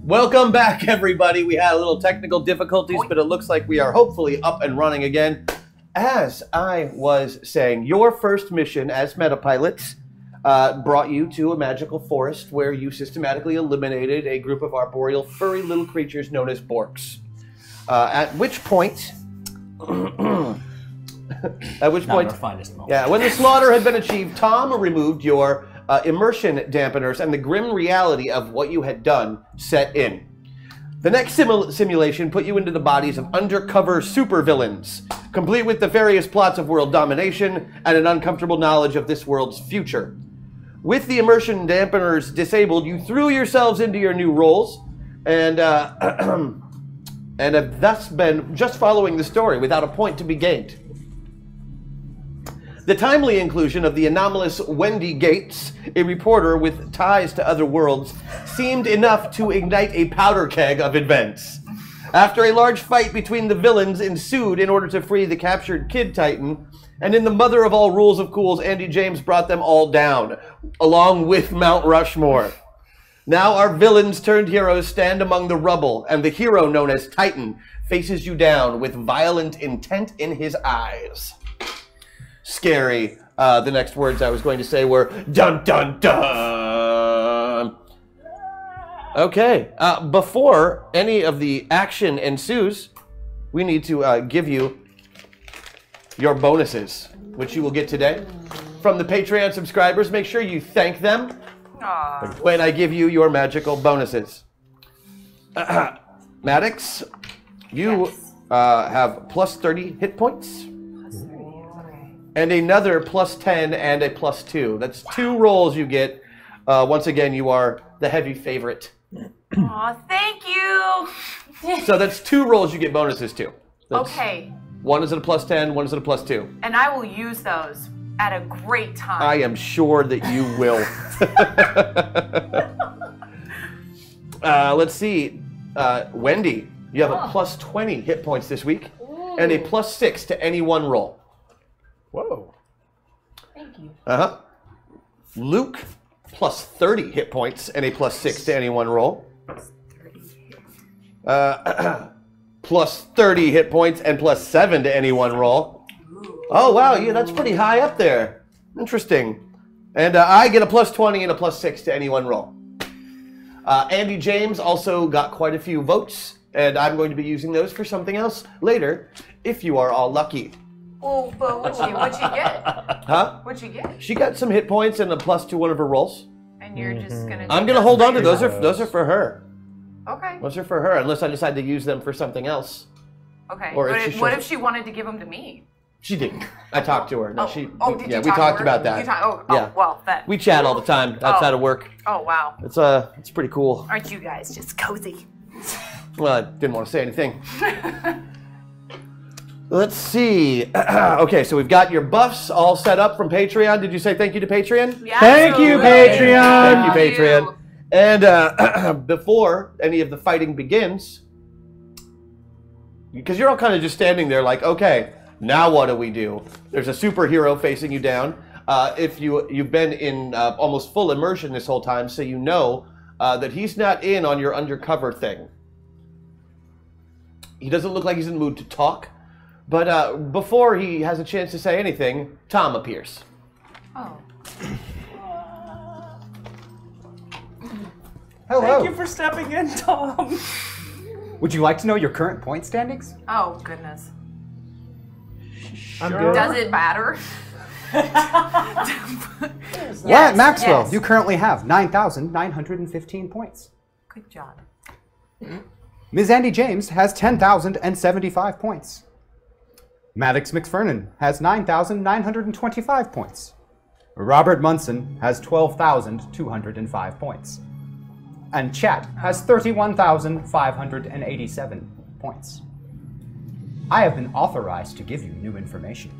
Welcome back, everybody. We had a little technical difficulties, but it looks like we are hopefully up and running again. As I was saying, your first mission as metapilots brought you to a magical forest where you systematically eliminated a group of arboreal furry little creatures known as Borks. At which point... our finest moment. Yeah, when the slaughter had been achieved, Tom removed your immersion dampeners, and the grim reality of what you had done set in. The next simulation put you into the bodies of undercover supervillains, complete with the various plots of world domination and an uncomfortable knowledge of this world's future. With the immersion dampeners disabled, you threw yourselves into your new roles, and have thus been just following the story without a point to be gained. The timely inclusion of the anomalous Wendy Gates, a reporter with ties to other worlds, seemed enough to ignite a powder keg of events. After a large fight between the villains ensued in order to free the captured Kid Titan, and in the mother of all rules of cools, Andy James brought them all down, along with Mount Rushmore. Now our villains turned heroes stand among the rubble, and the hero known as Titan faces you down with violent intent in his eyes. Scary. The next words I was going to say were dun dun dun. Okay. Before any of the action ensues, we need to give you your bonuses, which you will get today from the Patreon subscribers. Make sure you thank them when I give you your magical bonuses. Maddox, you have plus 30 hit points. And another plus 10 and a plus 2. That's 2 rolls you get. Once again, you are the heavy favorite. Aw, thank you. So that's 2 rolls you get bonuses to. That's Okay. One is at a plus 10, one is at a plus 2. And I will use those at a great time. I am sure that you will. Let's see. Wendy, you have a plus 20 hit points this week. Ooh. And a plus 6 to any one roll. Whoa. Thank you. Uh-huh. Luke, plus 30 hit points and a plus 6 to any one roll. Plus 30 hit points and plus 7 to any one roll. Oh, wow, yeah, that's pretty high up there. Interesting. And I get a plus 20 and a plus 6 to any one roll. Andy James also got quite a few votes, and I'm going to be using those for something else later, if you are all lucky. Oh, but what'd you get? Huh? What'd you get? She got some hit points and a plus to one of her rolls. And you're just gonna... I'm going to hold on to those. Those are for her. Okay. Those are for her, unless I decide to use them for something else. Okay. Or What if she wanted to give them to me? She didn't. I talked to her. No, did we you talked talk to her? about that. Yeah. Well, then. We chat all the time outside of work. Oh, wow. It's pretty cool. Aren't you guys just cozy? Well, I didn't want to say anything. Let's see. Okay, so we've got your buffs all set up from Patreon. Did you say thank you to Patreon? Yeah, thank you, Patreon. Thank you, Patreon. And before any of the fighting begins, because you're all kind of just standing there like, okay, now what do we do? There's a superhero facing you down. If you've been in almost full immersion this whole time, so you know that he's not in on your undercover thing. He doesn't look like he's in the mood to talk. But before he has a chance to say anything, Tom appears. Oh. Hello. Thank you for stepping in, Tom. Would you like to know your current point standings? Oh, goodness. I'm good. Does it matter? Yeah, Maxwell, yes. you currently have 9,915 points. Good job. Ms. Andy James has 10,075 points. Maddox McFernan has 9,925 points. Robert Munson has 12,205 points. And Chat has 31,587 points. I have been authorized to give you new information.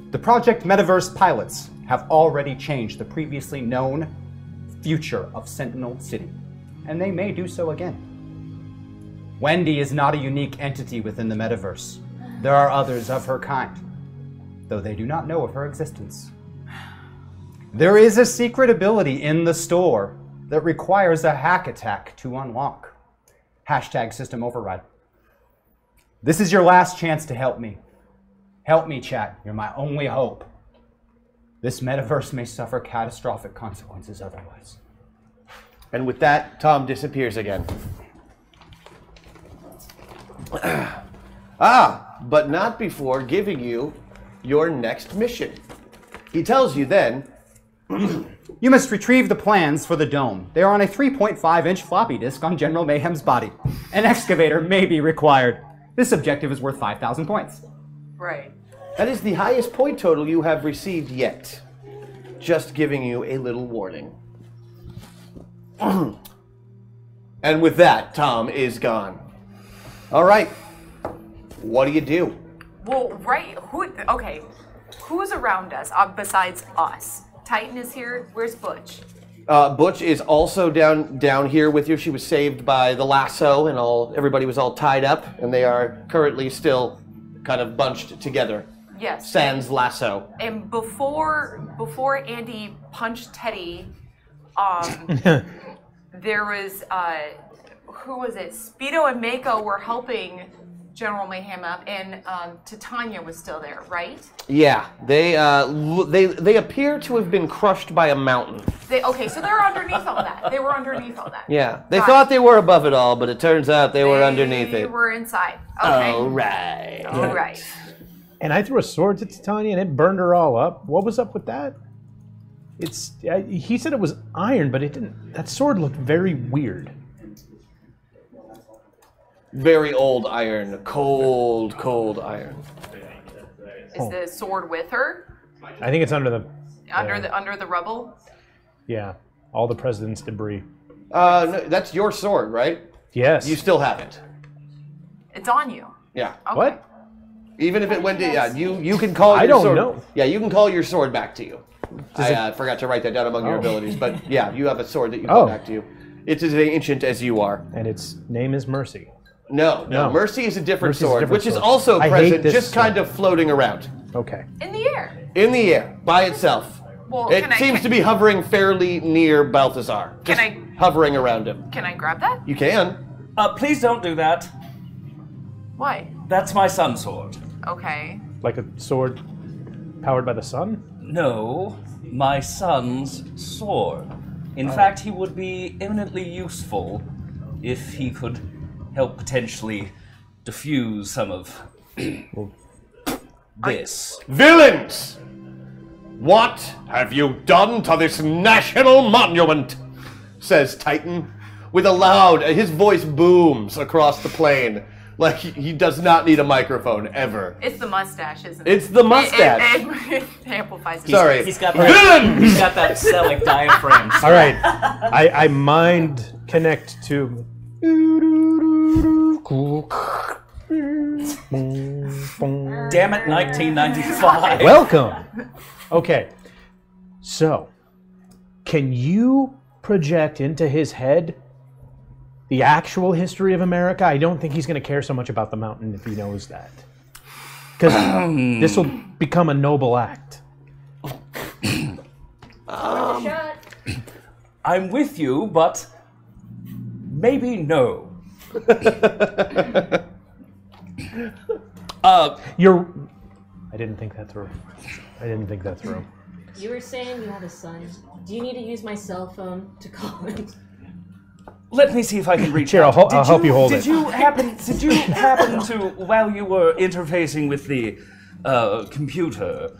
The Project Metaverse pilots have already changed the previously known future of Sentinel City, and they may do so again. Wendy is not a unique entity within the Metaverse. There are others of her kind, though they do not know of her existence. There is a secret ability in the store that requires a hack attack to unlock. Hashtag system override. This is your last chance to help me. Help me, chat. You're my only hope. This metaverse may suffer catastrophic consequences otherwise. And with that, Tom disappears again. But not before giving you your next mission. He tells you then, you must retrieve the plans for the dome. They are on a 3.5-inch floppy disk on General Mayhem's body. An excavator may be required. This objective is worth 5,000 points. Right. that is the highest point total you have received yet. Just giving you a little warning. And with that, Tom is gone. All right. What do you do? Well, right. Okay. Who's around us besides us? Titan is here. Where's Butch? Butch is also down here with you. She was saved by the lasso, and everybody was all tied up, and they are currently still kind of bunched together. Yes. Sans lasso. And before Andy punched Teddy, there was who was it? Speedo and Mako were helping General Mayhem up, and Titania was still there, right? Yeah, they appear to have been crushed by a mountain. Okay, so they're underneath all that. They were underneath all that. Yeah, they thought they were above it all, but it turns out they were underneath it. They were inside. Okay. All right. All right. And I threw a sword to Titania, and it burned her all up. What was up with that? He said it was iron, but it didn't. That sword looked very weird. Very old iron, cold iron. Is the sword with her? I think it's under the under the rubble. Yeah, all the president's debris. No, that's your sword, right? Yes. You still have it. It's on you. Yeah. Okay. What? Even if it went to you can call. I your don't sword, know. Yeah, you can call your sword back to you. I forgot to write that down among your abilities, but yeah, you have a sword that you call back to you. It's as ancient as you are. And its name is Mercy. No. Mercy is a different sword, which is sword. also I hate present, this just kind of floating around. Okay. In the air. In the air, by itself. Well, it seems to be hovering fairly near Balthazar. Just hovering around him. Can I grab that? You can. Please don't do that. Why? That's my son's sword. Okay. Like a sword powered by the sun? No, my son's sword. In fact, he would be eminently useful if he could help potentially diffuse some of this. Villains! What have you done to this national monument? Says Titan, with a loud, his voice booms across the plane. Like he does not need a microphone, ever. It's the mustache, isn't it? It's the mustache. It amplifies it. Sorry. He's got that, he's got that celic diaphragm. All right. I mind connect to... Damn it, 1995. Welcome. Okay. So, can you project into his head the actual history of America? I don't think he's going to care so much about the mountain if he knows that. Because this will become a noble act. I'm with you, but maybe no. I didn't think that through. You were saying you have a son. Do you need to use my cell phone to call him? Let me see if I can reach Here, out. I'll help you hold it. Did you happen to, while you were interfacing with the computer,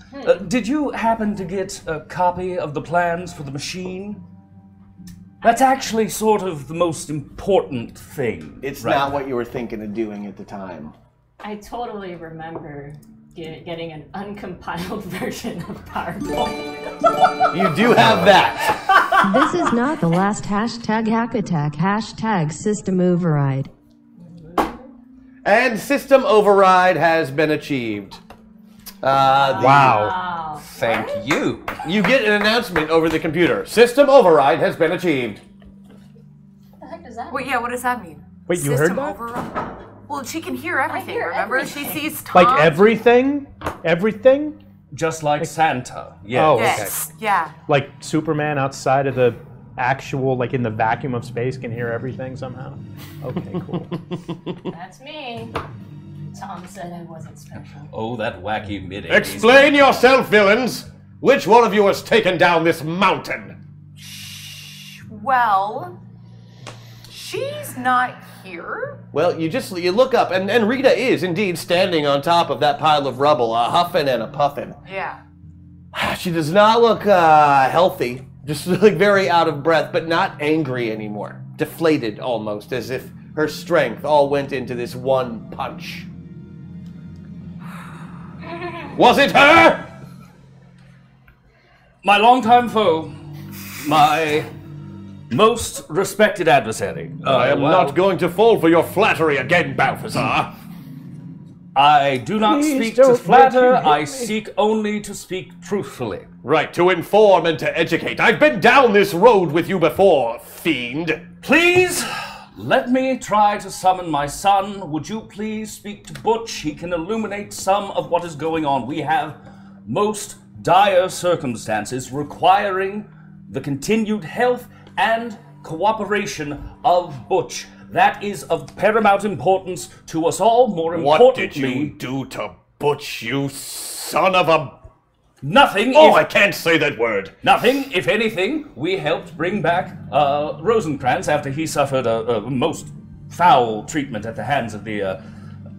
did you happen to get a copy of the plans for the machine? That's actually sort of the most important thing. It's not what you were thinking of doing at the time. I totally remember getting an uncompiled version of PowerPoint. You do have that. This is not the last hashtag hack attack, hashtag system override. And system override has been achieved. Wow. Thank you. You get an announcement over the computer. System override has been achieved. What the heck does that mean? Well, yeah, what does that mean? Wait, you System heard that? override? Well, she can hear everything, hear remember? everything. She sees Tom. Like everything? Everything? Just like Santa. Yes. Oh, Yes, yeah. Like Superman outside of the actual, like in the vacuum of space, can hear everything somehow? Okay, cool. That's me. Tom said I wasn't special. Oh, that wacky mid. Explain yourself, villains! Which one of you has taken down this mountain? Well, she's not here. Well, you look up, and Rita is indeed standing on top of that pile of rubble, a huffing and a puffing. Yeah. She does not look healthy, just like very out of breath, but not angry anymore. Deflated almost, as if her strength all went into this one punch. Was it her? My longtime foe, my most respected adversary. I am not going to fall for your flattery again, Balthazar. I do not Please speak to don't flatter, make him hit I me. seek only to speak truthfully. Right, to inform and to educate. I've been down this road with you before, fiend. Please, let me try to summon my son. Would you please speak to Butch? He can illuminate some of what is going on. We have most dire circumstances requiring the continued health and cooperation of Butch. That is of paramount importance to us all. More importantly, What did you do to Butch, you son of a... nothing. Oh, I can't say that word. Nothing. If anything, we helped bring back Rosencrantz after he suffered a most foul treatment at the hands of the...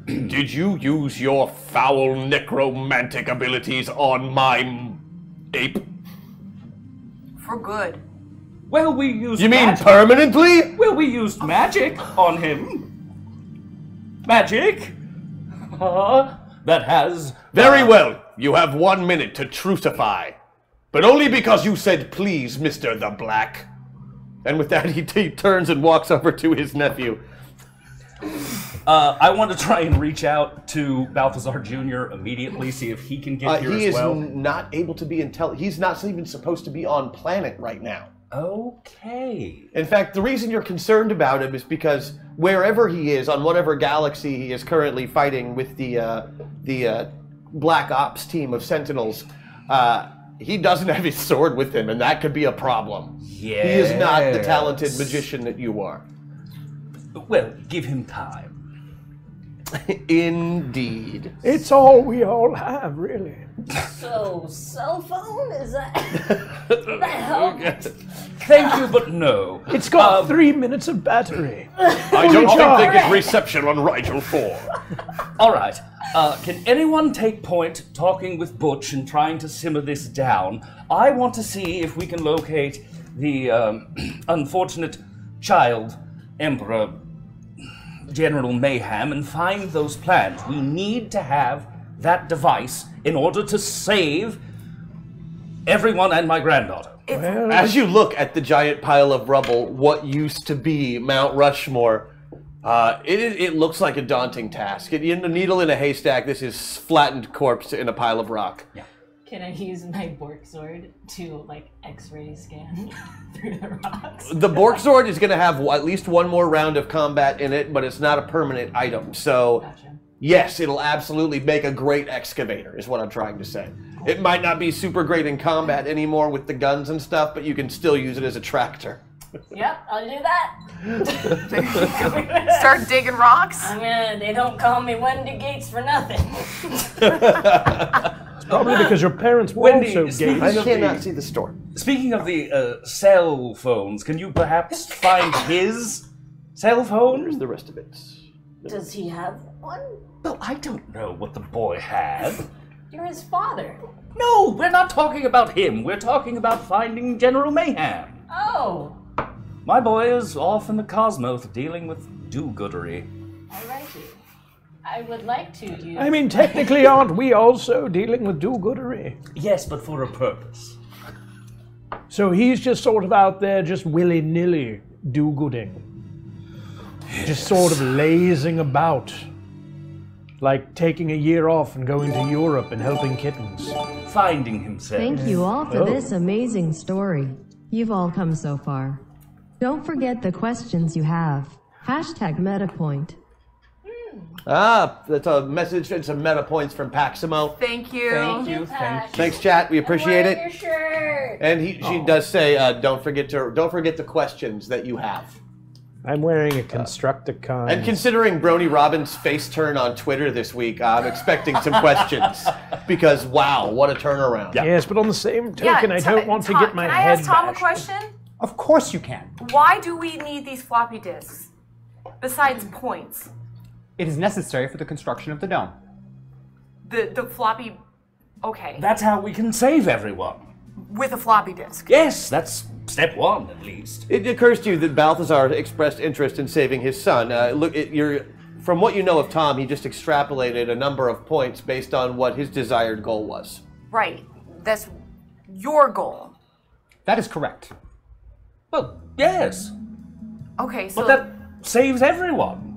Did you use your foul necromantic abilities on my ape? For good. Well, we used You mean magic. permanently? Well, we used magic on him. Magic? That has... Very well. You have 1 minute to trucify. But only because you said please, Mr. the Black. And with that, he turns and walks over to his nephew. I want to try and reach out to Balthazar Jr. immediately, see if he can get here He as is well. not able to be he's not even supposed to be on planet right now. Okay. In fact, the reason you're concerned about him is because wherever he is, on whatever galaxy he is currently fighting with the Black Ops team of Sentinels, he doesn't have his sword with him, and that could be a problem. Yeah. He is not the talented magician that you are. Well, give him time. Indeed. It's all we all have, really. So, cell phone? Is that... that help? Thank you, but no. It's got 3 minutes of battery. I don't think they get reception on Rigel 4. All right. Can anyone take point talking with Butch and trying to simmer this down? I want to see if we can locate the unfortunate child Emperor General Mayhem and find those plans. We need to have that device in order to save everyone and my granddaughter. As you look at the giant pile of rubble, what used to be Mount Rushmore, it looks like a daunting task. In a needle in a haystack, this is flattened corpse in a pile of rock. Yeah. Can I use my Bork sword to, like, X-ray scan through the rocks? The Bork sword is going to have at least one more round of combat in it, but it's not a permanent item. So, Gotcha. yes, it'll absolutely make a great excavator, is what I'm trying to say. It might not be super great in combat anymore with the guns and stuff, but you can still use it as a tractor. Yep, I'll do that. Start digging rocks. They don't call me Wendy Gates for nothing. Probably because your parents were Wendy, also speaking gay. I of cannot the- see the store. Speaking of the cell phones, can you perhaps find his cell Here's phone? the rest of it. Does he have one? Well, I don't know what the boy had. You're his father. No, we're not talking about him. We're talking about finding General Mayhem. Oh, My boy is off in the cosmos dealing with do-goodery. alrighty. I would like to use... I mean, technically, aren't we also dealing with do-goodery? Yes, but for a purpose. So he's just sort of out there, just willy-nilly do-gooding. Just sort of lazing about. Like taking a year off and going to Europe and helping kittens. Finding himself. Thank you all for Oh. this amazing story. You've all come so far. Don't forget the questions you have. #MetaPoint. That's a message and some meta points from Paximo. Thank you. Thank you. Thank you. Thanks, chat. We appreciate it. Your shirt. And she does say, don't forget the questions that you have. I'm wearing a Constructicon. And considering Brony Robbins' face turn on Twitter this week, I'm expecting some questions because wow, what a turnaround! Yes, but on the same token, I don't want to Tom, get my can I head ask Tom bashed. a question? Of course you can. Why do we need these floppy disks? Besides points. It is necessary for the construction of the dome. The floppy... Okay. That's how we can save everyone. With a floppy disk. Yes, that's step one, at least. It occurs to you that Balthazar expressed interest in saving his son. From what you know of Tom, he just extrapolated a number of points based on what his desired goal was. Right. That's your goal. That is correct. Well, yes. Okay, so... But that saves everyone.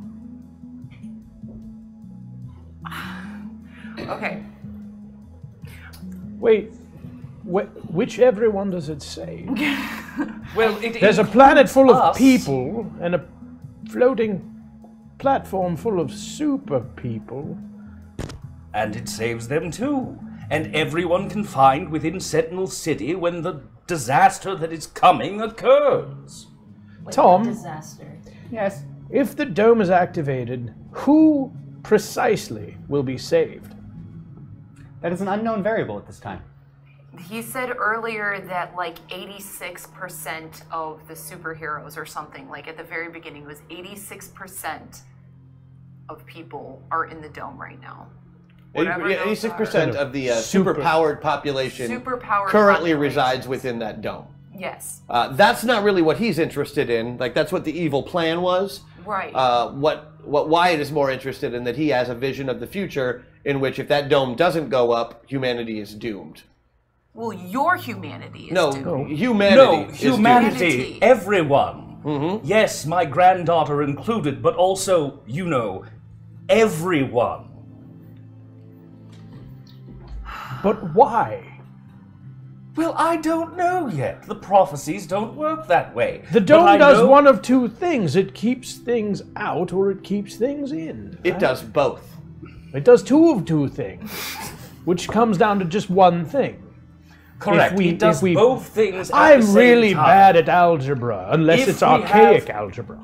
Okay. Wait, which everyone does it say? Well, There's a planet full of us. people and a floating platform full of super people. And it saves them too. And everyone can find within Sentinel City when the disaster that is coming occurs. Wait, Tom? Disaster. Yes. If the dome is activated, who precisely will be saved? That is an unknown variable at this time. He said earlier that like 86% of the superheroes or something, like at the very beginning, it was 86% of people are in the dome right now. Whatever those 86% are. of the superpowered population Superpowered currently population. resides within that dome. Yes. That's not really what he's interested in. Like, that's what the evil plan was. Right. What Wyatt is more interested in, that he has a vision of the future in which if that dome doesn't go up, humanity is doomed. Well, your humanity is No, doomed. humanity No, is humanity, Humanity. everyone. Mm-hmm. Yes, my granddaughter included, but also, everyone. But why? Well, I don't know yet. The prophecies don't work that way. The But dome I does know- one of two things. It keeps things out or it keeps things in. It does both. It does two of two things, which comes down to just one thing. Correct. If we- it does if we- both things at the I'm same really time. bad at algebra, unless If it's we archaic have- algebra.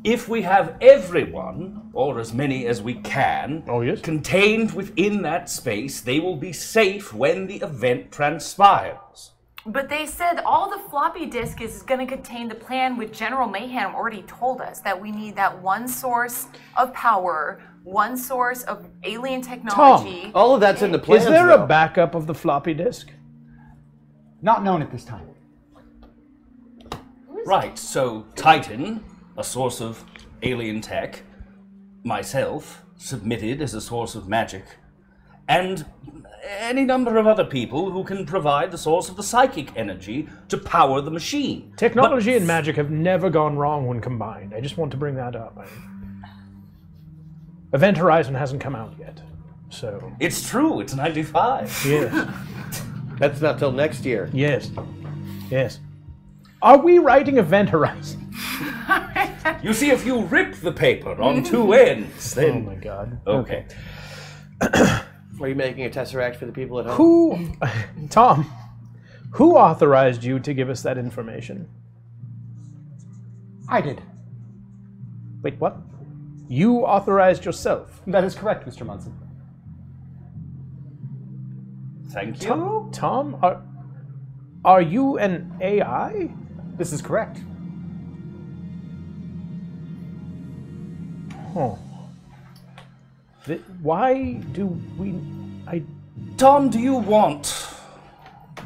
If we have everyone, or as many as we can, Oh, yes? contained within that space, they will be safe when the event transpires. But they said all the floppy disk is going to contain the plan, which General Mayhem already told us, that we need that one source of power, one source of alien technology. All of that's in the plans, Is there though. a backup of the floppy disk? Not known at this time. Right, so Titan, a source of alien tech, myself, submitted as a source of magic, and any number of other people who can provide the source of the psychic energy to power the machine. Technology and magic have never gone wrong when combined. I just want to bring that up. Event Horizon hasn't come out yet, so It's true, it's 95. yes, That's not till next year. yes, yes. Are we writing Event Horizon? You see, if you rip the paper on two ends, Oh then... my God. Okay. Are you making a tesseract for the people at home? Who, Tom? Who authorized you to give us that information? I did. Wait, what? You authorized yourself? That is correct, Mr. Munson. Thank you. Tom, are you an AI? This is correct. Oh. Why do we... Tom, do you want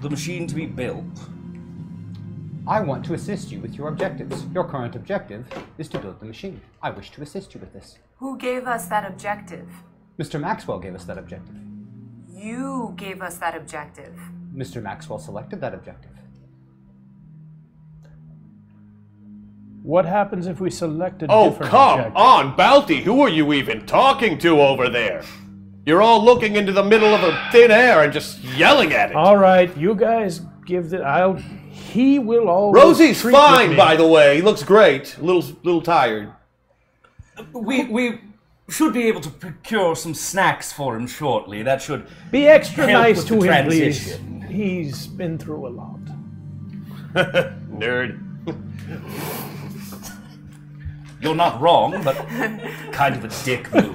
the machine to be built? I want to assist you with your objectives. Your current objective is to build the machine. I wish to assist you with this. Who gave us that objective? Mr. Maxwell gave us that objective. You gave us that objective. Mr. Maxwell selected that objective. What happens if we select a Oh, different come objective? on, Bounty. Who are you even talking to over there? You're all looking into the middle of a thin air and just yelling at it. All right, you guys give the... He will always Rosie's treat with fine, me. by the way. He looks great. A little tired. We should be able to procure some snacks for him shortly. That should Be extra help nice with to the him, please. transition. He's been through a lot. Nerd. You're not wrong, but kind of a dick move.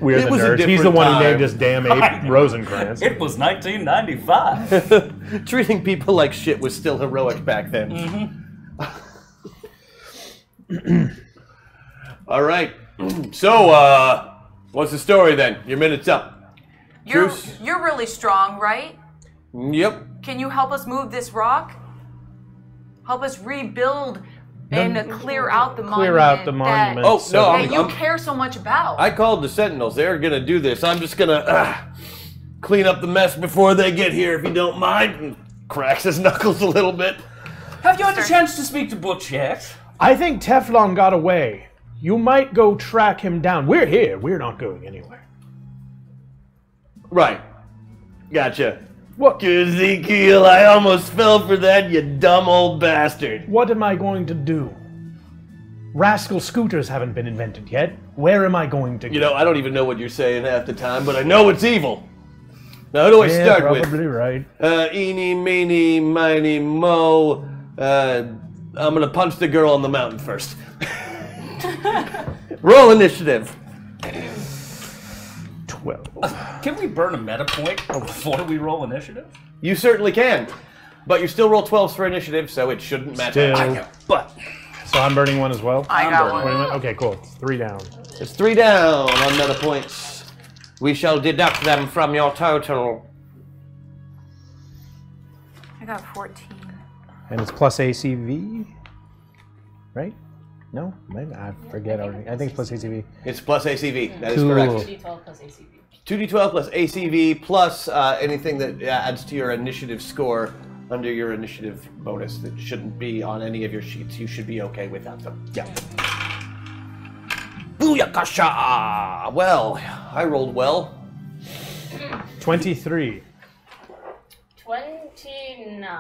We're It the was a nerds. He's the different one who time. named this damn ape Rosencrantz. It was 1995. Treating people like shit was still heroic back then. All right. So, what's the story then? Your minute's up. Truce? You're really strong, right? Yep. Can you help us move this rock? Help us rebuild and clear out the monument. Clear out the monument. Oh, no, That you care so much about. I called the Sentinels. They're gonna do this. I'm just gonna clean up the mess before they get here, if you don't mind. And cracks his knuckles a little bit. Have you had a chance to speak to Butch yet? I think Teflon got away. You might go track him down. We're here. We're not going anywhere. Right. Gotcha. What? Ezekiel, I almost fell for that, you dumb old bastard. What am I going to do? Rascal scooters haven't been invented yet. Where am I going to go? You know, I don't even know what you're saying half the time, but I know it's evil. Now, who do I start with? Probably right. Eeny, meeny, miny, mo. I'm gonna punch the girl on the mountain first. Roll initiative. 12. Can we burn a meta point before we roll initiative? You certainly can, but you still roll 12s for initiative, so it shouldn't matter. Still. But So I'm burning one as well? I got burning one. Okay, cool. It's 3 down. It's 3 down on meta points. We shall deduct them from your total. I got 14. And it's plus ACV? Right? No? Maybe I forget already. I think it's plus ACV. It's plus ACV. That is Cool. correct. 2d12 plus ACV. 2d12 plus ACV plus anything that adds to your initiative score under your initiative bonus that shouldn't be on any of your sheets. You should be okay without them. Yeah. Booyakasha! Well, I rolled well. 23. 29.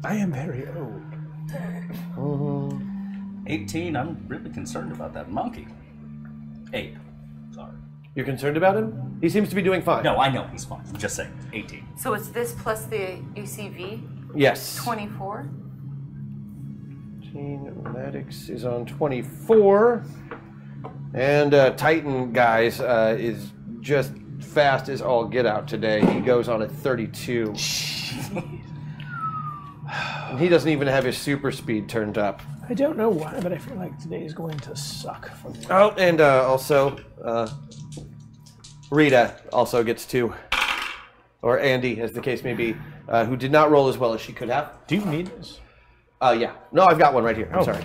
I am very old. 18, I'm really concerned about that monkey. 8. Sorry. You're concerned about him? He seems to be doing fine. No, I know he's fine. I'm just saying. 18. So it's this plus the ACV? Yes. 24? Maddox is on 24. And Titan, guys, is just fast as all get out today. He goes on at 32. And he doesn't even have his super speed turned up. I don't know why, but I feel like today is going to suck for me. Oh, and also, Rita also gets 2. Or Andy, as the case may be, who did not roll as well as she could have. Do you need this? Yeah. No, I've got one right here. I'm Oh. sorry.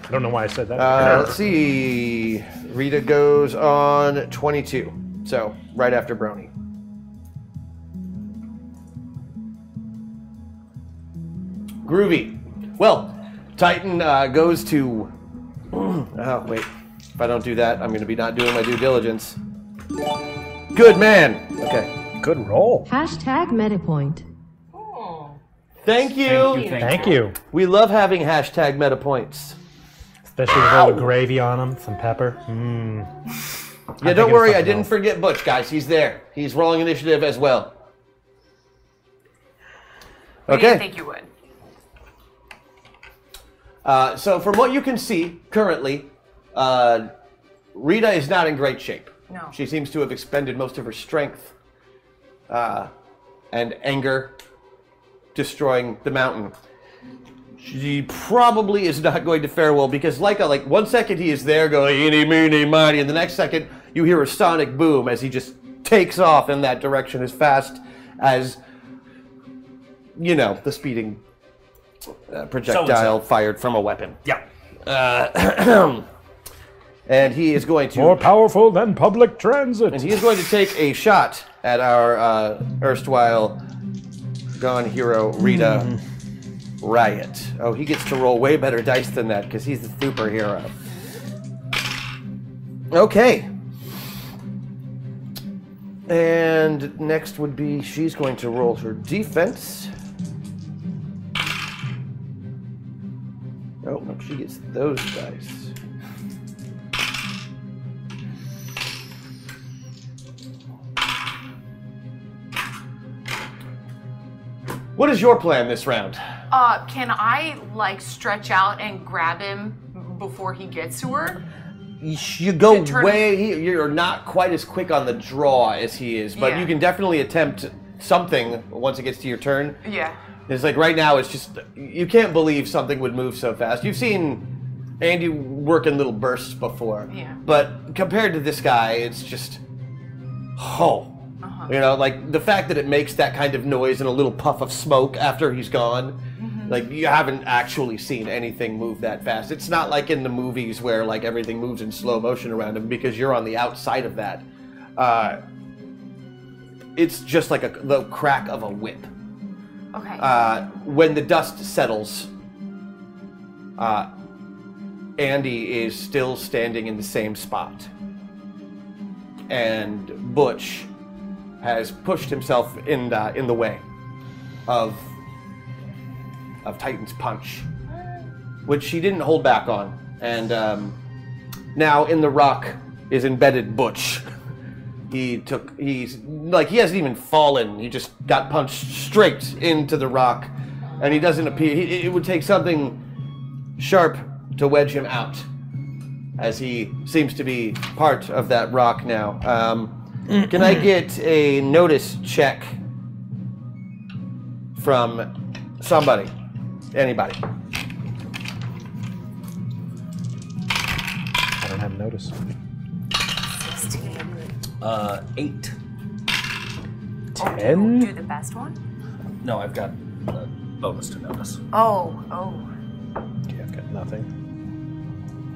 I don't know why I said that. Let's see. Rita goes on 22. So, right after Brony. Groovy. Well, Titan goes to... Oh, wait. If I don't do that, I'm going to be not doing my due diligence. Good man. Okay. Good roll. Hashtag MetaPoint. Oh. Thank you. Thank you. We love having hashtag meta points. Especially with all the gravy on them, some pepper. Yeah, don't worry. I didn't forget Butch, guys. He's there. He's rolling initiative as well. I didn't Okay. think you would. So from what you can see currently, Rita is not in great shape. No. She seems to have expended most of her strength and anger, destroying the mountain. She probably is not going to fare well because, like 1 second he is there going eeny meeny miny, and the next second you hear a sonic boom as he just takes off in that direction as fast as, you know, the speeding projectile fired from a weapon. Yeah. And he is going to More powerful than public transit. And he is going to take a shot at our erstwhile gone hero, Rita Riot. Oh, he gets to roll way better dice than that because he's the superhero. Okay. And next would be she's going to roll her defense. Oh, no, she gets those dice. What is your plan this round? Can I, like, stretch out and grab him before he gets to her? You go you're not quite as quick on the draw as he is, but Yeah. you can definitely attempt something once it gets to your turn. Yeah. It's like right now, it's just, you can't believe something would move so fast. You've seen Andy work in little bursts before. Yeah. But compared to this guy, it's just, You know, like the fact that it makes that kind of noise and a little puff of smoke after he's gone, like you haven't actually seen anything move that fast. It's not like in the movies where like everything moves in slow motion around him because you're on the outside of that. It's just like the crack of a whip. Okay. When the dust settles, Andy is still standing in the same spot. And Butch has pushed himself in the way of Titan's punch, which he didn't hold back on. And now in the rock is embedded Butch. He hasn't even fallen. He just got punched straight into the rock, and he doesn't appear. It would take something sharp to wedge him out, as he seems to be part of that rock now. Can I get a notice check from somebody? Anybody? I don't have notice. 8. 10? Do the best one? No, I've got bonus to notice. Oh. Okay, I've got nothing.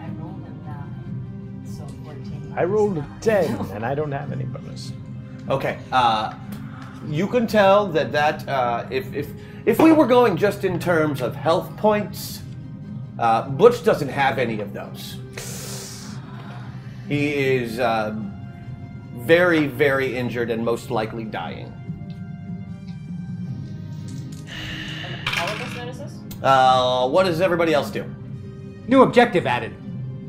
I rolled a 9, so 14. I rolled a 10, and I don't have any bonus. Okay. You can tell that if we were going just in terms of health points, Butch doesn't have any of those. He is very, very injured and most likely dying. All of us notices? What does everybody else do? New objective added.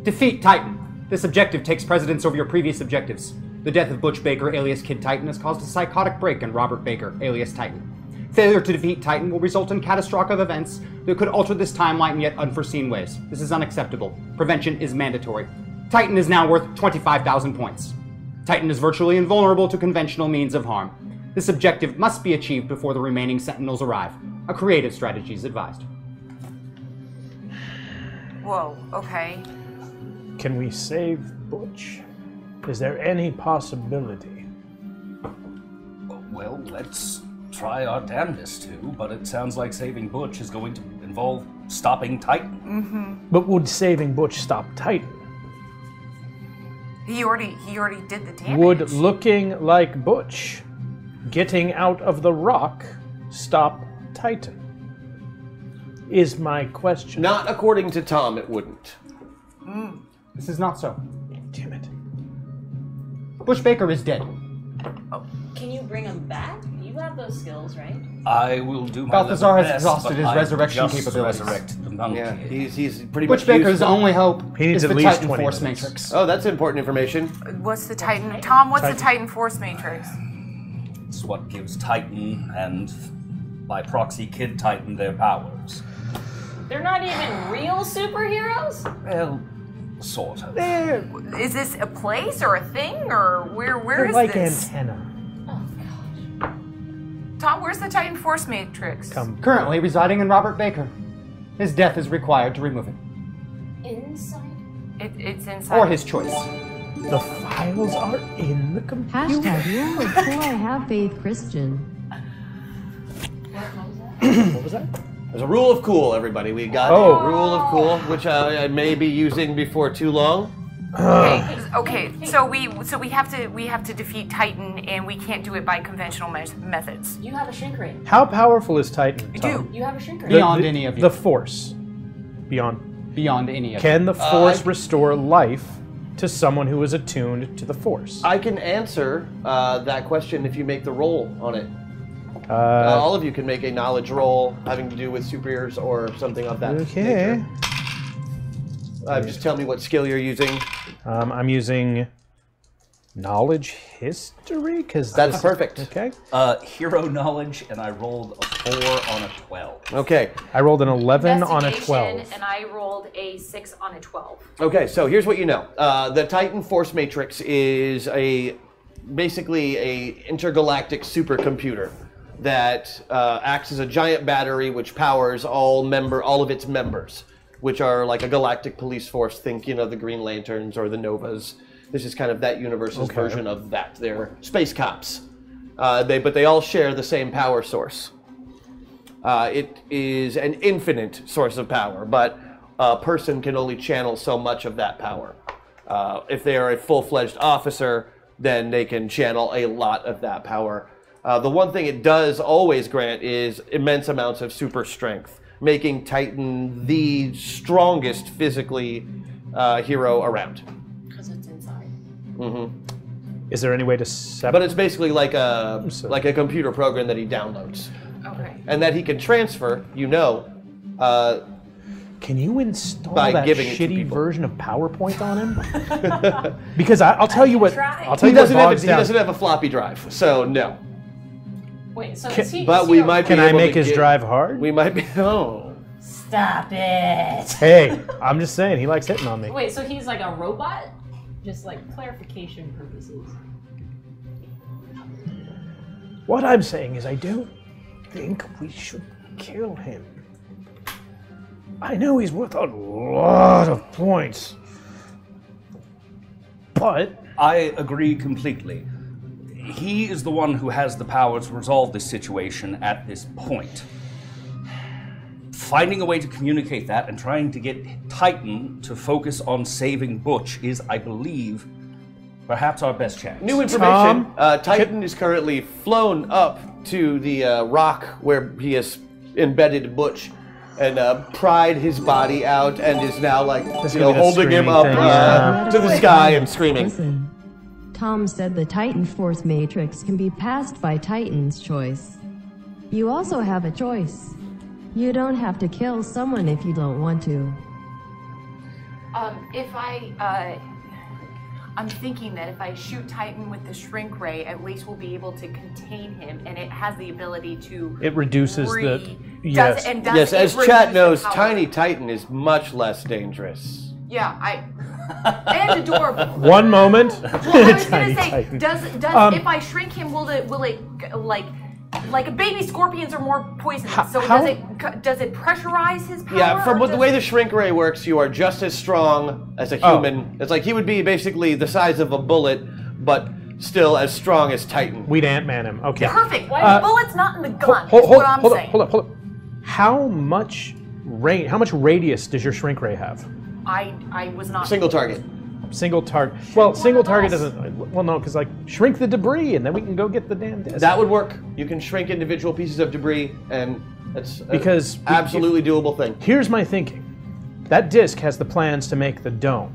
Defeat Titan. This objective takes precedence over your previous objectives. The death of Butch Baker, alias Kid Titan, has caused a psychotic break in Robert Baker, alias Titan. Failure to defeat Titan will result in catastrophic events that could alter this timeline in yet unforeseen ways. This is unacceptable. Prevention is mandatory. Titan is now worth 25,000 points. Titan is virtually invulnerable to conventional means of harm. This objective must be achieved before the remaining Sentinels arrive. A creative strategy is advised. Whoa, okay. Can we save Butch? Is there any possibility? Well, let's try our damnedest to, but it sounds like saving Butch is going to involve stopping Titan. But would saving Butch stop Titan? He already did the damage. Would looking like Butch getting out of the rock stop Titan? Is my question. Not according to Tom, it wouldn't. This is not so. Damn it. Butch Baker is dead. Can you bring him back? You have those skills, right? I will do my Balthazar level has best, exhausted but his I resurrection just capabilities. resurrected the monkey. Yeah, he's pretty Butch much Baker's useful. only hope He needs is at the least Titan 20 Force minutes. Matrix. Oh, that's important information. What's the Titan? Tom, what's the Titan Force Matrix? It's what gives Titan and, by proxy, Kid Titan their powers. They're not even real superheroes? Well, sort of. Is this a place or a thing or where They're is like this? antenna. Oh, gosh. Tom, where's the Titan Force Matrix? Come. Currently residing in Robert Baker. His death is required to remove it. Inside? It's inside. Or his choice. The files are in the computer. Hashtag rule of cool, I have faith Christian. What was that? What was that? There's a rule of cool, everybody. We got a rule of cool, which I may be using before too long. Okay, so we have to defeat Titan, and we can't do it by conventional methods. You have a shrink ray. How powerful is Titan, Tom? do. You have a shrink ray. Beyond any of you. The Force. Beyond. Beyond any of you. Can the Force restore life to someone who is attuned to the Force? I can answer that question if you make the roll on it. All of you can make a knowledge roll having to do with superiors or something of that Okay. nature. Just tell me what skill you're using. I'm using knowledge history because That's perfect. Okay. Hero knowledge, and I rolled a 4 on a 12. Okay. I rolled an 11 on a 12. Investigation, and I rolled a 6 on a 12. Okay, so here's what you know. The Titan Force Matrix is basically a intergalactic supercomputer that acts as a giant battery which powers all of its members, which are like a galactic police force. Think, the Green Lanterns or the Novas. This is kind of that universe's version of that. They're space cops, but they all share the same power source. It is an infinite source of power, but a person can only channel so much of that power. If they are a full-fledged officer, then they can channel a lot of that power. The one thing it does always grant is immense amounts of super strength, making Titan the strongest physically hero around. Because it's inside. Is there any way to separate? But it's basically like a computer program that he downloads. Okay. And that he can transfer, Can you install by that giving it to shitty people. version of PowerPoint on him? Because I'll tell you what. try. I'll tell He you what doesn't, have bogs he down. doesn't have a floppy drive, so no. Wait, so is he? But is we he a- might Can be I able make to his get- drive hard? We might be. Oh. Stop it! Hey, I'm just saying he likes hitting on me. Wait, so he's like a robot? Just like clarification purposes. What I'm saying is I don't think we should kill him. I know he's worth a lot of points. But I agree completely. He is the one who has the power to resolve this situation at this point. Finding a way to communicate that and trying to get Titan to focus on saving Butch is, I believe, perhaps our best chance. New information. Tom, Titan is currently flown up to the rock where he has embedded Butch and pried his body out and is now This is gonna be the holding him screaming up thing, yeah. to the sky and screaming. Listen. Tom said the Titan Force Matrix can be passed by Titan's choice. You also have a choice. You don't have to kill someone if you don't want to. I'm thinking that if I shoot Titan with the shrink ray, at least we'll be able to contain him, and it has the ability to. it reduces the. Yes. Yes. Yes, as reduce chat the knows, power? Tiny Titan is much less dangerous. Yeah, and adorable. One moment. Well, I was Tiny gonna say, Titan. does if I shrink him, will it like baby scorpions are more poisonous? So does it pressurize his power? Yeah, from or the way the shrink ray works, you are just as strong as a human. It's like he would be basically the size of a bullet, but still as strong as Titan. We'd Ant-Man him. Okay. Perfect. Why the bullet's not in the gun? Is Hold what I'm saying. up. How much radius does your shrink ray have? I was not Single target. Single target. Well, single target doesn't. Well, no, because shrink the debris and then we can go get the damn disc. That would work. You can shrink individual pieces of debris, and that's Because absolutely doable thing. Here's my thinking. That disc has the plans to make the dome.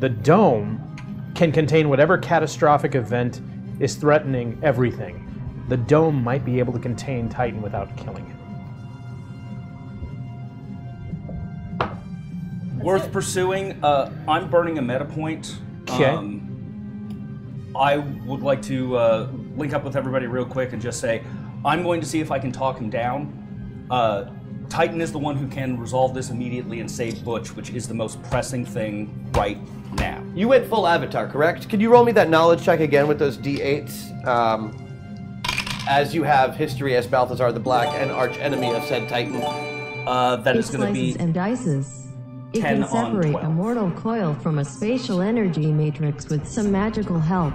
The dome can contain whatever catastrophic event is threatening everything. The dome might be able to contain Titan without killing him. Worth pursuing. I'm burning a meta point. Okay. I would like to link up with everybody real quick and just say, I'm going to see if I can talk him down. Titan is the one who can resolve this immediately and save Butch, which is the most pressing thing right now. You went full Avatar, correct? Could you roll me that knowledge check again with those D8s? As you have history as Balthazar the Black and arch enemy of said Titan. That It is going to be slices and dices. It 10 can on separate 12. a mortal coil from a spatial energy matrix with some magical help.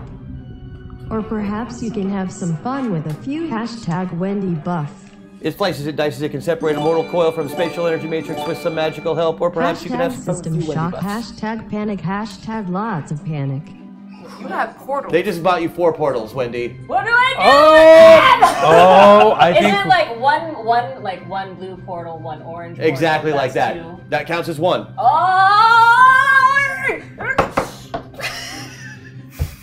Or perhaps you can have some fun with a few #Wendy buff. It slices and dices. It can separate a mortal coil from spatial energy matrix with some magical help, or perhaps you can have some System few shock, Wendy buffs. #panic, #lots of panic. You have portals. They just bought you 4 portals, Wendy. What do I do? I Is think it like one blue portal, one orange portal? Exactly like that's that. two? That counts as 1. Oh!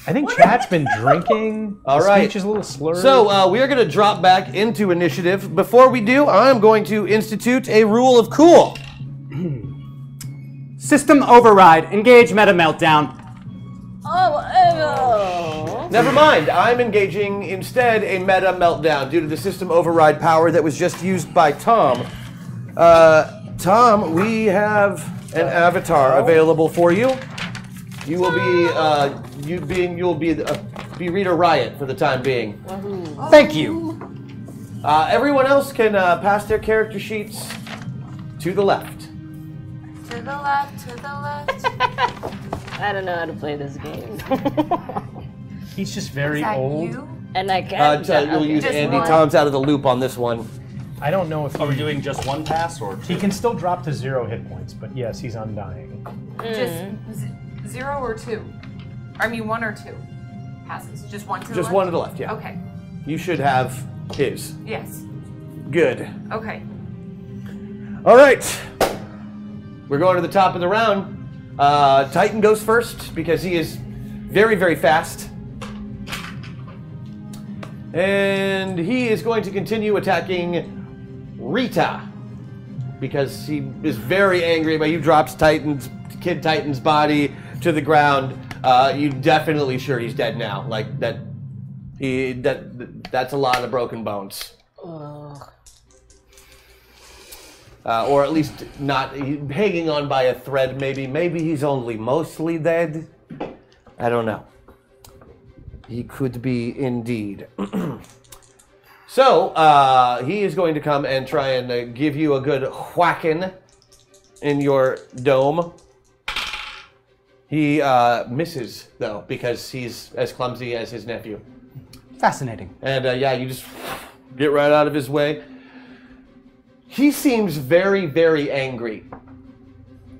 I think chat's been drinking. All The right. speech is a little slurred. So we are going to drop back into initiative. Before we do, I'm going to institute a rule of cool. System override. Engage meta meltdown. Never mind. I'm engaging instead a meta meltdown due to the system override power that was just used by Tom. Tom, we have an avatar available for you. You will be Rita Riot for the time being. Thank you. Everyone else can pass their character sheets to the left. To the left, to the left. I don't know how to play this game. He's just very Is that old. you? And I can't. We'll use Just Andy. one. Tom's out of the loop on this one. I don't know if Are we doing just one pass or two? he can still drop to 0 hit points, but yes, he's undying. Just 0 or 2? I mean 1 or 2 passes. Just one to the left? Just one to the left, yeah. Okay. You should have his. Yes. Good. Okay. All right. We're going to the top of the round. Titan goes first because he is very, very fast. And he is going to continue attacking Rita because he is very angry about you. Drops Kid Titan's body to the ground. You definitely sure he's dead now. Like that. That's a lot of broken bones. Or at least not hanging on by a thread. Maybe he's only mostly dead. I don't know. He could be indeed. So he is going to come and try and give you a good whacking in your dome. He misses though because he's as clumsy as his nephew. Fascinating. And yeah, you just get right out of his way. He seems very, very angry.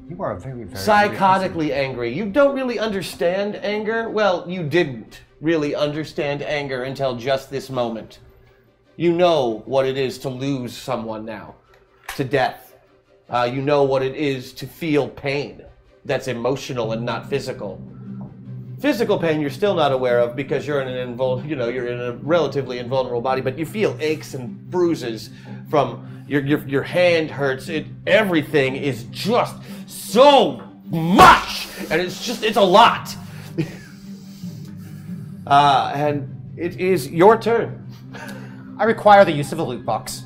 You are a very, very Psychotically angry. You don't really understand anger. Well, you didn't really understand anger until just this moment. You know what it is to lose someone now, to death. You know what it is to feel pain that's emotional and not physical. Physical pain you're still not aware of because you're in you're in a relatively invulnerable body, but you feel aches and bruises from your hand hurts. Everything is just so much, and it's a lot. And it is your turn. I require the use of a loot box.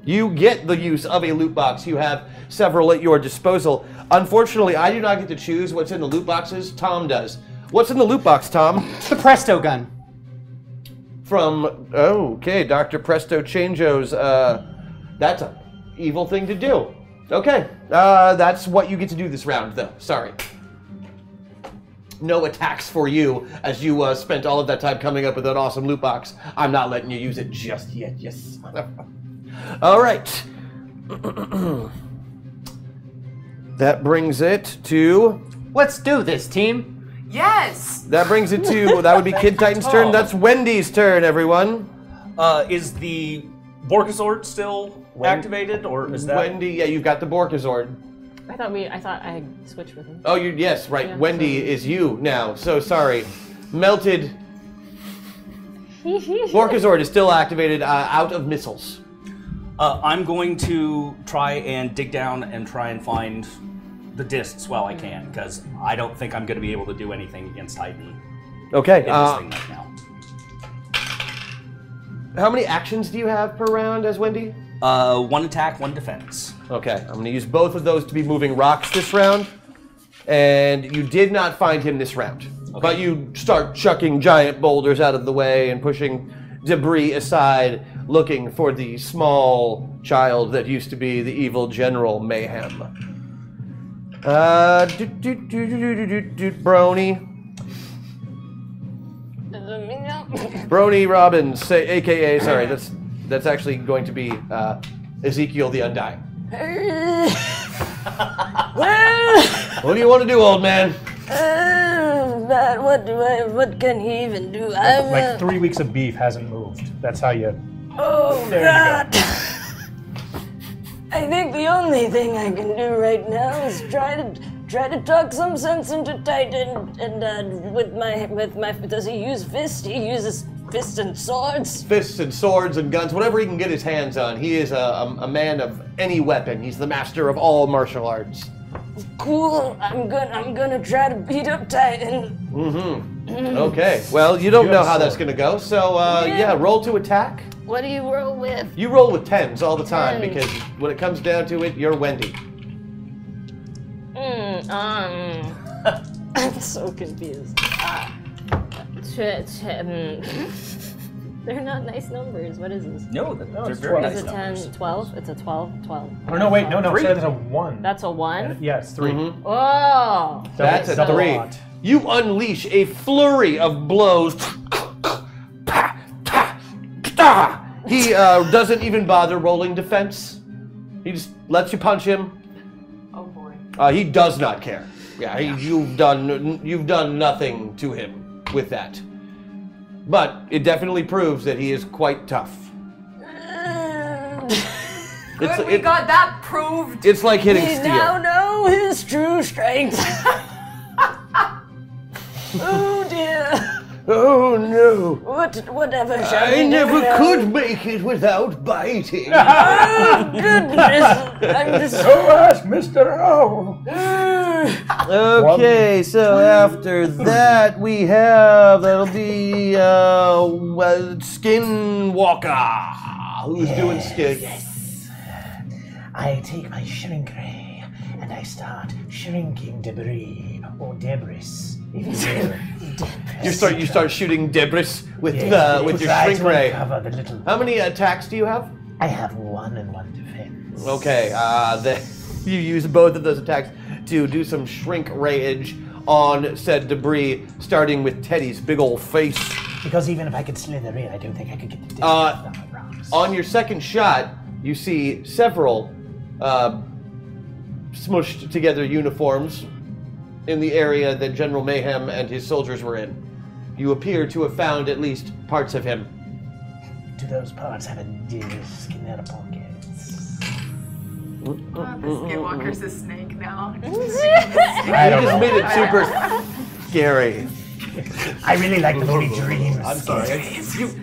You get the use of a loot box. You have several at your disposal. Unfortunately, I do not get to choose what's in the loot boxes. Tom does. What's in the loot box, Tom? The Presto gun. Okay, Dr. Presto Changeo's, that's an evil thing to do. Okay, that's what you get to do this round, though. Sorry. No attacks for you, as you spent all of that time coming up with an awesome loot box. I'm not letting you use it just yet, yes. All right. That brings it to... Let's do this, team. Yes! That brings it to... That would be Kid Titan's turn. That's Wendy's turn, everyone. Is the Borkazord still activated, or is that... Wendy, yeah, you've got the Borkazord. I thought I switched with him. Oh, yes, right. Yeah, Wendy is you now. So sorry. Melted. Borkazord is still activated out of missiles. I'm going to try and dig down and try and find the discs while I can, because I don't think I'm going to be able to do anything against Titan Okay. in this thing right now. How many actions do you have per round as Wendy? 1 attack, 1 defense. Okay, I'm going to use both of those to be moving rocks this round. And you did not find him this round. Okay. But you start chucking giant boulders out of the way and pushing debris aside, looking for the small child that used to be the evil General Mayhem. Brony. Brony Robbins, aka, sorry, that's actually going to be Ezekiel the Undying. What do you want to do, old man? But what can he even do? Like 3 weeks of beef hasn't moved. That's how you... Oh, There God. you go. I think the only thing I can do right now is try to talk some sense into Titan, and with my does he use fist? He uses fists and swords. Fists and swords and guns, whatever he can get his hands on. He is a man of any weapon. He's the master of all martial arts. Cool. I'm gonna try to beat up Titan. Okay. Well, you don't know how that's gonna go, so yeah, roll to attack. What do you roll with? You roll with 10s all the time Tens. because when it comes down to it, you're Wendy. I'm so confused. They're not nice numbers. What is this? No, they're it's very 12. nice Is it 10, numbers. 12? It's a 12, 12. Oh, no, wait, no, Three. sorry, that's a 1. That's a 1? Yeah, it's 3. Oh! That's a Double 3. lot. You unleash a flurry of blows. He doesn't even bother rolling defense. He just lets you punch him. Oh boy. He does not care. Yeah, you've done nothing to him with that. But it definitely proves that he is quite tough. Good, we got that proved. It's like hitting We steel. now know his true strength. Oh dear. Oh no! Whatever shall I we do never now? could make it without biting. Oh goodness. I'm just... ask Mr. O. Okay, so after that we have that'll be Skinwalker, who's doing skin. I take my shrink ray and I start shrinking debris or debris, if you will. You start shooting debris with Yes, with your try shrink to ray. uncover the little. How many attacks do you have? I have 1 and 1 defense. Okay, you use both of those attacks to do some shrink rage on said debris, starting with Teddy's big old face. Because even if I could slither in, I don't think I could get the distance on the rocks. On your second shot, you see several smushed together uniforms in the area that General Mayhem and his soldiers were in. You appear to have found at least parts of him. Do those parts have a disc in their pockets? The Skinwalker's a snake now. I You don't just know. made it super scary. I really like the movie Dreams. I'm sorry.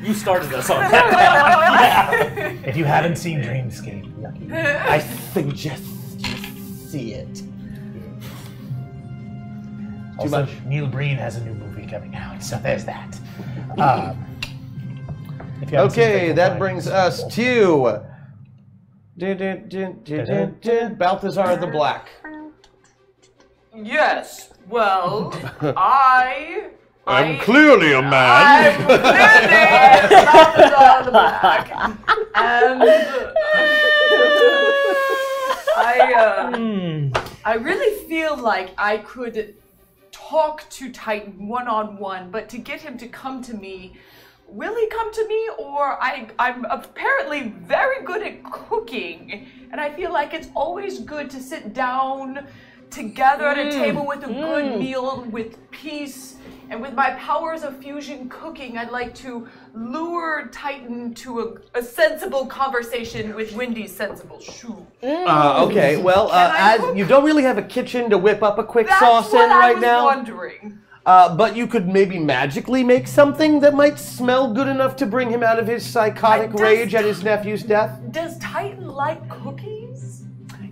You started us on that. If you haven't seen Dreamscape, lucky. I suggest you see it. Also, Neil Breen has a new movie coming out, so there's that. If you haven't seen Okay, Fatal that Five- brings us to Balthazar the Black. Yes. Well, I'm clearly a man. I'm clearly Balthazar the Black, and I really feel like I could talk to Titan one-on-one, but to get him to come to me, will he come to me? Or I'm apparently very good at cooking, and I feel like it's always good to sit down together at a table with a good meal with peace. And with my powers of fusion cooking, I'd like to lure Titan to a sensible conversation with Wendy's sensible shoe. Okay, well, I as cook? you don't really have a kitchen to whip up a quick That's sauce what in I right was now. wondering. But you could maybe magically make something that might smell good enough to bring him out of his psychotic rage at his nephew's death. Does Titan like cookies?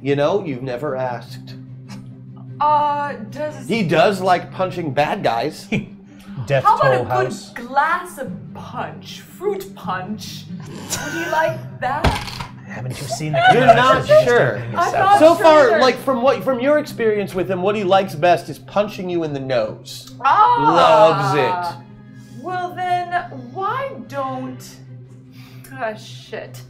You know, you've never asked. Does... He does like punching bad guys. Death How about Toll a House. good glass of punch? Fruit punch? Would he like that? Haven't you seen the You're not sure. I'm not So sure far, either. like from your experience with him, what he likes best is punching you in the nose. Ah, Loves it. Well then, why don't... shit.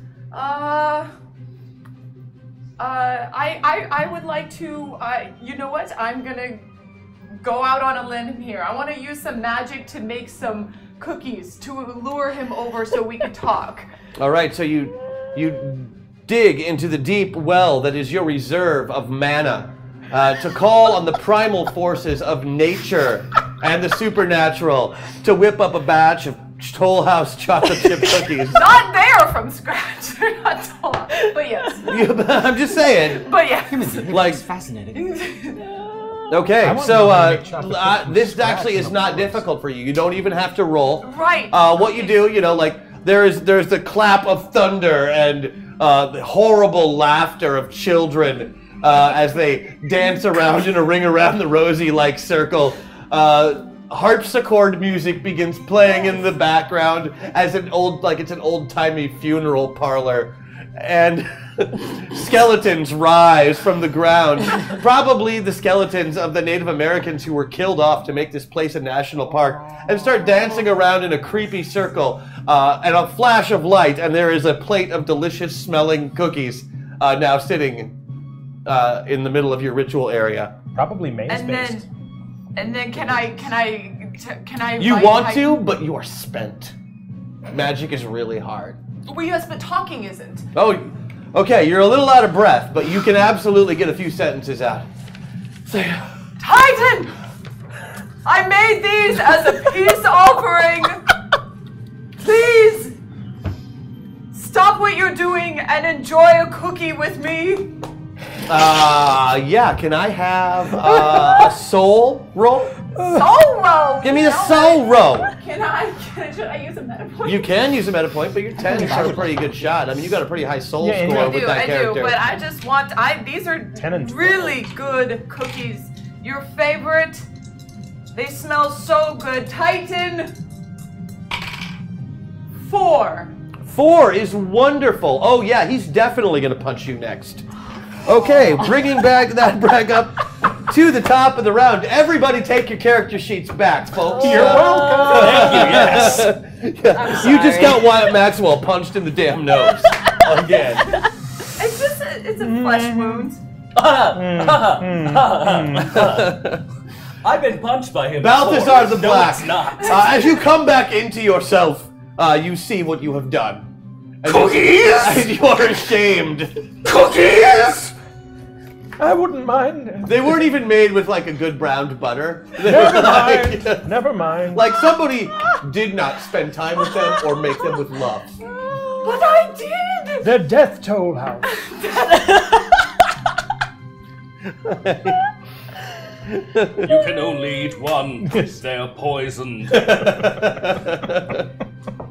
I would like to, you know what? I'm gonna go out on a limb here. I want to use some magic to make some cookies to lure him over so we can talk. All right, so you dig into the deep well that is your reserve of mana to call on the primal forces of nature and the supernatural to whip up a batch of Toll House chocolate chip cookies. Not there from scratch. They're not tall. But yes. I'm just saying. But yes. Like, fascinating. okay, I want so to make chocolate chips from this scratch actually is from not a forest. difficult for you. You don't even have to roll. Right. What you do, you know, like there's the clap of thunder and the horrible laughter of children as they dance around in a ring around the rosy-like circle. Harpsichord music begins playing in the background as it's an old-timey funeral parlor. And skeletons rise from the ground. Probably the skeletons of the Native Americans who were killed off to make this place a national park, and start dancing around in a creepy circle. And a flash of light, and there is a plate of delicious-smelling cookies now sitting in the middle of your ritual area. Probably maize-based. And then can I? You want to, but you are spent. Magic is really hard. Well, yes, but talking isn't. Oh, okay. You're a little out of breath, but you can absolutely get a few sentences out. Say, Titan, I made these as a peace offering. Please stop what you're doing and enjoy a cookie with me. Yeah. Can I have a soul roll? Soul roll. Give me the soul roll. Should I use a meta point? You can use a meta point, but you're 10, so a pretty good shot. I mean, you got a pretty high soul score with that character. I do, but I just want. These are 10 and 12. really good cookies. Your favorite? They smell so good. Titan. 4. 4 is wonderful. Oh yeah, he's definitely gonna punch you next. Okay, bringing back that brag up to the top of the round. Everybody take your character sheets back, folks. You're welcome. Thank you, yes. You just got Wyatt Maxwell punched in the damn nose. Again. It's a flesh wound. I've been punched by him Balthazar the before. Black. No, it's not. As you come back into yourself, you see what you have done. And Cookies? And you are ashamed. Cookies? I wouldn't mind. They weren't even made with like a good browned butter. Never mind. Never mind. Like somebody did not spend time with them or make them with love. But I did. The death toll house. You can only eat one. They're poisoned.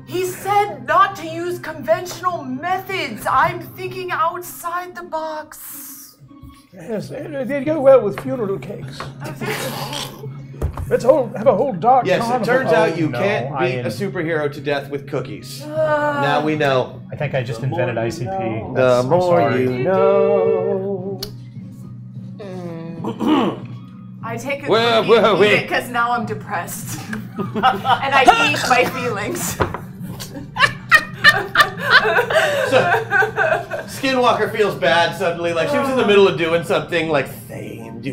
He said not to use conventional methods. I'm thinking outside the box. Yes, they go well with funeral cakes. Let's have a whole dark Yes, carnival. it turns out you no, can't beat a superhero to death with cookies. Now we know. I think I just invented ICP. The I'm more sorry. you know. I take a Whoa, cookie whoa, and eat wait. it because now I'm depressed. And I eat my feelings. So, Skinwalker feels bad suddenly, like she was in the middle of doing something, like and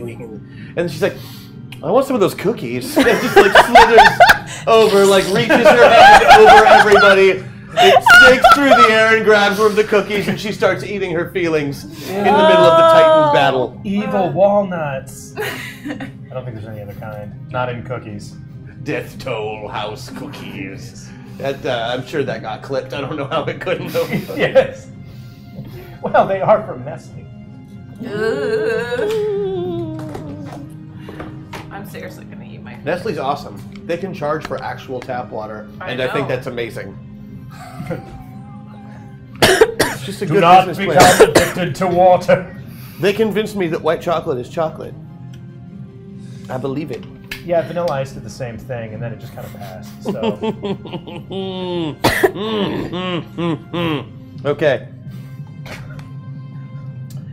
she's like, I want some of those cookies. And just like slithers over, like reaches her hand over everybody. It snakes through the air and grabs one of the cookies, and she starts eating her feelings in the middle of the Titan battle. Evil walnuts. I don't think there's any other kind. Not in cookies. Death Toll House cookies. That I'm sure that got clipped. I don't know how it couldn't have. Yes. Well, they are from Nestle. I'm seriously gonna eat my. Nestle's awesome. They can charge for actual tap water, and I think that's amazing. It's just a Do good not business become plan. addicted to water. They convinced me that white chocolate is chocolate. I believe it. Yeah, Vanilla Ice did the same thing, and then it just kind of passed. So. Okay.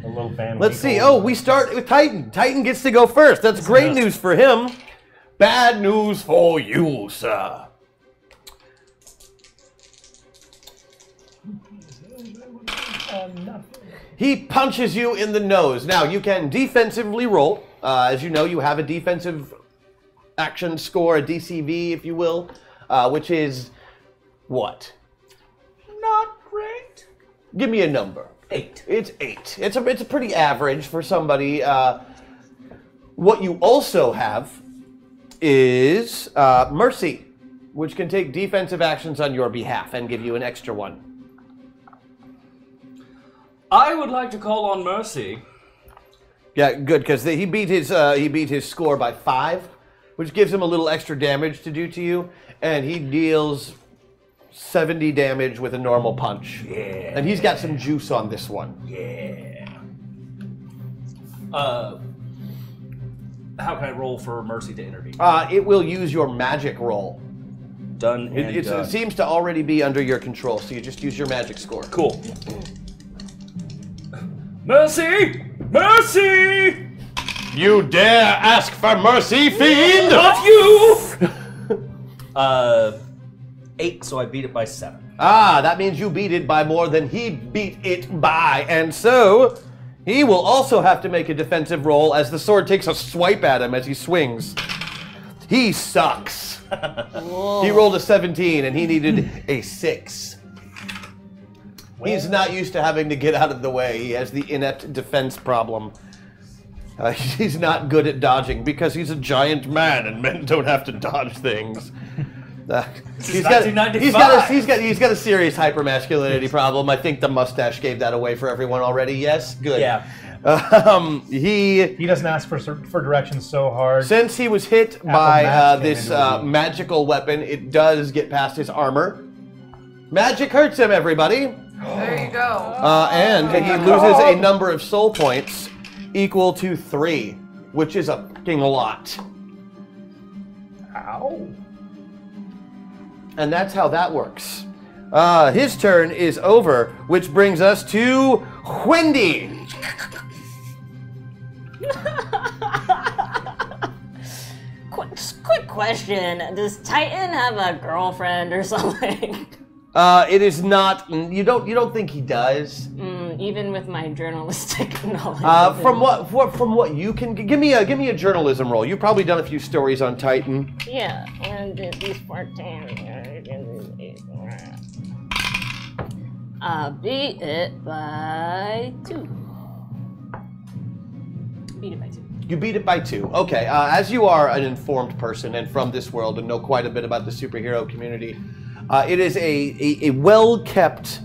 A little Van Let's see. Winkle. Oh, we start with Titan. Titan gets to go first. That's great news for him. Bad news for you, sir. He punches you in the nose. Now, you can defensively roll. As you know, you have a defensive action score, a DCV, if you will, which is what? Not great. Give me a number. 8. It's 8. It's a pretty average for somebody. What you also have is Mercy, which can take defensive actions on your behalf and give you an extra one. I would like to call on Mercy. Yeah, good, because he beat his score by 5, which gives him a little extra damage to do to you, and he deals 70 damage with a normal punch. Yeah. And he's got some juice on this one. Yeah. How can I roll for Mercy to intervene? It will use your magic roll. Done and done. It seems to already be under your control, so you just use your magic score. Cool. Mercy! Mercy! You dare ask for mercy, fiend? Not you! 8, so I beat it by 7. That means you beat it by more than he beat it by, and so he will also have to make a defensive roll as the sword takes a swipe at him as he swings. He sucks. He rolled a 17 and he needed a 6. He's not used to having to get out of the way. He has the inept defense problem. He's not good at dodging because he's a giant man and men don't have to dodge things. He's got a serious hypermasculinity problem. I think the mustache gave that away for everyone already. Yes, good. Yeah. He doesn't ask for directions so hard. Since he was hit by this magical weapon, it does get past his armor. Magic hurts him, everybody. There you go. And he loses a number of soul points equal to 3, which is a fucking lot. Ow. And that's how that works. His turn is over, which brings us to Wendy. Quick question. Does Titan have a girlfriend or something? It is not. You don't think he does? Even with my journalistic knowledge. From what you can give me a journalism roll. You've probably done a few stories on Titan. Yeah, and these 14. Beat it by 2. Beat it by 2. You beat it by 2. Okay. As you are an informed person and from this world and know quite a bit about the superhero community, it is a well-kept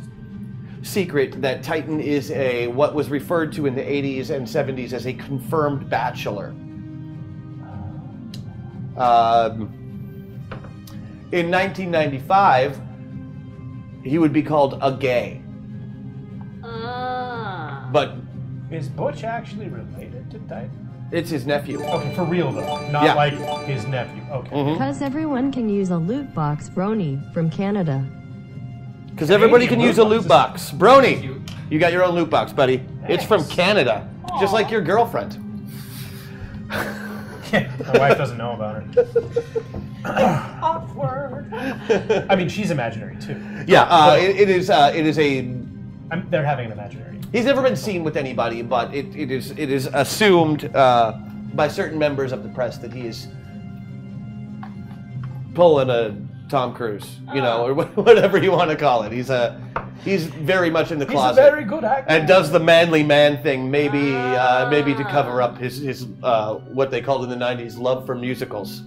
secret that Titan is what was referred to in the 80s and 70s as a confirmed bachelor. In 1995, he would be called a gay. But is Butch actually related to Titan? It's his nephew. Okay, for real though, not like his nephew. Okay. Because everyone can use a loot box, Brony from Canada. Because everybody can use a loot box. Brony, you got your own loot box, buddy. It's from Canada, just like your girlfriend. My wife doesn't know about it. Awkward. I mean, she's imaginary too. Yeah, it is a. They're having an imaginary. He's never been seen with anybody, but it is assumed by certain members of the press that he is pulling a Tom Cruise, or whatever you want to call it. He's very much in the closet. He's a very good actor. And does the manly man thing, maybe to cover up his what they called in the 90s love for musicals.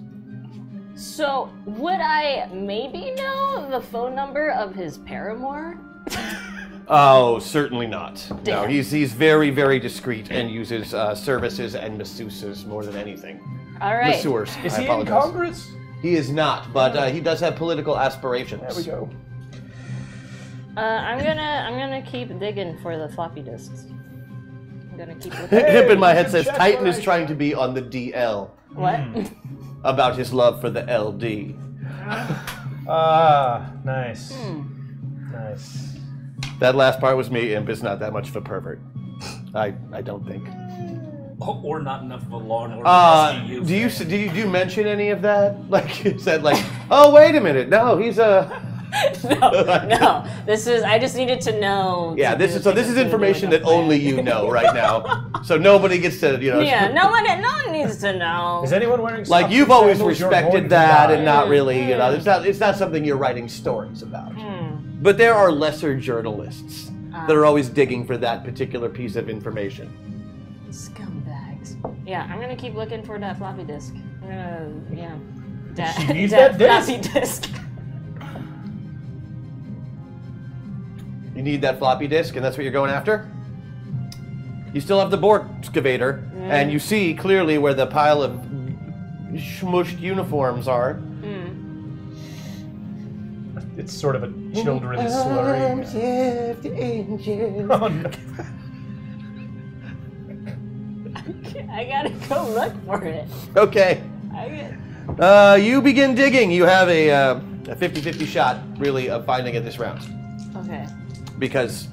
So, would I maybe know the phone number of his paramour? Oh, certainly not. Damn. No, he's very, very discreet and uses services and masseuses more than anything. All right. Masseurs. Is he in Congress? He is not, but he does have political aspirations. There we go. I'm gonna keep digging for the floppy disks. I'm gonna keep looking. Hip in my head says Titan is trying to be on the DL. What? About his love for the LD. Nice. Nice. That last part was me. Imp is not that much of a pervert. I don't think. Or not enough of a law and order. Do you mention any of that? Like you said, like, oh wait a minute, no, he's a. No. I just needed to know. Yeah, this is information that only you know right now. So nobody gets to, Yeah, no one needs to know. Is anyone wearing socks like you've and always sandals? respected that and not really, it's not something you're writing stories about. But there are lesser journalists that are always digging for that particular piece of information. Scumbags. Yeah, I'm gonna keep looking for that floppy disk. She needs that floppy disk. You need that floppy disk, and that's what you're going after? You still have the Borg excavator, and you see clearly where the pile of smushed uniforms are. It's sort of a children's slurry. Oh, no. I gotta go look for it. Okay. You begin digging. You have a 50-50 shot, really, of finding it this round. Okay. Because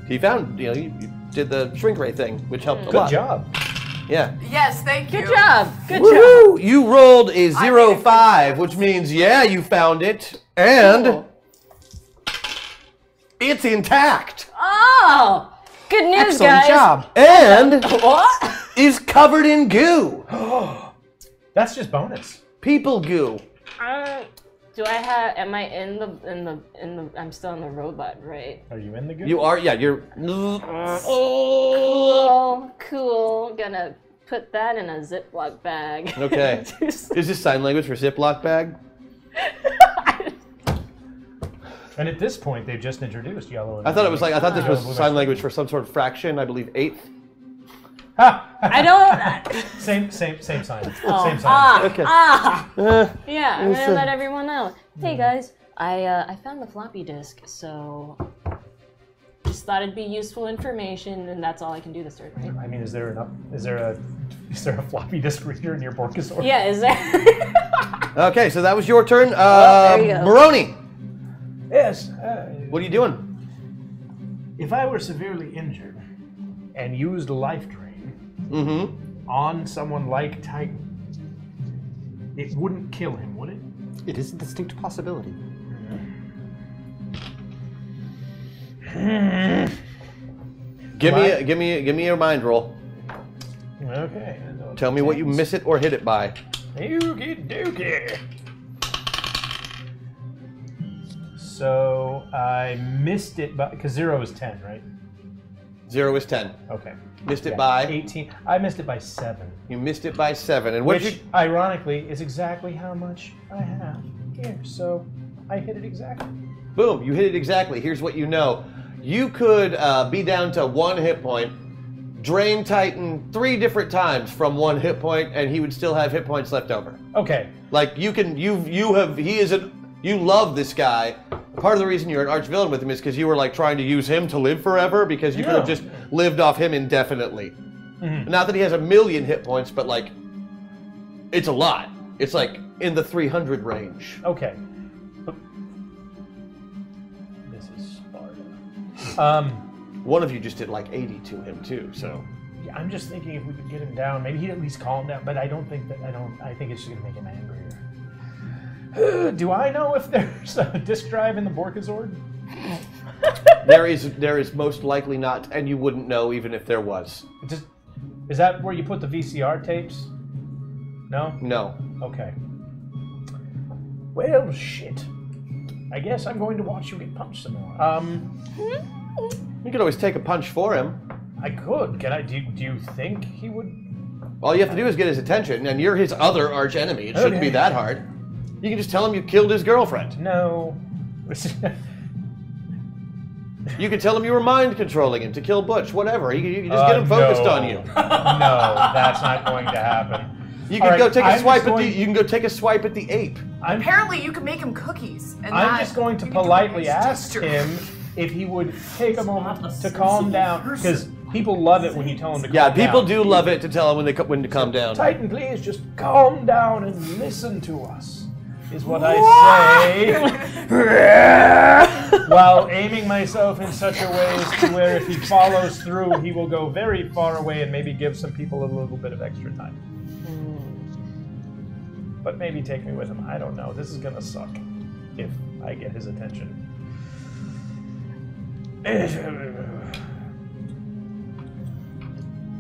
he found, you did the shrink ray thing, which helped a Good lot. job. Yeah. Yes, thank you. Good job. Good Woohoo! job. You rolled a 0-5, which means, yeah, you found it. And Cool. it's intact. Oh, good news, Excellent guys. job. And What? is covered in goo. That's just bonus. People goo. Do I have? Am I in the? I'm still in the robot, right? Are you in the good? You are, yeah, you're... Cool. Gonna put that in a Ziploc bag. Okay. Is this sign language for Ziploc bag? And at this point, they've just introduced yellow. And I thought it was like, I thought this was blue. sign language for some sort of fraction, I believe eighth. I don't. Same sign. Same sign. Okay. Yeah, I'm gonna let everyone know. Hey guys, I found the floppy disk, so just thought it'd be useful information, and that's all I can do this turn, right? I mean, is there a floppy disk reader in your Borkasaur? Yeah, is there? Okay, so that was your turn. there you go. Moroni, Yes. what are you doing? If I were severely injured, And used life drain Mm-hmm. on someone like Titan, it wouldn't kill him, would it? It is a distinct possibility. Give me your mind roll. Okay. Tell me what you miss it or hit it by. Okie dokie. So I missed it by, because 0 is 10, right? 0 is 10. Okay. Missed it by 18. I missed it by 7. You missed it by 7. And what Which, ironically, is exactly how much I have here. So I hit it exactly. Boom, you hit it exactly. Here's what you know. You could be down to 1 hit point, drain Titan 3 different times from 1 hit point, and he would still have hit points left over. Okay. Like you love this guy. Part of the reason you're an arch villain with him is because you were like trying to use him to live forever, because you could have just lived off him indefinitely. Mm-hmm. Not that he has 1,000,000 hit points, but like it's a lot. It's like in the 300 range. Okay. This is Sparta. One of you just did like 80 to him too, so. Yeah, I'm just thinking if we could get him down, maybe he'd at least calm down. But I think it's just gonna make him angrier. Do I know if there's a disk drive in the Borkazord? There is most likely not, and you wouldn't know even if there was. Is that where you put the VCR tapes? No? No. Okay. Well, shit. I guess I'm going to watch you get punched some more. You could always take a punch for him. I could. Can I? Do you think he would? All you have to do is get his attention, and you're his other arch enemy. It shouldn't be that hard. You can just tell him you killed his girlfriend. No. You can tell him you were mind controlling him to kill Butch, whatever. You can just get him focused on you. No, that's not going to happen. You can go take a swipe at the. You can go take a swipe at the ape. Apparently, you can make him cookies. And I'm just going to politely ask him if he would take a moment to calm down, because people love it when you tell him to calm down. Yeah, people do love it to tell him when to calm down. Titan, please just calm down and listen to us, is what I say, while aiming myself in such a way as to where if he follows through, he will go very far away and maybe give some people a little bit of extra time. But maybe take me with him. I don't know. This is gonna suck if I get his attention.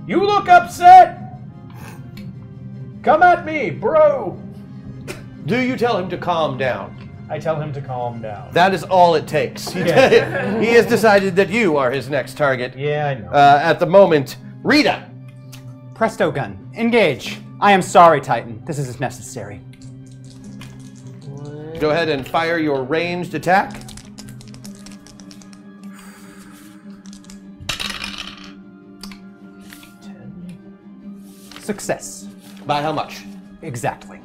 You look upset! Come at me, bro! Do you tell him to calm down? I tell him to calm down. That is all it takes. He has decided that you are his next target. Yeah, I know. At the moment, Rita. Presto gun. Engage. I am sorry, Titan. This is necessary. Go ahead and fire your ranged attack. Success. By how much? Exactly.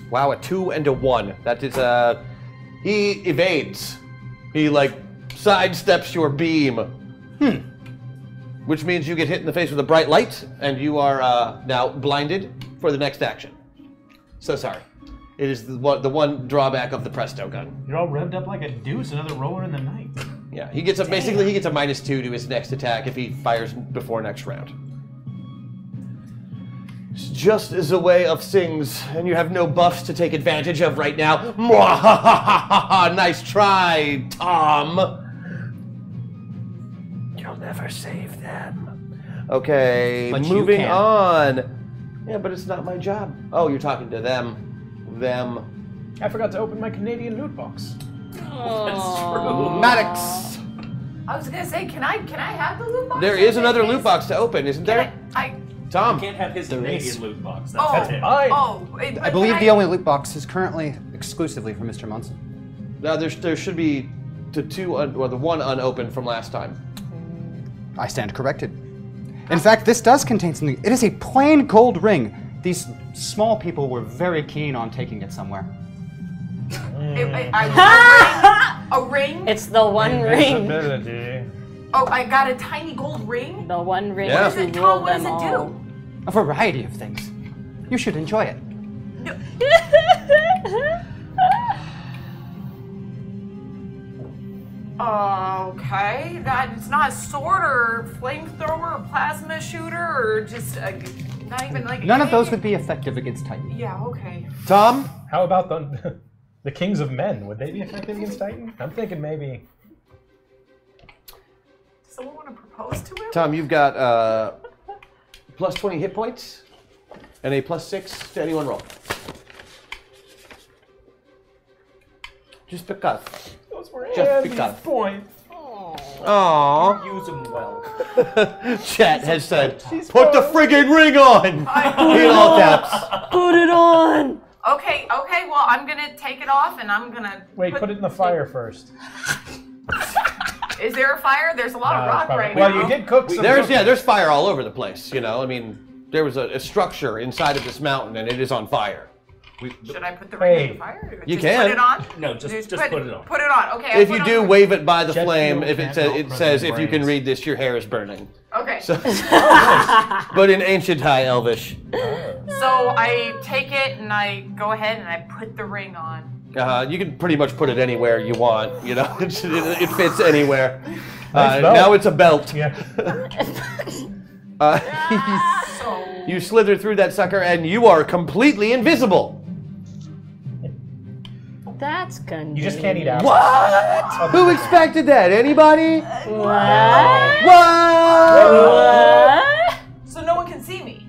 Wow, a 2 and a 1. That is, he evades. He, like, sidesteps your beam. which means you get hit in the face with a bright light, and you are now blinded for the next action. So sorry. It is the one drawback of the Presto gun. You're all revved up like a deuce, another roller in the night. Yeah, he gets basically he gets a -2 to his next attack if he fires before next round. It's just as a way of things, and you have no buffs to take advantage of right now. Nice try, Tom. You'll never save them. Okay, But you moving can. on. Yeah, but it's not my job. Oh, you're talking to them. Them. I forgot to open my Canadian loot box. Maddox. I was gonna say, can I have the loot box? There is another loot box to open, isn't there? Tom. You can't have his Canadian loot box. Oh, That's mine. I believe the only loot box is currently exclusively for Mr. Munson. No, there should be the one unopened from last time. I stand corrected. In fact, this does contain something. It is a plain gold ring. These small people were very keen on taking it somewhere. A ring? It's the one ring. Oh, I got a tiny gold ring? The one ring Yeah. to Tom, rule what does them it all. do? A variety of things. You should enjoy it. Okay, it's not a sword or flamethrower or plasma shooter or just not even like. None of those would be effective against Titan. Yeah. Okay. Tom. How about the Kings of Men? Would they be effective against Titan? I'm thinking maybe. Does someone want to propose to him? Tom, you've got plus 20 hit points and a +6 to anyone roll. Just because. Those were Just because. points. Aww. Use them well. Chat has said, put the friggin' ring on! In all caps. Put it on! Okay. Well, I'm gonna take it off and I'm gonna. Wait, put it in the fire first. Is there a fire? There's a lot of rock right well, now. you did cook some. There's fire all over the place, you know? I mean, there was a structure inside of this mountain and it is on fire. Should I put the ring in the fire? You Just can. put it on? No, just put it on. Put it on. Okay. I If put you on do, the- wave it by the Jet flame. fuel If it can't says, help it says, if you can brains. read this, your hair is burning. Okay. So, but in ancient High Elvish. So I take it and I go ahead and I put the ring on. You can pretty much put it anywhere you want, you know? It fits anywhere. Nice belt. Now it's a belt. Yeah. You slither through that sucker and you are completely invisible. That's convenient. You just can't eat apples. What? Who expected that? Anybody? What? What? So no one can see me.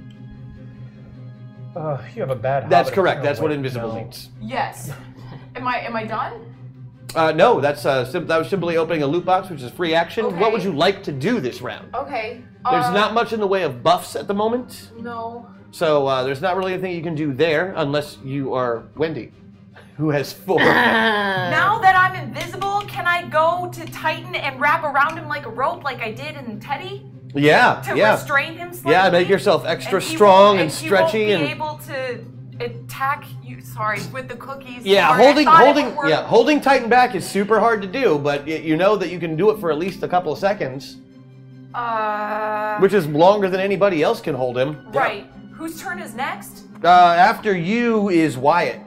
You have a bad. That's habit. correct. Oh, That's what wait, invisible no. means. Yes. Am I done? No, that was simply opening a loot box, which is free action. Okay. What would you like to do this round? Okay. There's not much in the way of buffs at the moment, No. so there's not really anything you can do there unless you are Wendy, who has 4. Now that I'm invisible, can I go to Titan and wrap around him like a rope, like I did in Teddy, Yeah, to yeah. restrain him slightly? Yeah, make yourself extra And he strong won't- and stretchy he and. won't be able to attack you. Sorry, with the cookies. Yeah, Sorry, I thought it would work. holding Titan back is super hard to do, but you know that you can do it for at least a couple of seconds, which is longer than anybody else can hold him. Right. Whose turn is next? After you is Wyatt.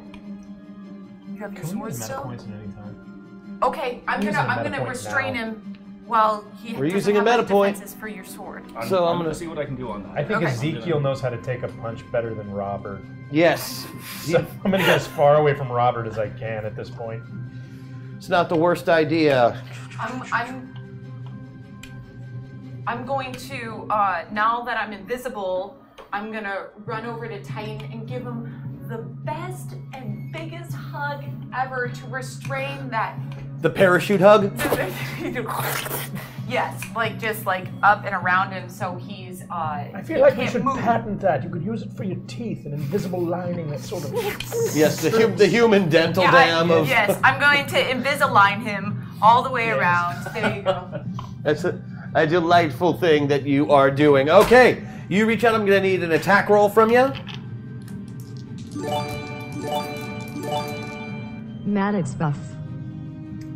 You have your Can we sword use meta still? points at any time? Okay, I'm Using a meta gonna point restrain now. him while he We're doesn't using a have enough meta point. defenses for your sword. So I'm gonna gonna- see what I can do on that. I think Okay. Ezekiel knows how to take a punch better than Robert. Yes. So I'm gonna get as far away from Robert as I can at this point. It's not the worst idea. I'm going to now that I'm invisible, I'm gonna run over to Titan and give him the best and biggest hug ever to restrain that. The parachute hug? Yes, like just like up and around him, so he's. I feel he like we can't should move. patent that. You could use it for your teeth, an invisible lining that sort of. Yes, the human dental Yeah, dam of. Yes, I'm going to Invisalign him all the way around. There you go. That's a delightful thing that you are doing. Okay, you reach out. I'm going to need an attack roll from you. Maddox buff.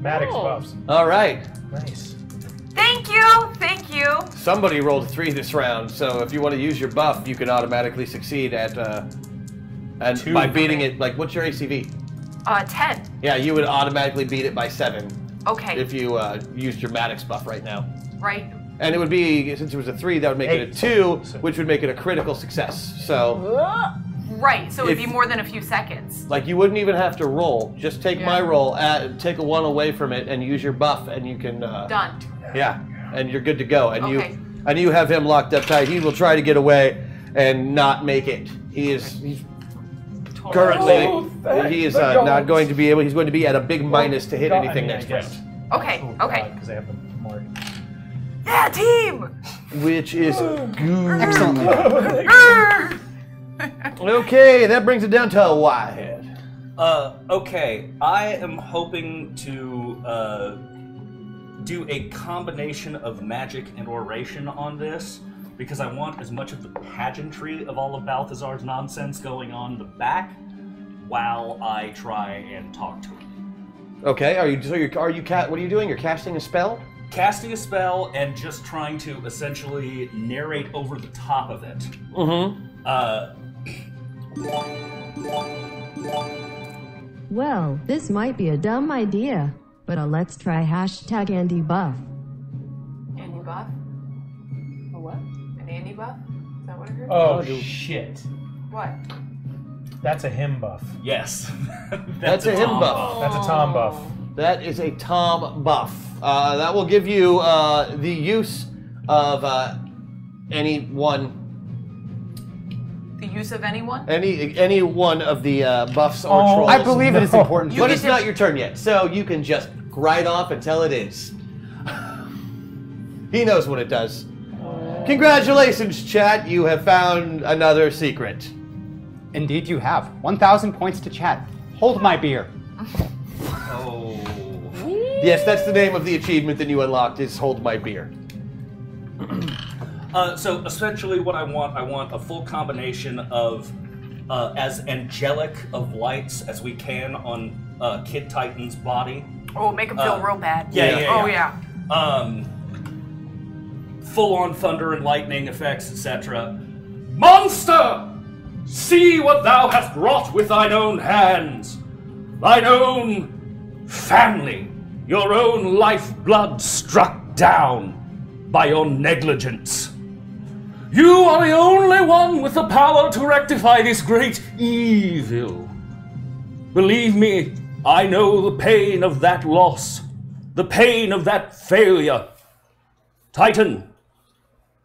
Maddox buffs. All right. Nice. Thank Thank you. Thank you. Somebody rolled a 3 this round, so if you want to use your buff, you can automatically succeed at and by beating it. Like, what's your ACV? 10. Yeah, you would automatically beat it by 7. Okay. If you used your Maddox buff right now. Right. And it would be, since it was a 3, that would make it a 2, which would make it a critical success. So. Right. So it'd be more than a few seconds. Like, you wouldn't even have to roll. Just take my roll, take a 1 away from it, and use your buff, and you can. Done. Yeah, and you're good to go. And you have him locked up tight. He will try to get away and not make it. He's currently not going to be able. He's going to be at a big minus to hit anything next round. Okay. Okay. Because I have the mark. Yeah, team. Which is good. Excellent. Okay, that brings it down to a Whitehead. Okay, I am hoping to do a combination of magic and oration on this, because I want as much of the pageantry of all of Balthazar's nonsense going on in the back, while I try and talk to him. Okay, what are you doing? You're casting a spell? Casting a spell and just trying to essentially narrate over the top of it. Well, this might be a dumb idea, but let's try hashtag Andy Buff. Andy buff? A what? An Andy buff? Is that what I heard? Oh, shit. What? That's a him buff. Yes. That's a him buff. That's a Tom buff. That is a Tom buff. That will give you the use of any one. The use of anyone? Any one of the buffs or trolls. I believe it is important. But it's not your turn yet, so you can just ride off until it is. He knows what it does. Congratulations, chat. You have found another secret. Indeed you have. 1,000 points to chat. Hold my beer. Oh. Yes, that's the name of the achievement that you unlocked, is Hold My Beer. So essentially what I want a full combination of as angelic of lights as we can on Kid Titan's body. Oh, make him feel real bad. Yeah. Oh, yeah. Full-on thunder and lightning effects, etc. Monster! See what thou hast wrought with thine own hands. Thine own family. Your own lifeblood struck down by your negligence. You are the only one with the power to rectify this great evil. Believe me, I know the pain of that loss, the pain of that failure. Titan,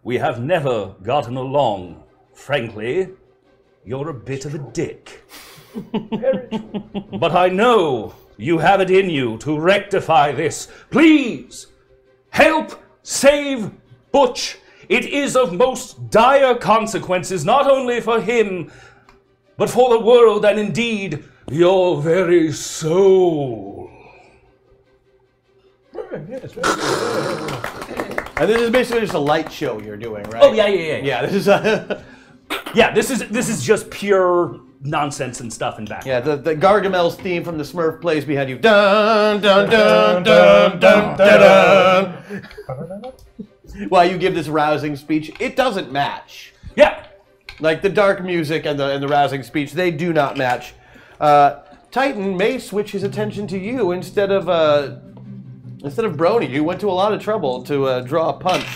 we have never gotten along. Frankly, you're a bit of a dick. But I know you have it in you to rectify this. Please, help save Butch. It is of most dire consequences, not only for him, but for the world and indeed your very soul. And this is basically just a light show you're doing, right? Oh yeah. Yeah, this is a Yeah, this is just pure nonsense and stuff in back. yeah. The Gargamel's theme from the Smurf plays behind you. Dun dun dun dun dun dun dun. While you give this rousing speech, it doesn't match. Yeah. Like the dark music and the rousing speech, they do not match. Titan may switch his attention to you instead of Brony. You went to a lot of trouble to draw a punch,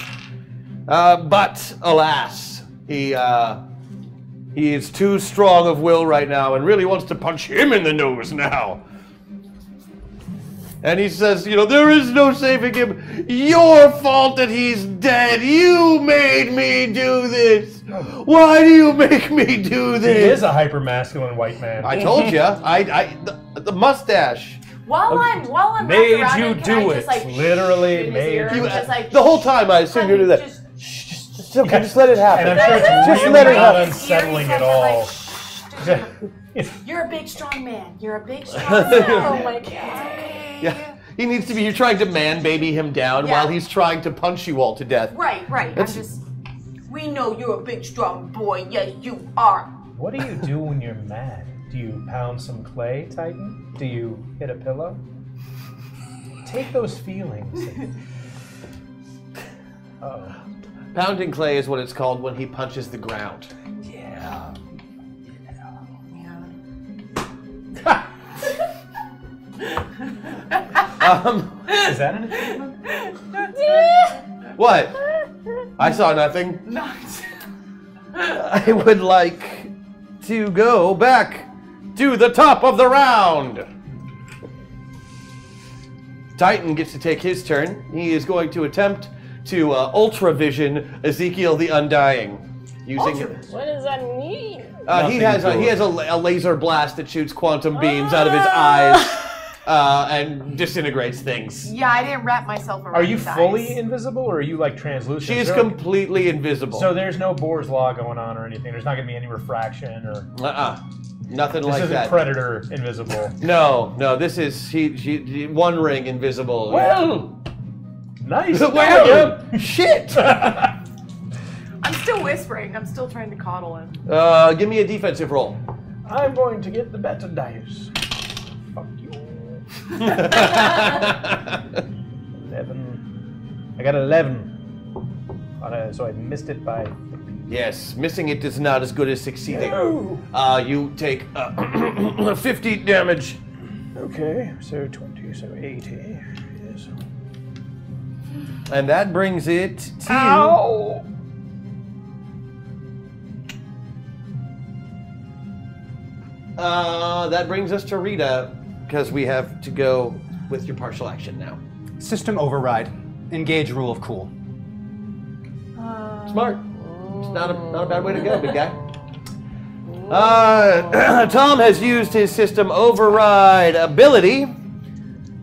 but alas, he is too strong of will right now and really wants to punch him in the nose now. And he says, you know, there is no saving him. Your fault that he's dead. You made me do this. Why do you make me do this? He is a hyper-masculine white man. I told you. The mustache. While I'm Made wrapped around you him, can do I just, it. like, Literally shoot in his made ear? you- Just, like, The whole time I was sitting here to that. Just okay, just let it happen. And I'm sure it's Just really let it not happen. unsettling at all. You're a big, strong man. You're a big, strong man. Oh my god. Yeah, he needs to be. You're trying to man baby him down while he's trying to punch you all to death. Right. We know you're a big, strong boy. Yes, you are. What do you do when you're mad? Do you pound some clay, Titan? Do you hit a pillow? Take those feelings and Oh. Pounding clay is what it's called when he punches the ground. Yeah. Is that an achievement? What? I saw nothing. Nice. I would like to go back to the top of the round. Titan gets to take his turn. He is going to attempt to ultra vision Ezekiel the Undying. Using What does that mean? he has a laser blast that shoots quantum beams out of his eyes and disintegrates things. Yeah, I didn't wrap myself around Are you his fully eyes. invisible, or are you like translucent? She is completely invisible. So there's no Bohr's law going on or anything. There's not going to be any refraction or. Nothing This like isn't that. Predator invisible. No, this is she One Ring invisible. Well, nice. Well, shit. I'm still whispering. I'm still trying to coddle him. Give me a defensive roll. I'm going to get the better dice. Fuck you. 11. I got 11. So I missed it by. Yes, missing it is not as good as succeeding. No. You take 50 damage. Okay, so 20, so 80. Yes. And that brings it to. Ow! That brings us to Rita, because we have to go with your partial action now. System override. Engage rule of cool. Smart. It's not a bad way to go, big guy. Tom has used his system override ability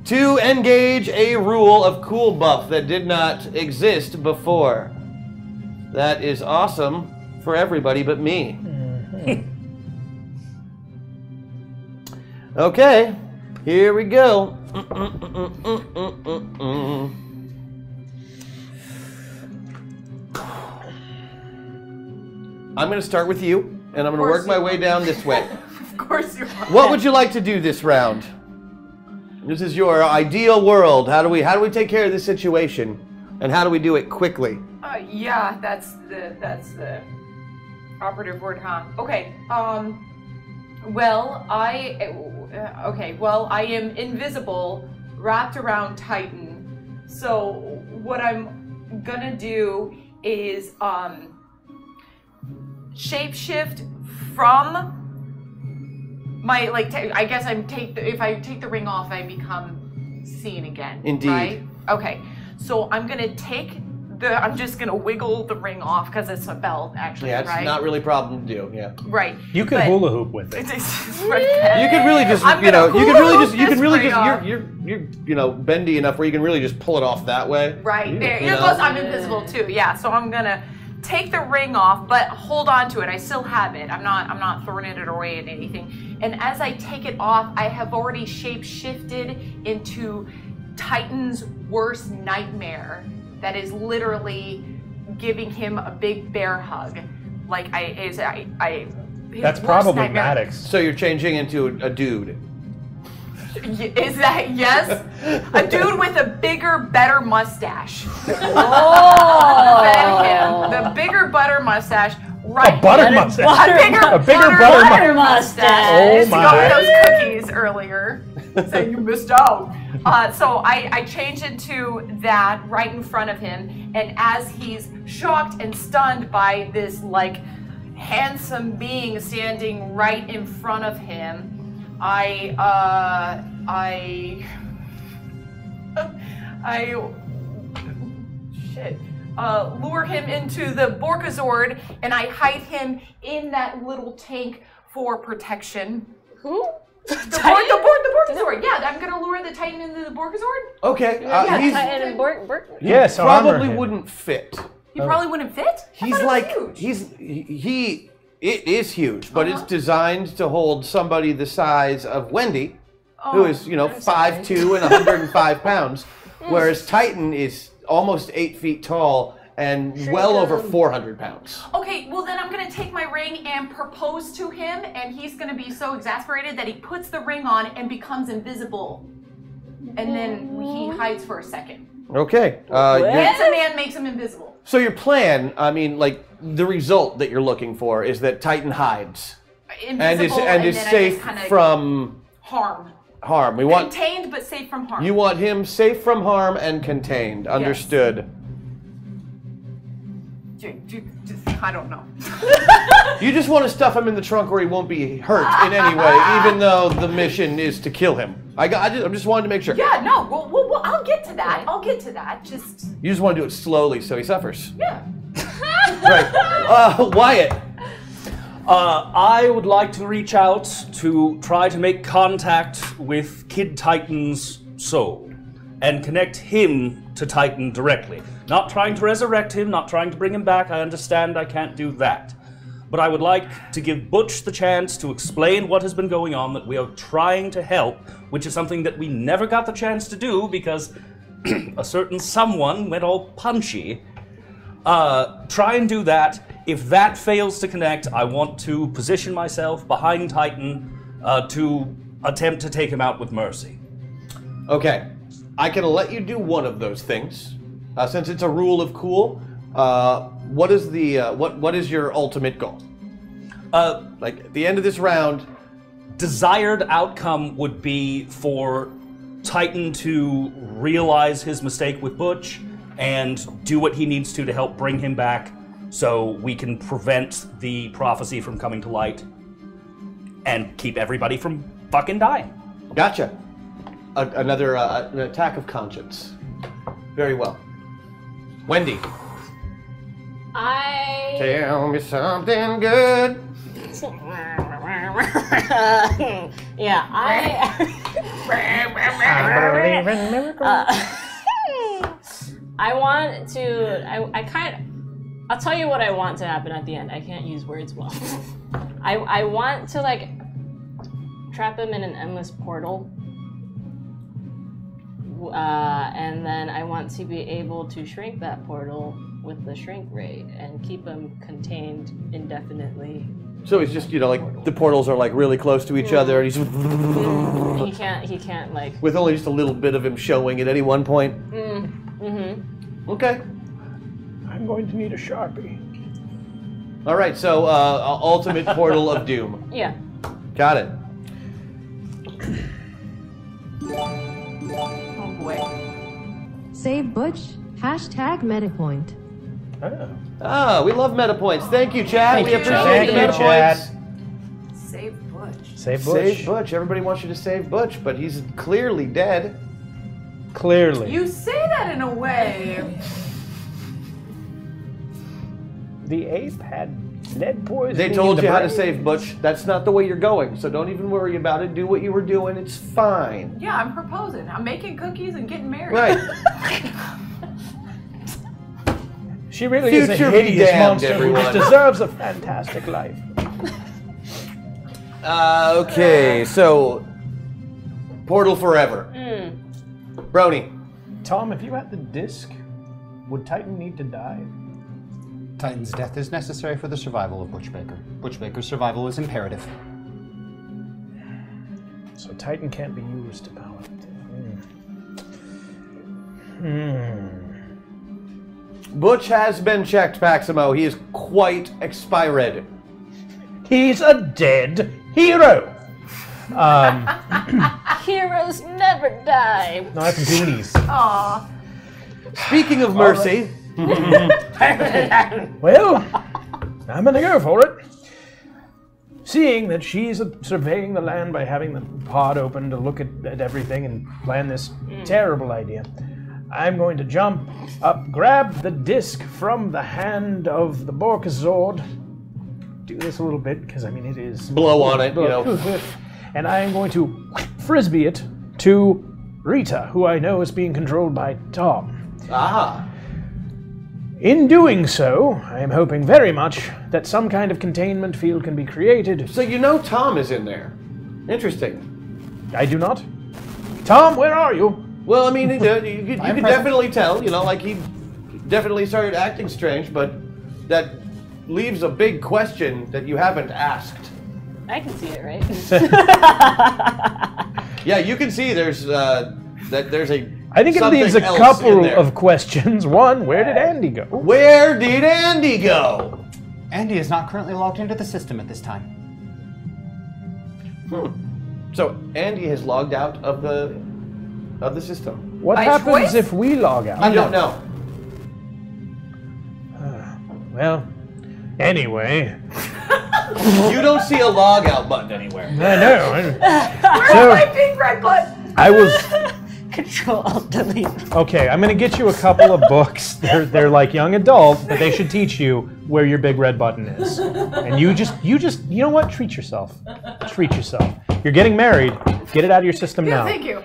to engage a rule of cool buff that did not exist before. That is awesome for everybody but me. Okay, here we go. I'm going to start with you, and I'm going to work my way down this way. Of course you are. What would you like to do this round? This is your ideal world. How do we take care of this situation, and how do we do it quickly? Yeah, that's the operative word, huh? Okay. Well, I am invisible, wrapped around Titan. So what I'm gonna do is shapeshift from my I guess if I take the ring off, I become seen again. Indeed. Right? Okay. So I'm just gonna wiggle the ring off because it's a belt, actually. Yeah, it's right? not really a problem to do. Yeah. Right. You can hula hoop with it. You could really just, you're bendy enough where you can really just pull it off that way. Right there. Plus, I'm invisible too. Yeah. So I'm gonna take the ring off, but hold on to it. I still have it. I'm not throwing it away at anything. And as I take it off, I have already shape-shifted into Titan's worst nightmare. That is literally giving him a big bear hug. That's probably Maddox. So you're changing into a dude. Is that, yes? A dude with a bigger, better mustache. Than him. The bigger, butter mustache. Right. A butter mustache. A bigger butter mustache. Oh my. Got those cookies earlier. Saying you missed out. So I change into that right in front of him, and as he's shocked and stunned by this handsome being standing right in front of him, I lure him into the Borkazord, and I hide him in that little tank for protection. Who? The Borkazord. Yeah, I'm gonna lure the Titan into the Borkazord. Okay. Titan and Bork. Yes, probably wouldn't fit. He probably wouldn't fit. It is huge, but it's designed to hold somebody the size of Wendy, who is 5'2" and 105 pounds, whereas Titan is almost 8 feet tall and well over 400 pounds. Okay, well then I'm gonna take my ring and propose to him, and he's gonna be so exasperated that he puts the ring on and becomes invisible. And then he hides for a second. Okay. Handsome man makes him invisible. So your plan, I mean, like, the result that you're looking for is that Titan hides. Invisible, and is then safe from harm. Harm. Contained but safe from harm. You want him safe from harm and contained. Understood. I don't know. You just want to stuff him in the trunk where he won't be hurt in any way, even though the mission is to kill him. I'm just wanting to make sure. Yeah, no, well, I'll get to that. I'll get to that. Just. You just want to do it slowly so he suffers. Yeah. Right. Wyatt. I would like to reach out to try to make contact with Kid Titan's soul and connect him to Titan directly. Not trying to resurrect him, not trying to bring him back. I understand I can't do that. But I would like to give Butch the chance to explain what has been going on, that we are trying to help, which is something that we never got the chance to do because a certain someone went all punchy. Try and do that. If that fails to connect, I want to position myself behind Titan to attempt to take him out with mercy. Okay. I can let you do one of those things. Since it's a rule of cool, what is the what is your ultimate goal? Like at the end of this round, desired outcome would be for Titan to realize his mistake with Butch and do what he needs to help bring him back, so we can prevent the prophecy from coming to light and keep everybody from fucking dying. Gotcha. Another an attack of conscience. Very well. Wendy. Tell me something good. Yeah, I want to. I'll tell you what I want to happen at the end. I can't use words well. I want to like trap him in an endless portal. And then I want to be able to shrink that portal with the shrink ray and keep him contained indefinitely. So he's just, like the portals are like really close to each other, and he's he can't like with only just a little bit of him showing at any one point. Okay. I'm going to need a Sharpie. All right. So ultimate portal of doom. Yeah. Got it. Oh boy. Save Butch. #MetaPoint. We love meta points. Thank you, chat. We appreciate the meta Chad. points. Save Butch. Save Butch. Save Butch. Everybody wants you to save Butch, but he's clearly dead. Clearly. You say that in a way. The ape had lead poisoning. They told in the you how to brain. save Butch. That's not the way you're going, so don't even worry about it. Do what you were doing. It's fine. Yeah, I'm proposing. I'm making cookies and getting married. Right. She really is a Future be hideous damned, monster everyone. who deserves a fantastic life. Okay, so Portal Forever. Brony. Tom, if you had the disc, would Titan need to die? Titan's death is necessary for the survival of Butch Baker. Butch Baker's survival is imperative. So Titan can't be used to power. Butch has been checked, Maximo. He is quite expired. He's a dead hero. Heroes never die. No, that's Goonies. Aw. Speaking of mercy, Well, I'm gonna go for it. Seeing that she's surveying the land by having the pod open to look at everything and plan this terrible idea, I'm going to jump up, grab the disc from the hand of the Borkazord, do this a little bit, because I mean it is... blow on it, you know. And I am going to frisbee it to Rita, who I know is being controlled by Tom. Ah. In doing so, I am hoping very much that some kind of containment field can be created. So you know Tom is in there. Interesting. I do not. Tom, where are you? Well, I mean, you could definitely tell, you know, like he definitely started acting strange, but that leaves a big question that you haven't asked. I can see it, right? Yeah, you can see there's a I think it something leaves a else in couple there. of questions. One, where did Andy go? Where did Andy go? Andy is not currently logged into the system at this time. So Andy has logged out of the system. What By happens choice? if we log out? I don't know. Well, anyway, You don't see a log out button anywhere. I know. Where's So- my pink red button? I was Control Alt Delete. okay. I'm gonna get you a couple of books. They're like young adult, but they should teach you where your big red button is. And you know what? Treat yourself. Treat yourself. You're getting married. Get it out of your system Yeah, now. thank you.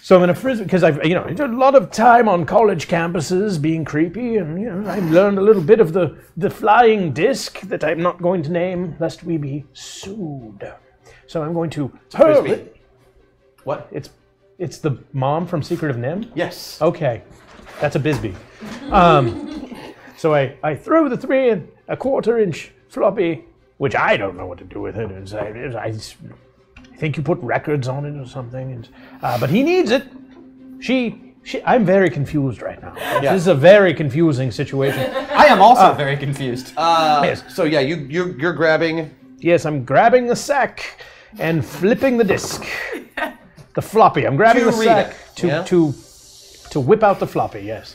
So I'm in a prison because I've I did a lot of time on college campuses being creepy, and I've learned a little bit of the flying disc that I'm not going to name lest we be sued. So I'm going to hurl Frisbee. it. What? It's the mom from Secret of Nim. Yes. Okay, that's a Bisbee. So I throw the 3 1/4 inch floppy, which I don't know what to do with it. I think you put records on it or something. And, but he needs it. I'm very confused right now. Yeah. This is a very confusing situation. I am also very confused. Yes. So yeah, you're grabbing. Yes, I'm grabbing the sack and flipping the disc. The floppy. I'm grabbing To the read sack it, yeah? to whip out the floppy. Yes.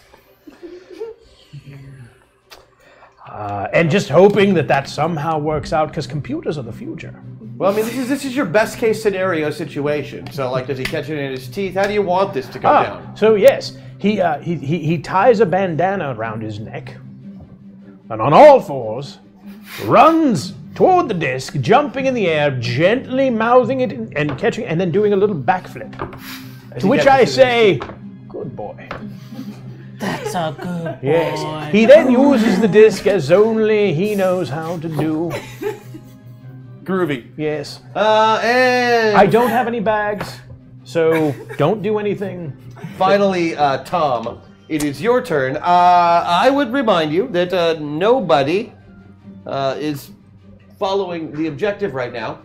And just hoping that somehow works out because computers are the future. Well, I mean, this is your best case scenario situation. So, like, does he catch it in his teeth? How do you want this to go down? So yes, he ties a bandana around his neck, and on all fours, runs toward the disc, jumping in the air, gently mouthing it and catching, and then doing a little backflip. To which I say, "Good boy." That's a good boy. Yes. He then uses the disc as only he knows how to do. Groovy. Yes. And I don't have any bags, so don't do anything. finally, Tom, it is your turn. I would remind you that nobody is following the objective right now.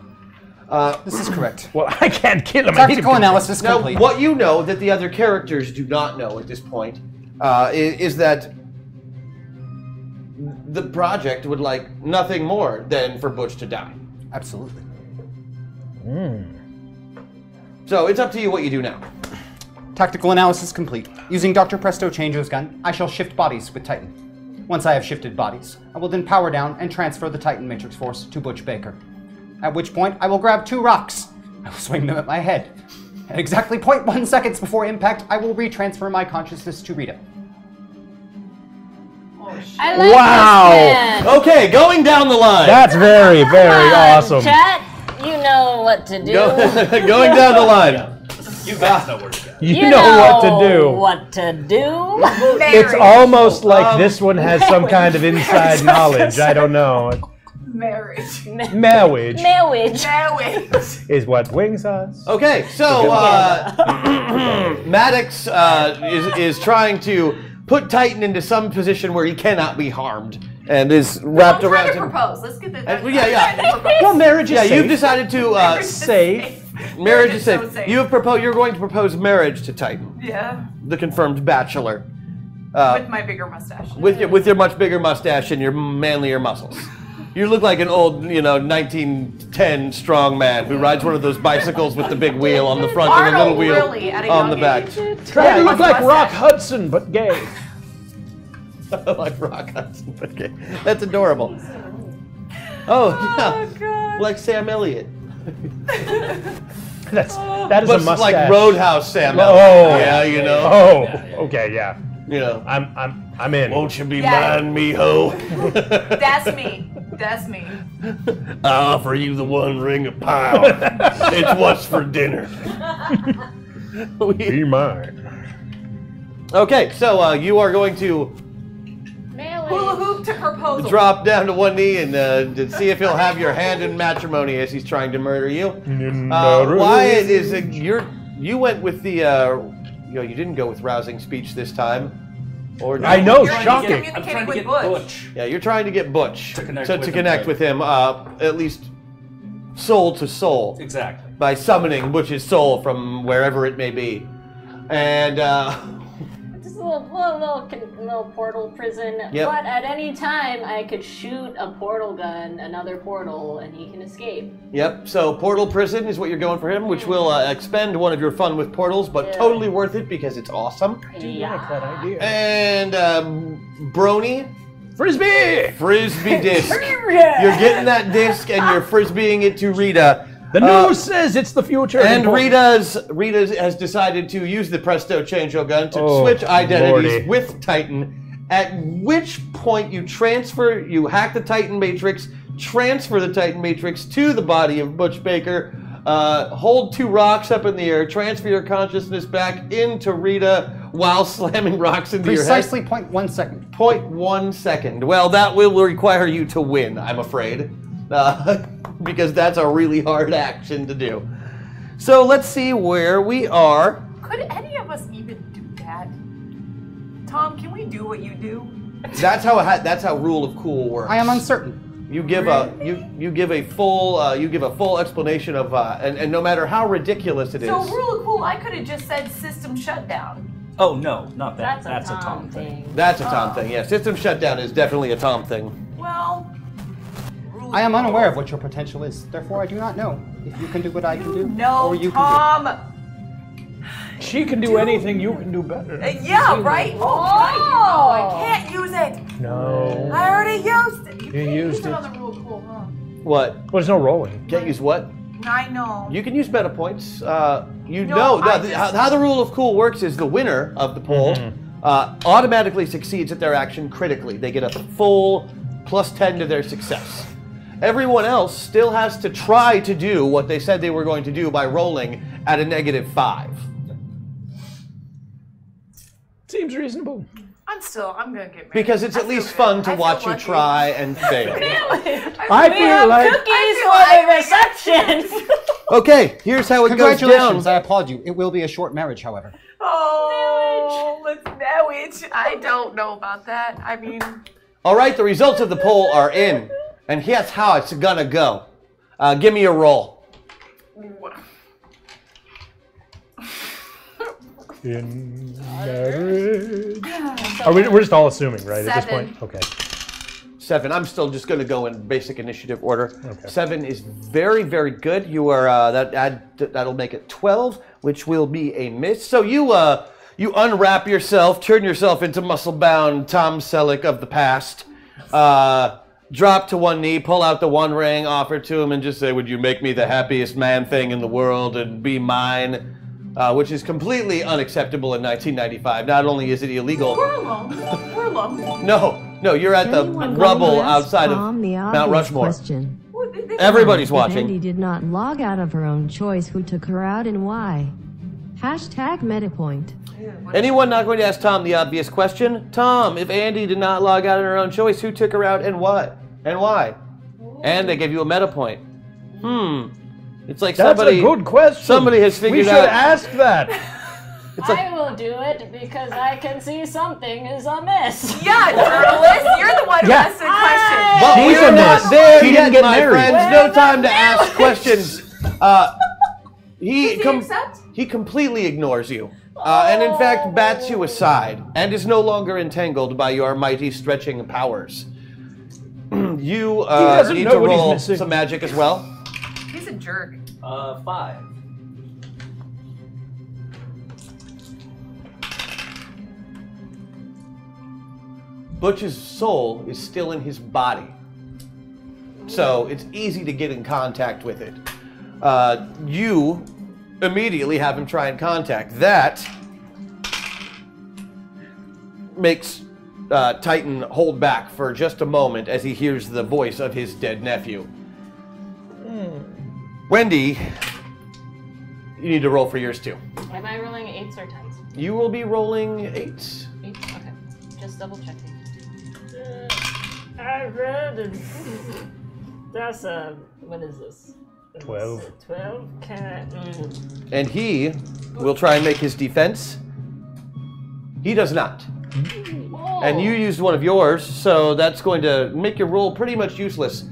This is correct. Well, I can't kill him. I need Tactical to- analysis Now, complete. what you know that the other characters do not know at this point is that the project would like nothing more than for Butch to die. Absolutely. So it's up to you what you do now. Tactical analysis complete. Using Dr. Presto Changeo's gun, I shall shift bodies with Titan. Once I have shifted bodies, I will then power down and transfer the Titan Matrix Force to Butch Baker. At which point, I will grab 2 rocks. I will swing them at my head. At exactly 0.1 seconds before impact, I will retransfer my consciousness to Rita. I like Wow. this man. Okay, going down the line. That's very, very awesome. Chat, you know what to do. Going down the line. You guys know where to go. You know what to do. What to do? It's almost like this one has some kind of inside knowledge. I don't know. Marriage. Marriage Marriage. Marriage. is what wings us. Okay, so Maddox is trying to put Titan into some position where he cannot be harmed, and is wrapped I'm around trying to him. propose. Let's get this. Yeah. Well, marriage is Yeah, safe. you've decided to Marriage is safe. marriage is so safe. safe. You have proposed. You're going to propose marriage to Titan, Yeah. the confirmed bachelor, With my bigger mustache. with your much bigger mustache and your manlier muscles. You look like an old, 1910 strong man who rides one of those bicycles with the big wheel on the front and a little Arnold, weel really, at a on the young back. age. Trying to look Yeah, like mustache. Rock Hudson, but gay. Like Rock Hudson. Okay, that's adorable. Oh yeah, God. like Sam Elliott. That is But a mustache. like Roadhouse Sam Oh. Elliott. Yeah, Oh, okay, yeah. I'm in. Won't you be Yeah. mine, me ho? That's me. That's me. I offer you the 1 ring of power. It's what's for dinner. Be mine. Okay, so you are going to Hula hoop to proposal. drop down to one knee and to see if he'll have your hand in matrimony as he's trying to murder you. Wyatt is you went with the you didn't go with rousing speech this time, or no? I know, You're shocking. I'm communicating trying to with get Butch. Butch. Yeah, you're trying to get Butch To connect to with him, connect right. with him, at least soul to soul, Exactly. by summoning Butch's soul from wherever it may be. And Just a little portal prison. Yep. But at any time, I could shoot a portal gun, another portal, and he can escape. yep, so portal prison is what you're going for him, which will expend one of your fun with portals, but totally worth it because it's awesome. I do like that idea. And Brony, Frisbee! Frisbee disc. You're getting that disc and you're frisbeeing it to Rita. The news says it's the future. And Rita has decided to use the Presto Change-O gun to switch identities with Titan, at which point you hack the Titan Matrix, transfer the Titan Matrix to the body of Butch Baker, hold 2 rocks up in the air, transfer your consciousness back into Rita while slamming rocks into your head. Precisely 0.1 second. 0.1 second. Well, that will require you to win, I'm afraid. Because that's a really hard action to do. So let's see where we are. Could any of us even do that? Tom, can we do what you do? That's how Rule of Cool works. I am uncertain. You give a full explanation of and no matter how ridiculous it is. So Rule of Cool, I could have just said system shutdown. Oh no, not that. That's a Tom thing. That's a Tom thing. Yeah, system shutdown is definitely a Tom thing. Well, I am unaware of what your potential is. Therefore, I do not know if you can do what I can do. no, or you Tom. She can do anything, you can do better. Yeah, right. Oh, I can't use it. No. I already used it. You You can't used use it it. on the Rule of Cool, huh? What? Well, there's no rolling. Can't use what? I know. You can use meta points. I just- How the Rule of Cool works is the winner of the poll automatically succeeds at their action critically. They get a full +10 to their success. Everyone else still has to try to do what they said they were going to do by rolling at a -5. Seems reasonable. I'm gonna get married. Because it's at least fun to watch you try and fail. I feel like Cookies for the reception! Okay, here's how it goes Congratulations, down. I applaud you. It will be a short marriage, however. Oh, let's marriage. I don't know about that. I mean, All right, the results of the poll are in. And here's how it's gonna go. Give me a roll. in marriage. We're just all assuming, right, at this 7. point? Okay. 7. I'm still just gonna go in basic initiative order. Okay. 7 is very, very good. You are that'll make it 12, which will be a miss. So you unwrap yourself, turn yourself into muscle-bound Tom Selleck of the past. Drop to one knee, pull out the one ring, offer it to him, and just say, "Would you make me the happiest man thing in the world and be mine?" Which is completely unacceptable in 1995. Not only is it illegal. we're alone. We're alone. No, you're at the Anyone rubble want to ask outside of Tom the Mount obvious Rushmore. question? Everybody's If watching. Andy did not log out of her own choice, who took her out and why? Hashtag MetaPoint. Anyone not going to ask Tom the obvious question? Tom, if Andy did not log out on her own choice, who took her out and what? And why? And they gave you a meta point. It's like That's somebody. a good question. Somebody has figured We should out. ask that. I will do it because I can see something is amiss. Yeah, journalist, you're the one who Yeah. asked the question. But She's we're a not miss. there She yet, didn't get my married. friends. No time to ask questions. He Does he accept? he completely ignores you, and in fact bats you aside, and is no longer entangled by your mighty stretching powers. You doesn't need know to what he's roll missing. some magic as well. He's a jerk. 5. Butch's soul is still in his body, so it's easy to get in contact with it. You immediately have him try and contact. That makes Titan hold back for just a moment as he hears the voice of his dead nephew. Wendy, you need to roll for yours too. Am I rolling 8s or 10s? You will be rolling 8s. 8? Okay. Just double checking. I read it. That's what is this? 12. 12? And he will try and make his defense. He does not. Oh. And you used one of yours, so that's going to make your roll pretty much useless.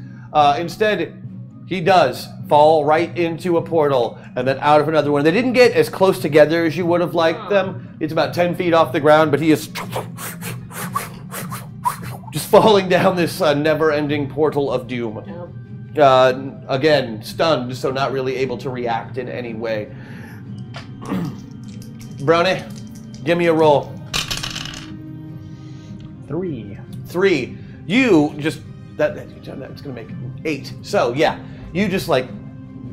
Instead, He does fall right into a portal and then out of another one. They didn't get as close together as you would have liked them. It's about 10 feet off the ground, but he is just falling down this never-ending portal of doom. Again, stunned, so not really able to react in any way. Brownie, give me a roll. 3. 3. You just that's gonna make 8. So yeah, you just like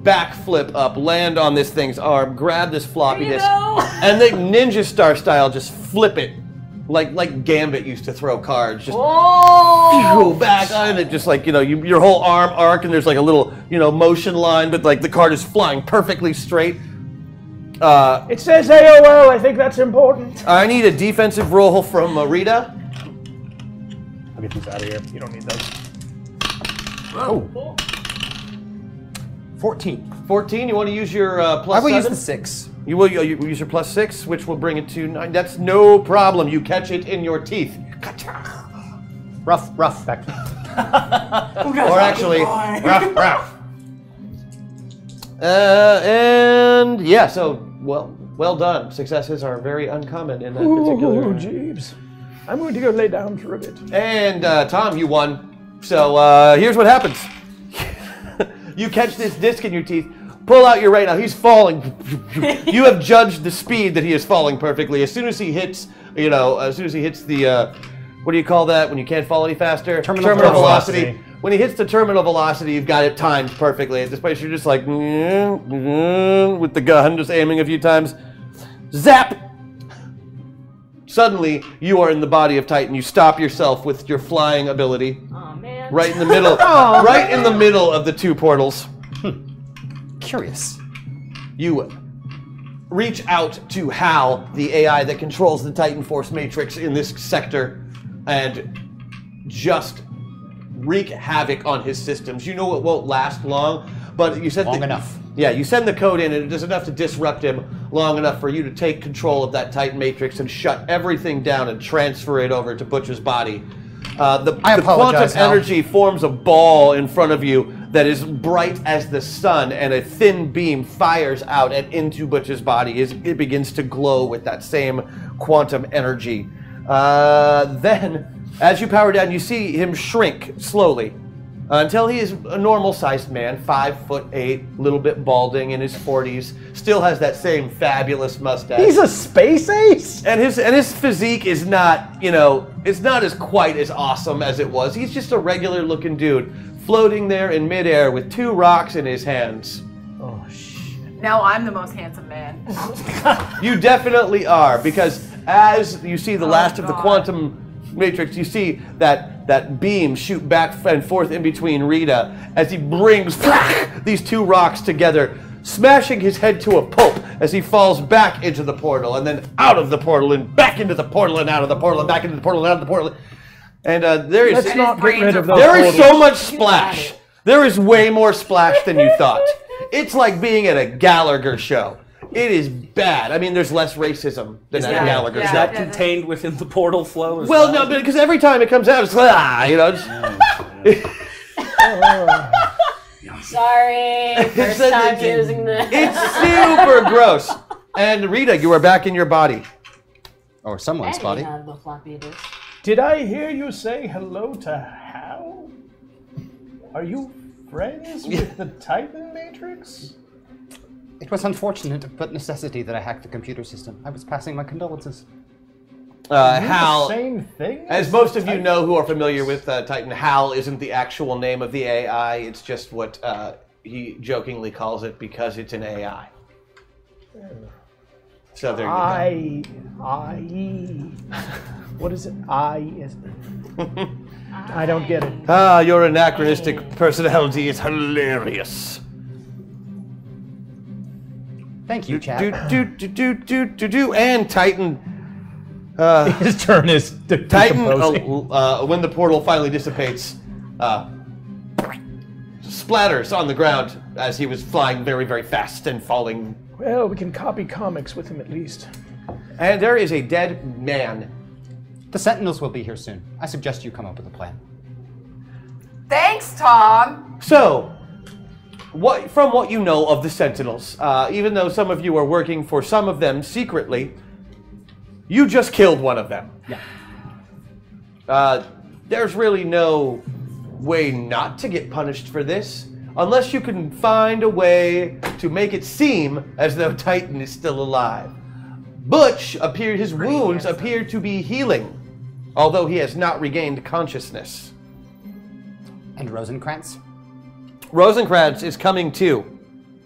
backflip up, land on this thing's arm, grab this floppy disk, and then Ninja Star style just flip it. Like Gambit used to throw cards, just back on it, just like, your whole arm arc, and there's like a little, motion line, but like the card is flying perfectly straight. It says AOL, I think that's important. I need a defensive roll from Rita. I'll get these out of here. You don't need those. Oh. 14. 14, you want to use your plus 7? I will use the 6. You will use your plus 6, which will bring it to 9. That's no problem. You catch it in your teeth. Rough. Back. Or actually, rough. And yeah, so well done. Successes are very uncommon in that particular. Oh, jeeves. I'm going to go lay down for a bit. And Tom, you won. So here's what happens. You catch this disc in your teeth. Pull out your right now. He's falling. You have judged the speed that he is falling perfectly. As soon as he hits, the, what do you call that when you can't fall any faster? Terminal velocity. When he hits the terminal velocity, you've got it timed perfectly. At this place, you're just like, with the gun, just aiming a few times. Zap! Suddenly, you are in the body of Titan. You stop yourself with your flying ability. Oh, man. Right in the middle. Right in the middle of the 2 portals. Curious. You reach out to Hal, the AI that controls the Titan Force Matrix in this sector, and just wreak havoc on his systems. You know it won't last long, but you said enough. Yeah, you send the code in, and it is enough to disrupt him long enough for you to take control of that Titan Matrix and shut everything down and transfer it over to Butch's body. The quantum energy forms a ball in front of you that is bright as the sun, and a thin beam fires out and into Butch's body. It begins to glow with that same quantum energy. Then, as you power down, you see him shrink slowly until he is a normal-sized man, 5'8", a little bit balding, in his 40s. Still has that same fabulous mustache. He's a space ace, and his physique is not, it's not as quite as awesome as it was. He's just a regular-looking dude, floating there in midair with 2 rocks in his hands. Oh shit! Now I'm the most handsome man. You definitely are, because as you see the last of the quantum matrix, you see that beam shoot back and forth in between Rita as he brings these 2 rocks together, smashing his head to a pulp as he falls back into the portal, and then out of the portal, and back into the portal, and out of the portal, and back into the portal, and out of the portal. And there is Let's not get rid of those there is portals. so much splash. There is way more splash than you thought. It's like being at a Gallagher show. It is bad. I mean, there's less racism than at a Gallagher show. Is that contained within the portal flow as well? No, because every time it comes out, it's Sorry, first time using this. It's super gross. And Rita, you are back in your body. Or someone's body. Have the floppy disk. Did I hear you say hello to Hal? Are you friends with the Titan Matrix? It was unfortunate, but necessity that I hacked the computer system. I was passing my condolences. Hal, the same thing as most of you know who are familiar with Titan, Hal isn't the actual name of the AI. It's just what he jokingly calls it because it's an AI. So there you go. What is it? I don't get it. Ah, your anachronistic personality is hilarious. Thank you, chat. And Titan. His turn is Titan. When the portal finally dissipates, splatters on the ground as he was flying very, very fast and falling. Well, we can copy comics with him at least. And there is a dead man. The Sentinels will be here soon. I suggest you come up with a plan. Thanks, Tom. So, from what you know of the Sentinels, even though some of you are working for some of them secretly, you just killed one of them. Yeah. There's really no way not to get punished for this, unless you can find a way to make it seem as though Titan is still alive. Butch his wounds appear to be healing, although he has not regained consciousness. And Rosencrantz? Rosencrantz is coming too.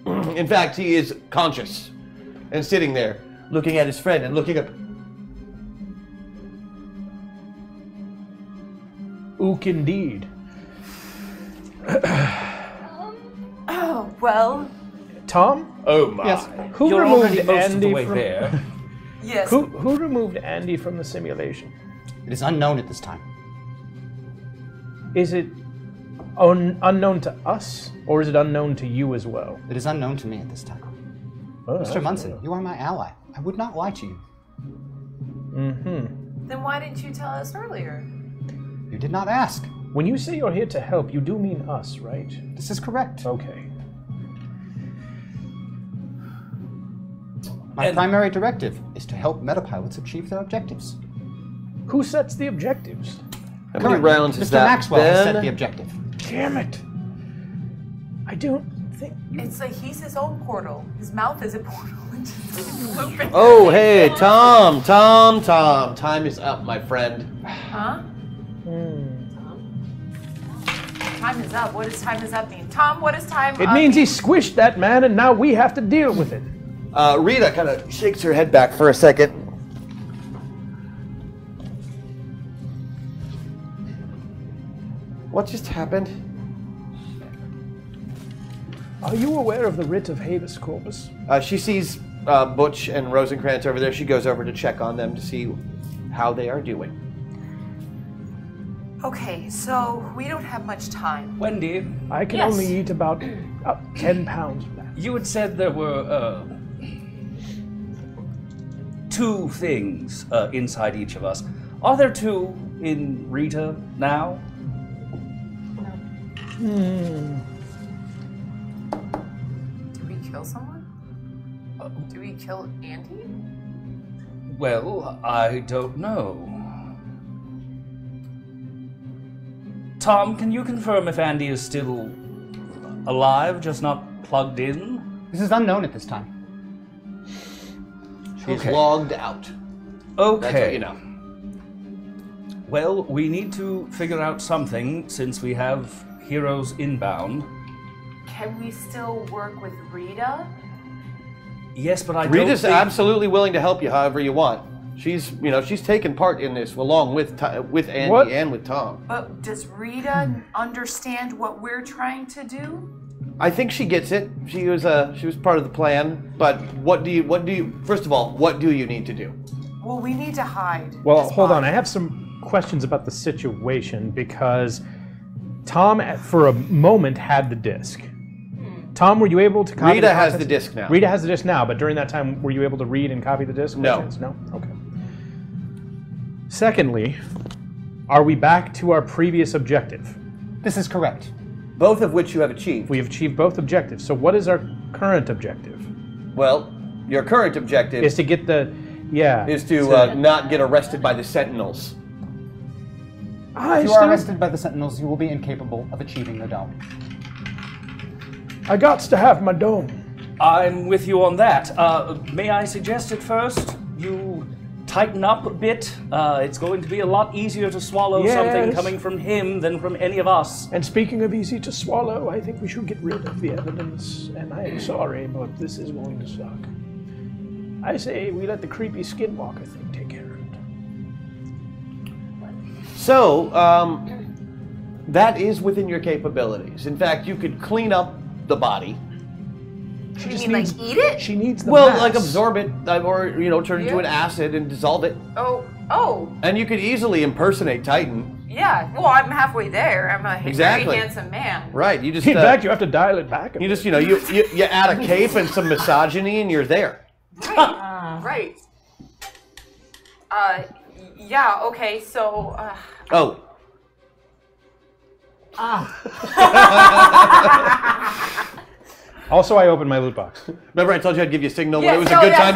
In fact, he is conscious and sitting there, looking at his friend and looking up. Ook indeed. Oh, well. Tom? Oh my. Yes. Who You're removed already most of the Andy way from there. Yes. Who removed Andy from the simulation? It is unknown at this time. Is it unknown to us, or is it unknown to you as well? It is unknown to me at this time. Oh, Mr. Munson, you are my ally. I would not lie to you. Then why didn't you tell us earlier? You did not ask. When you say you're here to help, you do mean us, right? This is correct. Okay. My primary directive is to help metapilots achieve their objectives. Who sets the objectives? How many rounds Mr. is that, Maxwell has set Ben? the objective. Damn it! I don't think. It's like he's his own portal. His mouth is a portal. It's just looping. Oh, hey, Tom. Time is up, my friend. Huh? Time is up. What does time is up mean? Tom, what does time It up means he mean? squished that man, and now we have to deal with it. Rita kind of shakes her head back for a second. What just happened? Are you aware of the writ of habeas corpus? She sees Butch and Rosencrantz over there. She goes over to check on them to see how they are doing. Okay, so we don't have much time. Wendy, I can Yes. only eat about 10 pounds of that. you had said there were two things inside each of us. Are there two in Rita now? Did we kill someone? Did we kill Andy? Well, I don't know. Tom, can you confirm if Andy is still alive, just not plugged in? This is unknown at this time. She's Okay. logged out. Okay. That's what you know. Well, we need to figure out something since we have heroes inbound. Can we still work with Rita? Yes, but I Rita's don't think... absolutely willing to help you however you want. She's taken part in this along with Andy What? and with Tom. But does Rita understand what we're trying to do? I think she gets it. She was part of the plan. But what do you? First of all, what do you need to do? Well, we need to hide. Well, his hold on. body. I have some questions about the situation because Tom, for a moment, had the disc. Tom, were you able to copy Rita has contents? the disc now. Rita has the disc now, but during that time, were you able to read and copy the disc? by No. chance? No? Okay. Secondly, are we back to our previous objective? This is correct. Both of which you have achieved. We have achieved both objectives. So what is our current objective? Well, your current objective Is to get the... Yeah. is to not get arrested by the Sentinels. I If you are still... arrested by the Sentinels, you will be incapable of achieving the dome. I got to have my dome. I'm with you on that. May I suggest at first you tighten up a bit? It's going to be a lot easier to swallow something Yes. coming from him than from any of us. And speaking of easy to swallow, I think we should get rid of the evidence. And I am sorry, but this is going to suck. I say we let the creepy skinwalker thing take care of it. So, that is within your capabilities. In fact, you could clean up the body. You mean like eat it? She needs the Well, mass. like absorb it, or turn it into an acid and dissolve it. Oh, And you could easily impersonate Titan. yeah. Well, I'm halfway there. I'm a Exactly. very handsome man. Right. You just In fact, you have to dial it back. you just you add a cape and some misogyny and you're there. Right. Yeah. Okay. So. Oh. Also, I opened my loot box. Remember I told you I'd give you a signal when Yeah, it was a so good yeah, time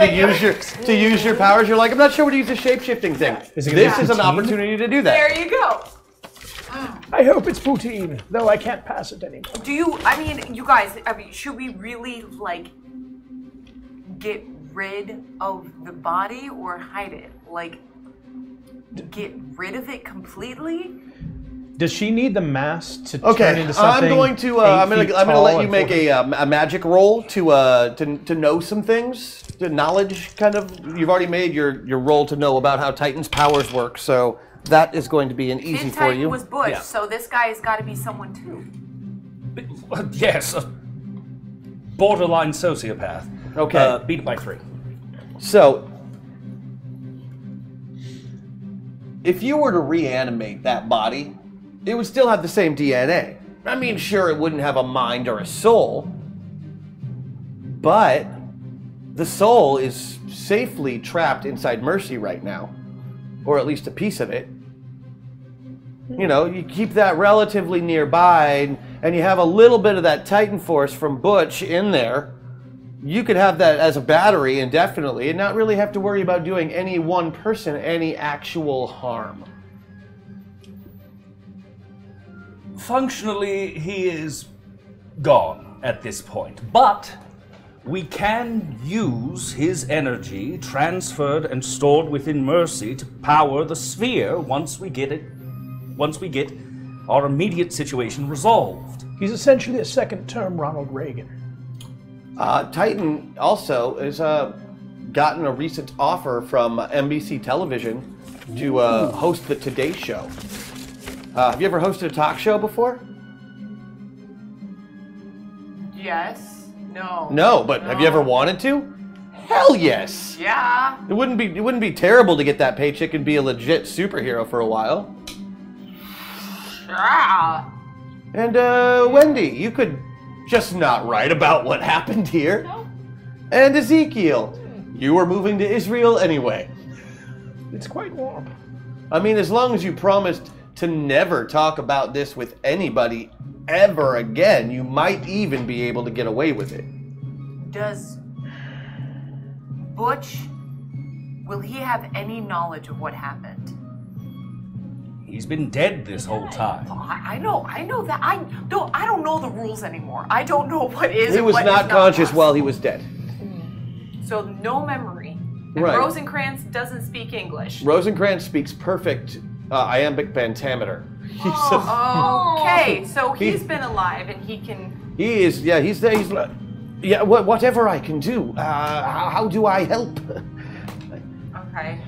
so to use your powers? You're like, I'm not sure what to use the shape-shifting thing. Is it gonna This be is an poutine? opportunity to do that. There you go. I hope it's poutine, though I can't pass it anymore. Do you, I mean, you guys, I mean, should we really, like, get rid of the body or hide it? Like, get rid of it completely? Does she need the mask to turn Okay, into something? I'm going to let you make a magic roll to know some things, to knowledge kind of. You've already made your roll to know about how Titan's powers work, so that is going to be an easy This for Titan you. was Butch, Yeah. so this guy has got to be someone too. Yes, a borderline sociopath. Okay. Beat it by 3. So, if you were to reanimate that body, it would still have the same DNA. I mean, sure, it wouldn't have a mind or a soul, but the soul is safely trapped inside Mercy right now, or at least a piece of it. You know, you keep that relatively nearby, and you have a little bit of that Titan force from Butch in there. You could have that as a battery indefinitely and not really have to worry about doing any one person any actual harm. Functionally, he is gone at this point, but we can use his energy transferred and stored within Mercy to power the sphere once we get our immediate situation resolved. He's essentially a second-term Ronald Reagan. Titan also has gotten a recent offer from NBC Television to host the Today Show. Have you ever hosted a talk show before? Yes. No. No, but have you ever wanted to? Hell yes. Yeah. It wouldn't be terrible to get that paycheck and be a legit superhero for a while. Yeah. And Wendy, you could just not write about what happened here. No. And Ezekiel, you were moving to Israel anyway. It's quite warm. I mean, as long as you promised to never talk about this with anybody ever again, you might even be able to get away with it. Does Butch, will he have any knowledge of what happened? He's been dead this whole time. Oh, I know that. I don't know the rules anymore. I don't know what is He and was what not is conscious possible. while he was dead. So no memory. And Right. Rosencrantz doesn't speak English. Rosencrantz speaks perfect iambic pentameter. Okay, so he's been alive and he can. He is, yeah, he's there. He's like, yeah, whatever I can do. How do I help? Okay.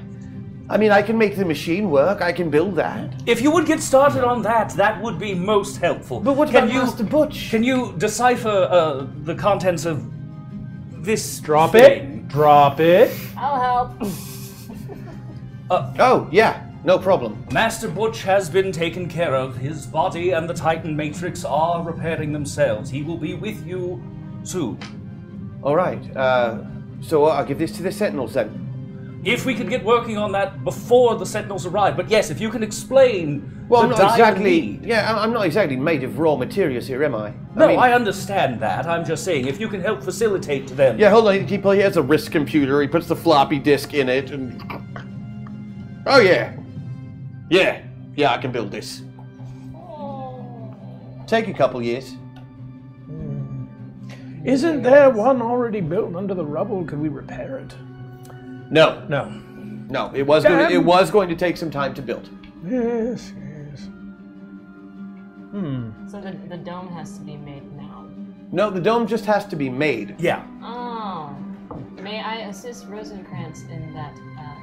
I mean, I can make the machine work. I can build that. If you would get started on that, that would be most helpful. But what about Master Butch? Can you decipher the contents of this Drop thing? it. Drop it. I'll help. Oh, yeah, no problem. Master Butch has been taken care of. His body and the Titan Matrix are repairing themselves. He will be with you soon. All right. So I'll give this to the Sentinels then. If we could get working on that before the Sentinels arrive. But yes, if you can explain Well, the I'm not dire exactly. need. Yeah, I'm not exactly made of raw materials here, am I? No, mean, I understand that. I'm just saying, if you can help facilitate to them. Yeah, hold on. He has a wrist computer. He puts the floppy disk in it, and oh yeah, I can build this. Take a couple years. Isn't there one already built under the rubble? Could we repair it? No, No. it was Damn. it was going to take some time to build. Yes. So the dome has to be made now. No, the dome just has to be made. Yeah. Oh. May I assist Rosencrantz in that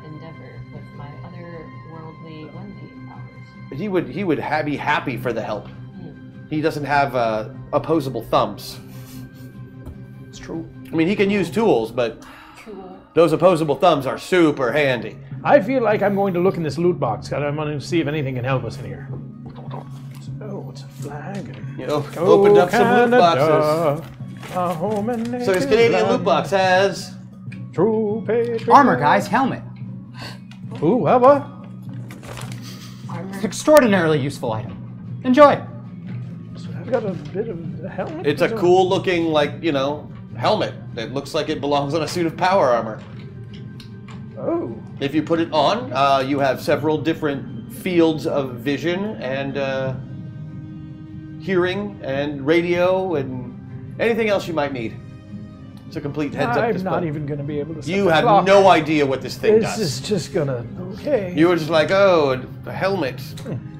endeavor with my otherworldly Wendy powers? He would be happy for the help. He doesn't have opposable thumbs. It's true. I mean, he can use tools, but Cool. those opposable thumbs are super handy. I feel like I'm going to look in this loot box. I'm going to see if anything can help us in here. Oh, it's a flag. You know, opened up some loot boxes. boxes. So his Canadian loot box has True patriot. Armor guy's helmet. Ooh, what? Extraordinarily useful item. Enjoy. got a bit of a helmet? It's a cool looking, like, you know, helmet. It looks like it belongs on a suit of power armor. Oh. If you put it on, you have several different fields of vision and hearing and radio and anything else you might need. It's a complete heads-up I'm display. not even going to be able to set You the have clock. no idea what this thing This does. is just gonna... Okay. You were just like, oh, a helmet.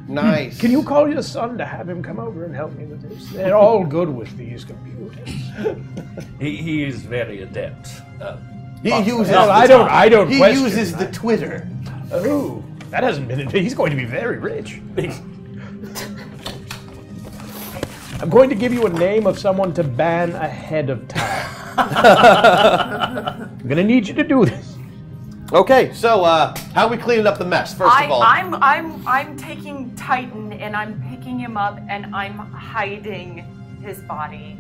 Nice. Can you call your son to have him come over and help me with this? They're all good with these computers. He is very adept. He uses. Well, the I don't He question uses the that. Twitter. Oh, that hasn't been... He's going to be very rich. I'm going to give you a name of someone to ban ahead of time. I'm going to need you to do this. Okay, so how are we cleaning up the mess? First of all, I'm taking Titan and I'm picking him up and I'm hiding his body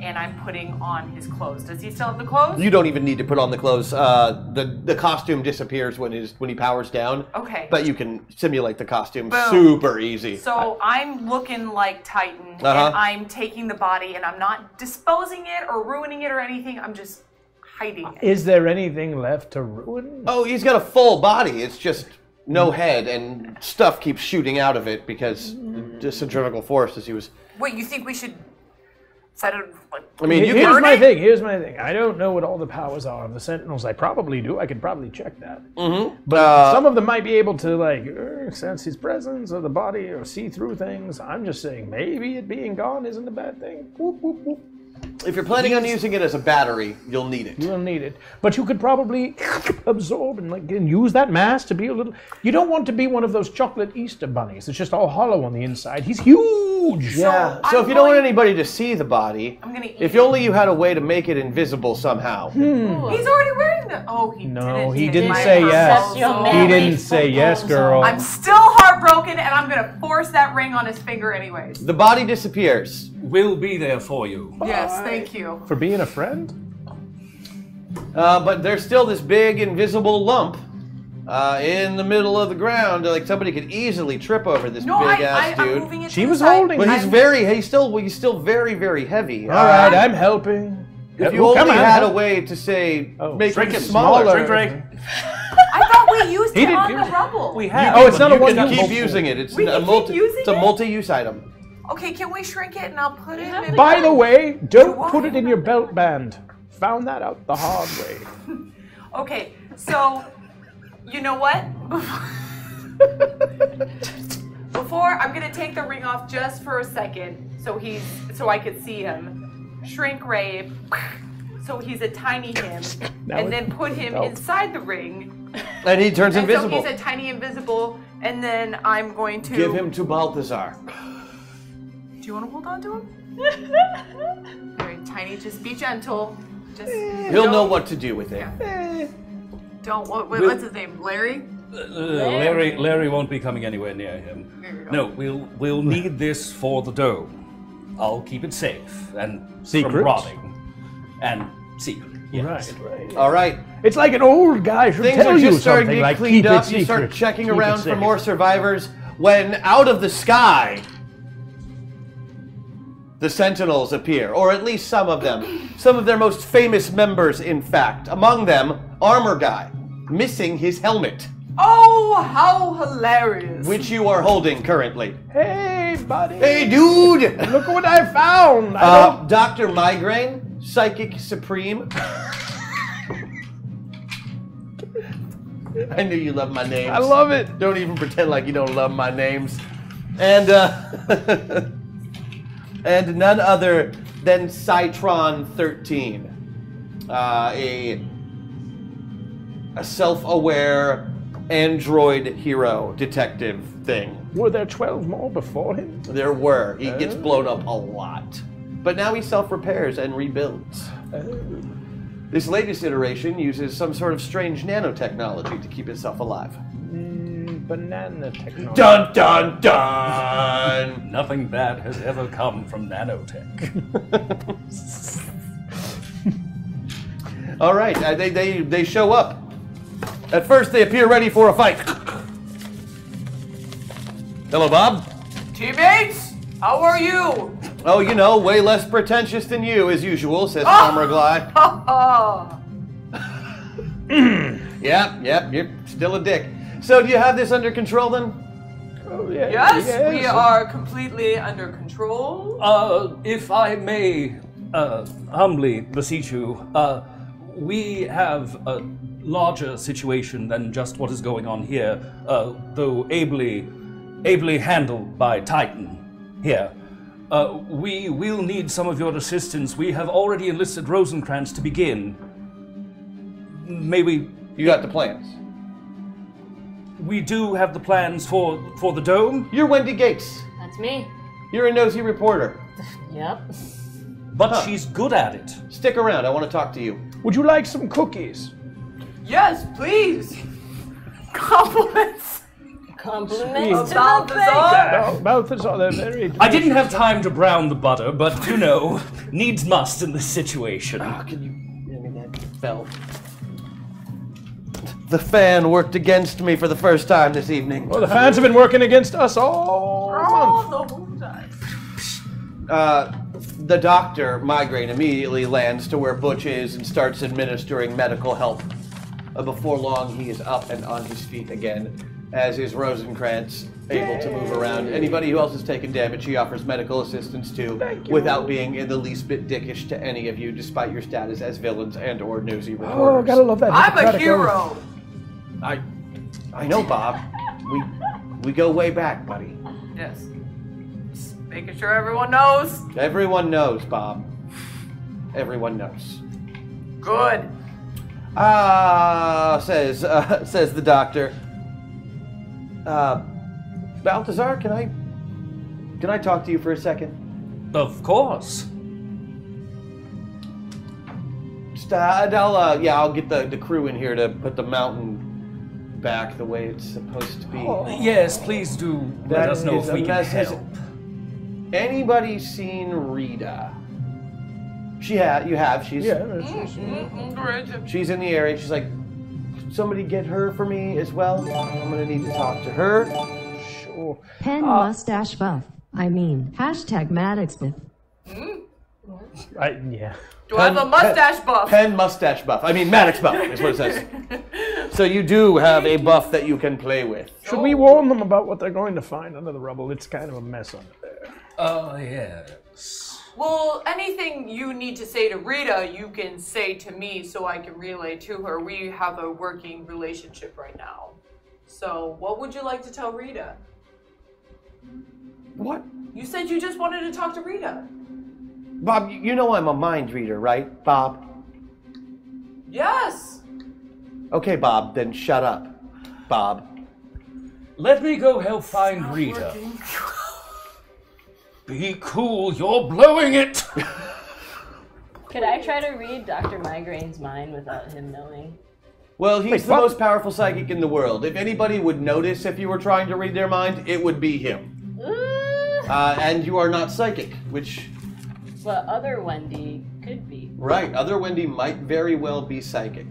and I'm putting on his clothes. Does he still have the clothes? you don't even need to put on the clothes. The costume disappears when he powers down. Okay. But you can simulate the costume Boom. super easy. So I'm looking like Titan, Uh-huh. and I'm taking the body, and I'm not disposing it or ruining it or anything. I'm just hiding it. Is there anything left to ruin? Oh, he's got a full body. It's just no head, and stuff keeps shooting out of it because the centrifugal force as he was. Wait, you think we should set it? Like, I mean, you Here's can. my thing. Here's my thing. I don't know what all the powers are of the Sentinels. I probably do. I could probably check that. But some of them might be able to like sense his presence or the body or see through things. I'm just saying maybe it being gone isn't a bad thing. Whoop, whoop, whoop. If you're planning on using it as a battery, you'll need it. You will need it, but you could probably absorb and use that mass to be a little. You don't want to be one of those chocolate Easter bunnies. It's just all hollow on the inside. He's huge. Yeah. So I'm if you don't want going- anybody to see the body, I'm gonna eat if it. only you had a way to make it invisible somehow. He's already wearing the. Oh, he No, didn't. he hit didn't my say yes. proposal. He didn't say yes, girl. I'm still heartbroken, and I'm gonna force that ring on his finger anyways. The body disappears. We'll be there for you. Yes, thank you. For being a friend? But there's still this big invisible lump in the middle of the ground. Like somebody could easily trip over this No, big ass I'm dude. moving it She to was the side. holding But it. he's still very, very heavy. All right, I'm helping. If you Oh, only come on, had a help. way to say make Shrink it it smaller. Shrink ray. I thought we used He it didn't on do the it. rubble. We have. Oh, it's not a You one can use. keep using it. It's We can keep using it's a it? multi-use item. Okay, can we shrink it and I'll put it in? By the way, don't want put it it? in your belt band. Found that out the hard way. Okay, so you know what? Before I'm gonna take the ring off just for a second, so I could see him. Shrink ray, so he's a tiny him, Now and it- then put him oh. inside the ring. And he turns And invisible. so he's a tiny invisible, and then I'm going to Give him to Balthazar. Do you want to hold on to him? Very tiny. Just be gentle. Just He'll know what to do with it. Don't. What's his name? Larry. Larry won't be coming anywhere near him. There you go. No, we'll need this for the dough. I'll keep it safe and Secret? from rotting and secret. Yes. Right. All right. It's like an old guy should Things tell are you just starting to something get like cleaned keep up. it You start secret, checking keep it around for safe. more survivors when out of the sky the Sentinels appear, or at least some of them. Some of their most famous members, in fact. Among them, Armor Guy, missing his helmet, Oh, how hilarious! which you are holding currently. Hey, buddy. Hey, dude! Look what I found. I don't... Dr. Migraine, Psychic Supreme. I knew you loved my names. I love it. Don't even pretend like you don't love my names. And and none other than Cytron 13, a self-aware android hero detective thing. Were there 12 more before him? There were. He gets blown up a lot, but now he self-repairs and rebuilds. This latest iteration uses some sort of strange nanotechnology to keep itself alive. Banana technology. Dun dun dun! Nothing bad has ever come from nanotech. All right, they show up. At first, they appear ready for a fight. Hello, Bob. Teammates, how are you? Oh, you know, way less pretentious than you, as usual, says Farmer Glide. Oh. Yep, you're still a dick. So, do you have this under control then? Oh, yeah, Yes, we are completely under control. If I may humbly beseech you, we have a larger situation than just what is going on here, though ably handled by Titan here. We will need some of your assistance. We have already enlisted Rosencrantz to begin. May we... You got the plans. We do have the plans for the dome. You're Wendy Gates. That's me. You're a nosy reporter. Yep. But she's good at it. Stick around, I want to talk to you. Would you like some cookies? Yes, please. Compliments. Compliments to Balthazar. Balthazar, they're very... I didn't have time to brown the butter, but you know, needs must in this situation. Can you... I mean, that fell. The fan worked against me for the first time this evening. Well, the fans have been working against us all month. Oh, the whole time. The doctor, Migraine, immediately lands to where Butch is and starts administering medical help. Before long, he is up and on his feet again, as is Rosencrantz, able to move around. Anybody who else has taken damage, he offers medical assistance to, without being in the least bit dickish to any of you, despite your status as villains and or nosy reporters. Oh, gotta love that. I'm a Hippocratic hero. oath. I know, Bob. We go way back, buddy. Yes. Just making sure everyone knows. Everyone knows, Bob. Everyone knows. Good. Says the doctor. Balthazar, can I talk to you for a second? Of course. Just, I'll get the crew in here to put the mountain back the way it's supposed to be. Yes, please do let us know if we can help. Anybody seen Rita? You have. She's she's in the area. She's like, somebody get her for me as well. I'm gonna need to talk to her. Sure. Pen mustache buff. I mean, hashtag Maddoxbuff. Yeah. Do I have a mustache buff? Pen mustache buff. I mean, Maddox buff is what it says. So you do have a buff that you can play with. Should we warn them about what they're going to find under the rubble? It's kind of a mess under there. Oh, yes. Well, anything you need to say to Rita, you can say to me so I can relay to her. We have a working relationship right now. So, what would you like to tell Rita? What? You said you just wanted to talk to Rita. Bob, you know I'm a mind reader, right, Bob? Yes. Okay, Bob, then shut up, Bob. Let me go help find Rita. Be cool, you're blowing it! Could I try to read Dr. Migraine's mind without him knowing? Well, he's the most powerful psychic in the world. If anybody would notice if you were trying to read their mind, it would be him. And you are not psychic, which... But other Wendy could be. Right, other Wendy might very well be psychic.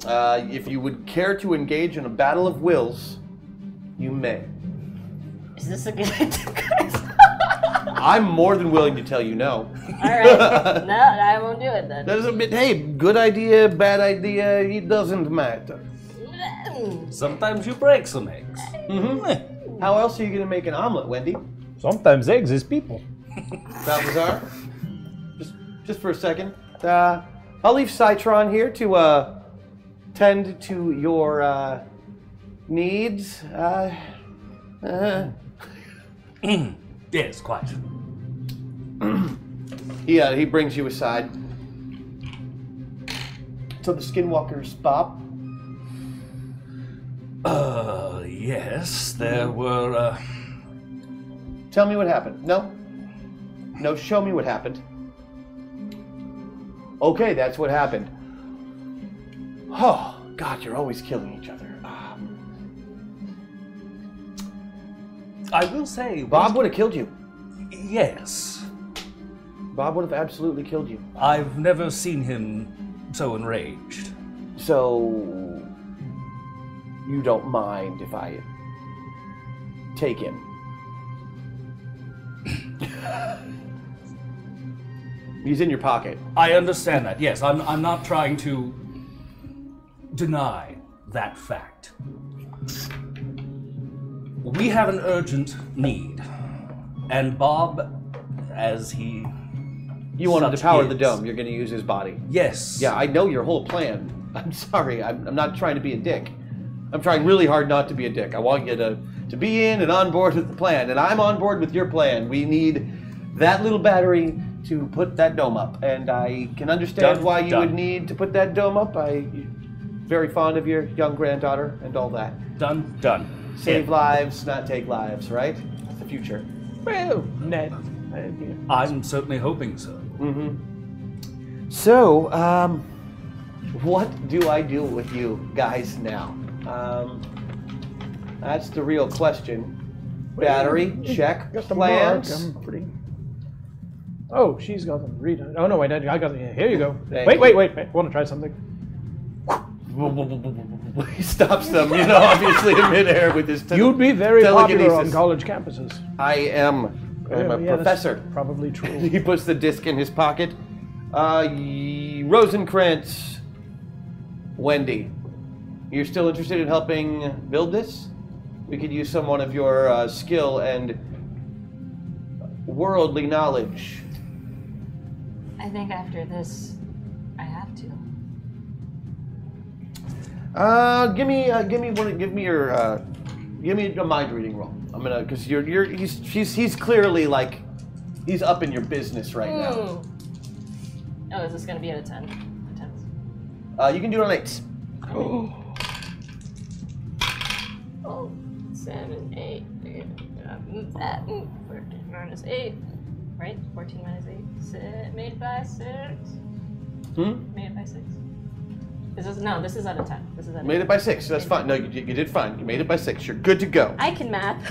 If you would care to engage in a battle of wills, you may. Is this a good idea, guys? I'm more than willing to tell you no. Alright, no, I won't do it then. Hey, good idea, bad idea, it doesn't matter. Sometimes you break some eggs. Mm-hmm. How else are you going to make an omelet, Wendy? Sometimes eggs is people. Balthazar, just for a second. I'll leave Citron here to tend to your needs. Yes, quite. He brings you aside. So the skinwalkers, Bob? Yes, there were, Tell me what happened. No, show me what happened. Okay, that's what happened. Oh, God, you're always killing each other. I will say... Bob would have killed you. Yes. Bob would have absolutely killed you. I've never seen him so enraged. So... you don't mind if I take him? He's in your pocket. I understand that. Yes, I'm not trying to deny that fact. We have an urgent need, and Bob, as he You want him to power the is. dome. You're going to use his body. Yes. Yeah, I know your whole plan. I'm sorry. I'm not trying to be a dick. I'm trying really hard not to be a dick. I want you to be in and on board with the plan, and I'm on board with your plan. We need that little battery to put that dome up, and I can understand why you would need to put that dome up. I'm very fond of your young granddaughter and all that. Done. Save lives, not take lives, right? That's the future. Well, Ned. I'm certainly hoping so. Mm-hmm. So, what do I do with you guys now? That's the real question. Battery, check. Got the Plans. mark. I'm pretty. Oh, she's got them. Read it. Oh no, I got them. Here you go. Thank Wait. you. Want to try something? He stops them, obviously in midair with his You'd be very popular on telekinesis. college campuses. I am. I'm a Yeah, that's professor. probably true. He puts the disc in his pocket. Rosencrantz, Wendy, you're still interested in helping build this? We could use someone of your skill and worldly knowledge. I think after this, I have to. Give me a mind reading roll. I'm gonna, because he's clearly like, he's up in your business right now. Oh, is this gonna be at a 10? 10. You can do it on 8. Oh, 7, 8. 14 minus 8. Right? 14 minus 8. Made by 6. Made by 6. This is at a 10. This is at Made it by 6. That's fine. No, you did fine. You made it by 6. You're good to go. I can math.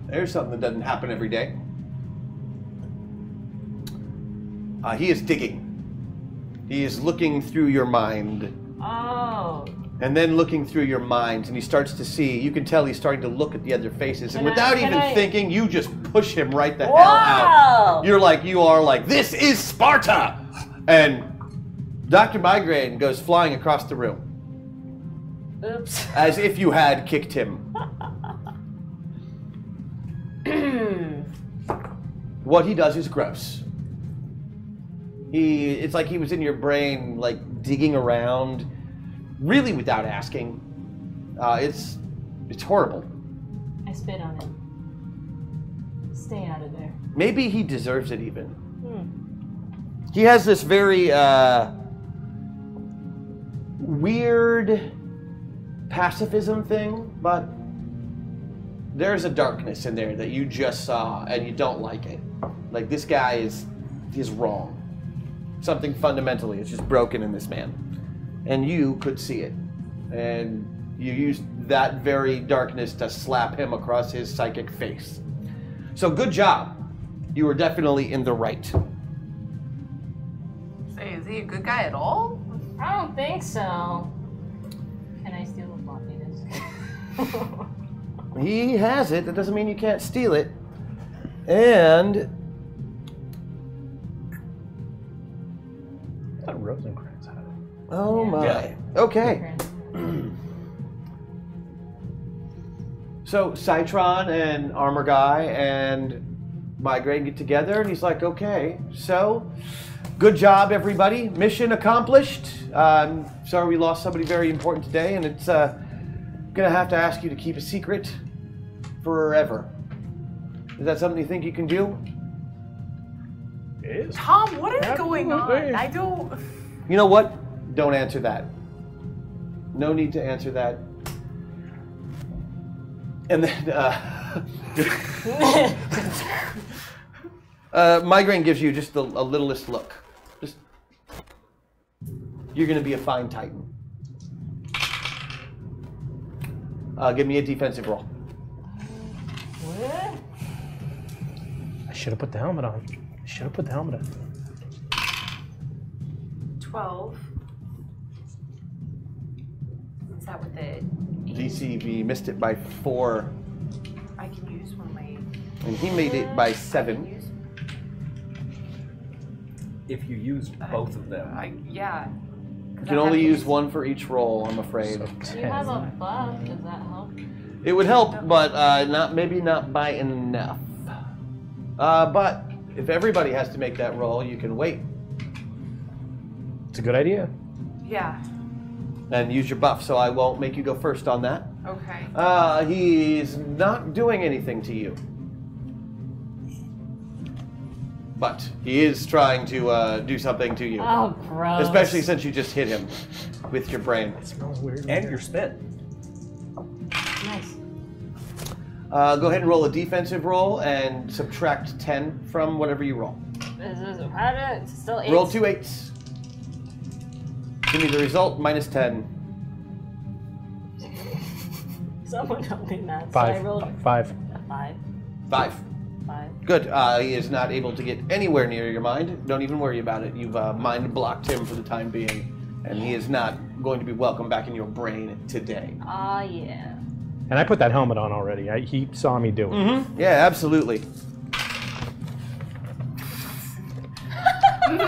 There's something that doesn't happen every day. He is digging. He is looking through your mind. Oh. And then looking through your minds, and he starts to see, you can tell he's starting to look at the other faces, and without even thinking, you just push him right the hell out. You are like, this is Sparta! And Dr. Migraine goes flying across the room. Oops. As if you had kicked him. What he does is gross. It's like he was in your brain, like digging around, really without asking. It's horrible. I spit on it. Stay out of there. Maybe he deserves it even. He has this very weird pacifism thing, but there's a darkness in there that you just saw and you don't like it. Like, this guy is wrong. Something fundamentally is just broken in this man. And you could see it. And you used that very darkness to slap him across his psychic face. So good job. You were definitely in the right. Say, is he a good guy at all? I don't think so. Can I steal the floppy disk? He has it. That doesn't mean you can't steal it. And I thought Rosencrantz had it. oh my. Yeah. Okay. So Citron and Armor Guy and Migraine get together, and he's like, okay, so good job, everybody. Mission accomplished. Sorry we lost somebody very important today, and it's gonna have to ask you to keep a secret forever. Is that something you think you can do? Yes. Tom, what is going on? Absolutely. I don't. You know what? Don't answer that. No need to answer that. And then Migraine gives you just a littlest look. Just, you're going to be a fine Titan. Give me a defensive roll. What? I should have put the helmet on. 12. Is that with the DCV missed it by 4. I can use one of my. And he made it by 7. If you used both of them. Yeah. You can only use one for each roll, I'm afraid. You have a buff. Does that help? It would help, but maybe not by enough. But if everybody has to make that roll, you can wait It's a good idea. Yeah. and use your buff. So I won't make you go first on that. Okay. He's not doing anything to you, but he is trying to do something to you. Oh, gross. Especially since you just hit him with your brain. It smells weird. And your spit. Nice. Go ahead and roll a defensive roll and subtract 10 from whatever you roll. It's still 8. Roll 2 8s. Give me the result, minus 10. Someone help me, Matt. So 5. I rolled 5. a 5. 5. 5. Good. He is not able to get anywhere near your mind. Don't even worry about it. You've mind blocked him for the time being, and he is not going to be welcome back in your brain today. Ah, yeah. And I put that helmet on already. He saw me do it. Mm-hmm. Yeah, absolutely.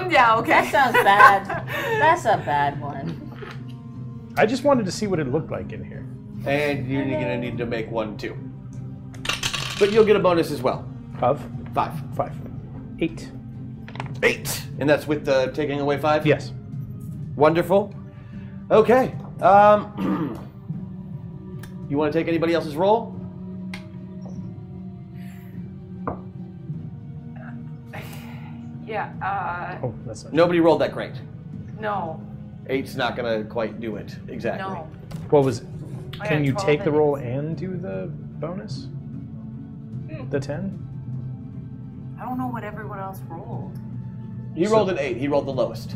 Yeah, okay. That sounds bad. That's a bad one. I just wanted to see what it looked like in here. And you're going to need to make 1 too. But you'll get a bonus as well. Of? 5. 5. 8. 8. And that's with the taking away 5? Yes. Wonderful. Okay. You want to take anybody else's roll? Yeah, Oh, that's not. Nobody rolled that great. no. 8's not going to quite do it. Exactly. No. What was? I Can got you 12 take the and roll and do the bonus? The 10? I don't know what everyone else rolled. He rolled an 8. He rolled the lowest.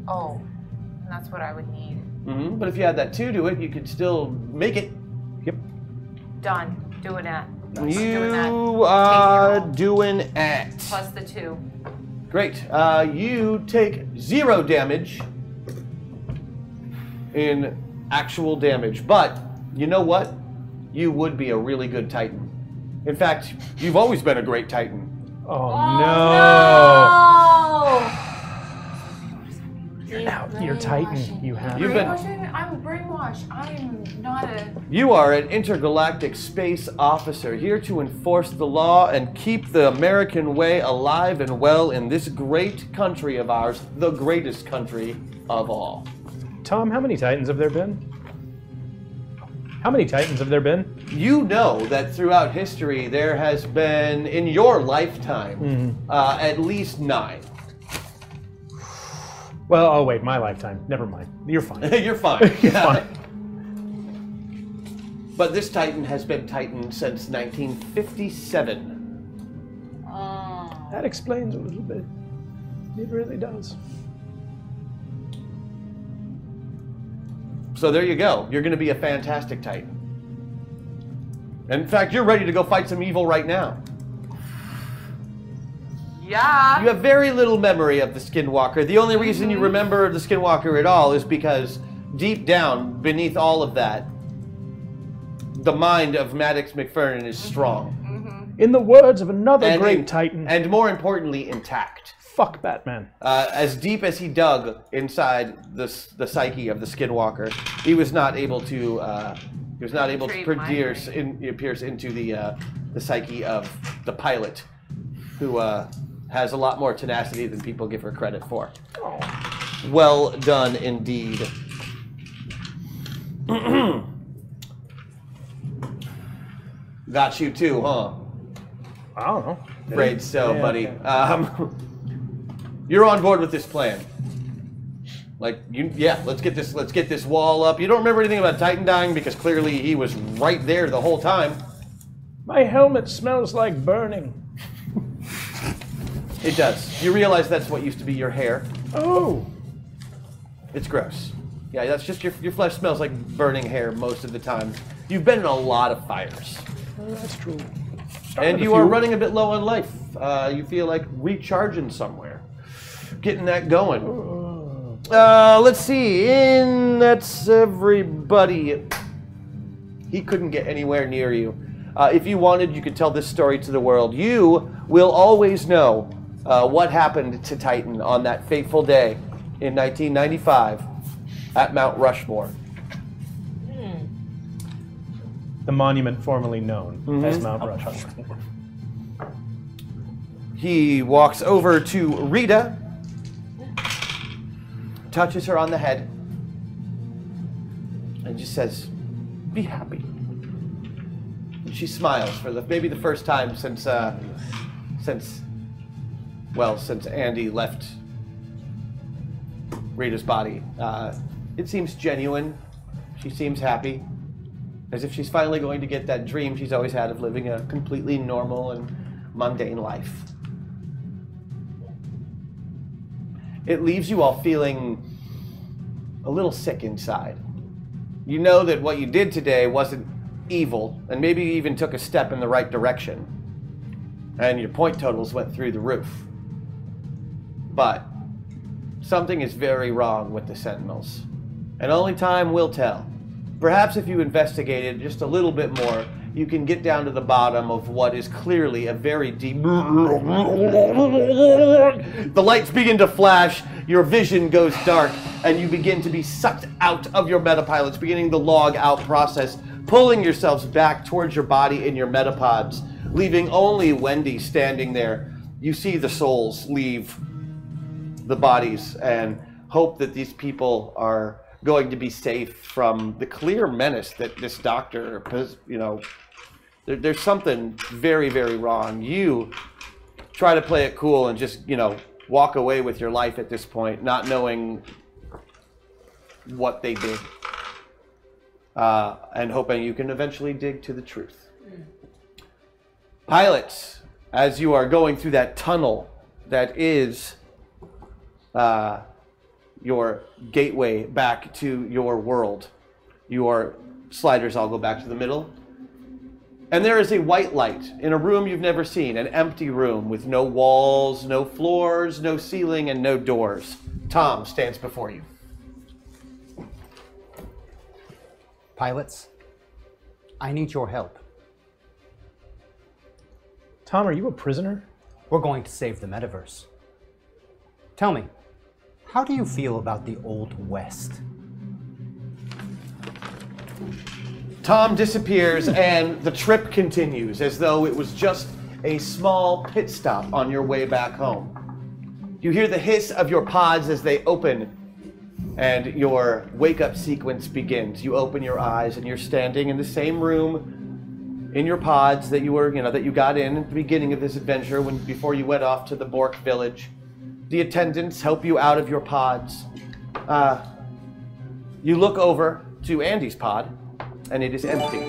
Oh, and that's what I would need. Mm-hmm. But if you add that 2 to it, you could still make it. Yep. Done. Doing that. You are doing it. Plus the 2. Great. You take 0 damage in actual damage, but you know what? You would be a really good Titan. In fact, you've always been a great Titan. Oh, no! You're Titan. You have. You've been. I'm brainwashed. I'm not a. You are an intergalactic space officer here to enforce the law and keep the American way alive and well in this great country of ours, the greatest country of all. Tom, how many Titans have there been? How many Titans have there been? You know that throughout history there has been, in your lifetime, at least 9. Well, oh wait, my lifetime. Never mind. You're fine. You're fine. You're fine. But this Titan has been Titan since 1957. That explains a little bit. It really does. So there you go. You're going to be a fantastic Titan. In fact, you're ready to go fight some evil right now. Yeah. You have very little memory of the Skinwalker. The only reason you remember the Skinwalker at all is because deep down, beneath all of that, the mind of Maddox McFerrin is strong. In the words of another great Titan. And more importantly, intact. Fuck Batman. As deep as he dug inside the psyche of the Skinwalker, he was not able to pierce into the psyche of the pilot, who has a lot more tenacity than people give her credit for. Oh. Well done indeed. Got you too, huh? I don't know. Afraid so, Yeah, buddy. okay. You're on board with this plan. Let's get this wall up. You don't remember anything about Titan dying because clearly he was right there the whole time. My helmet smells like burning. It does. You realize that's what used to be your hair. Oh. It's gross. Yeah, that's just your flesh smells like burning hair most of the time. You've been in a lot of fires. Oh, that's true. And you are running a bit low on life. You feel like recharging somewhere. Getting that going. Let's see. That's everybody. He couldn't get anywhere near you. if you wanted, you could tell this story to the world. You will always know what happened to Titan on that fateful day in 1995 at Mount Rushmore. The monument formerly known as Mount Rushmore. He walks over to Rita, touches her on the head, and just says, "Be happy." And she smiles for maybe the first time since Andy left Rita's body. It seems genuine. She seems happy, as if she's finally going to get that dream she's always had of living a completely normal and mundane life. It leaves you all feeling a little sick inside. You know that what you did today wasn't evil, and maybe you even took a step in the right direction. And your point totals went through the roof. But something is very wrong with the Sentinels, and only time will tell. Perhaps if you investigated just a little bit more, you can get down to the bottom of what is clearly a very deep... The lights begin to flash, your vision goes dark, and you begin to be sucked out of your metapilots, beginning the log out process, pulling yourselves back towards your body in your metapods, leaving only Wendy standing there. You see the souls leave the bodies and hope that these people are going to be safe from the clear menace that this doctor, there's something very, very wrong. You try to play it cool and just, walk away with your life at this point, not knowing what they did, and hoping you can eventually dig to the truth. Pilots, as you are going through that tunnel that is your gateway back to your world, your sliders all go back to the middle. And there is a white light in a room you've never seen, an empty room with no walls, no floors, no ceiling, and no doors. Tom stands before you. Pilots, I need your help. Tom, are you a prisoner? We're going to save the metaverse. Tell me, how do you feel about the Old West? Tom disappears and the trip continues as though it was just a small pit stop on your way back home. You hear the hiss of your pods as they open and your wake-up sequence begins. You open your eyes and you're standing in the same room in your pods that you were, that you got in at the beginning of this adventure before you went off to the Bork village. The attendants help you out of your pods. You look over to Andy's pod, and it is empty.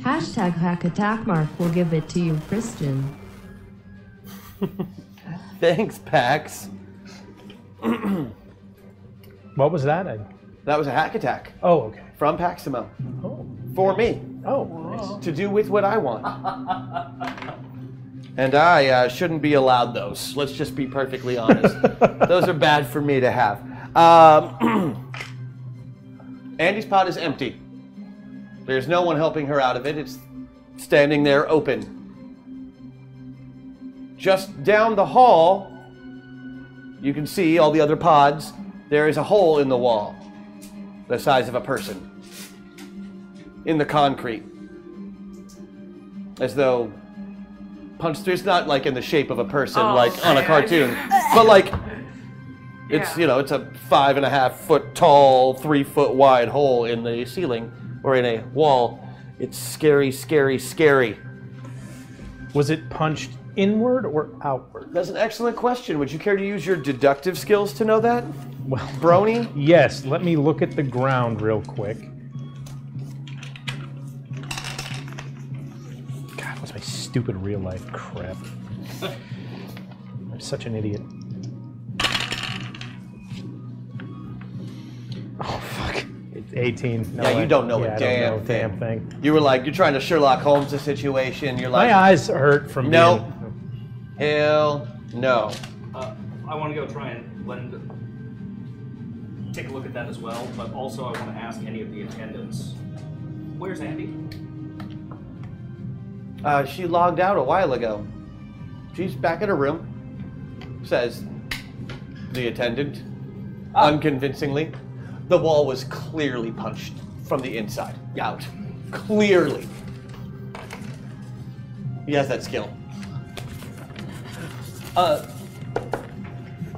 #HackAttackMark will give it to you, Christian. Thanks, Pax. What was that? That was a hack attack. Oh, okay. From Paximo. Oh. For me. Oh, nice. To do with what I want. And I shouldn't be allowed those. Let's just be perfectly honest. Those are bad for me to have. Andy's pod is empty. There's no one helping her out of it. It's standing there open. Just down the hall, you can see all the other pods. There is a hole in the wall, the size of a person, in the concrete. As though punched through. It's not like in the shape of a person, like on a cartoon, but like it's it's a 5.5 foot tall, 3 foot wide hole in the ceiling or in a wall. It's scary, scary, scary. Was it punched inward or outward? That's an excellent question. Would you care to use your deductive skills to know that? Well, Brony? Yes, let me look at the ground real quick. God, what's my stupid real life crap? I'm such an idiot. Oh, fuck. It's 18. No, Yeah, you don't know a I damn don't know a damn thing. You were like, you're trying to Sherlock Holmes the situation. You're like, My eyes hurt from no. being... Hell no. I want to go try and take a look at that as well, but also I want to ask any of the attendants. Where's Andy? She logged out a while ago. She's back in her room, says the attendant, unconvincingly. The wall was clearly punched from the inside out. Clearly. He has that skill.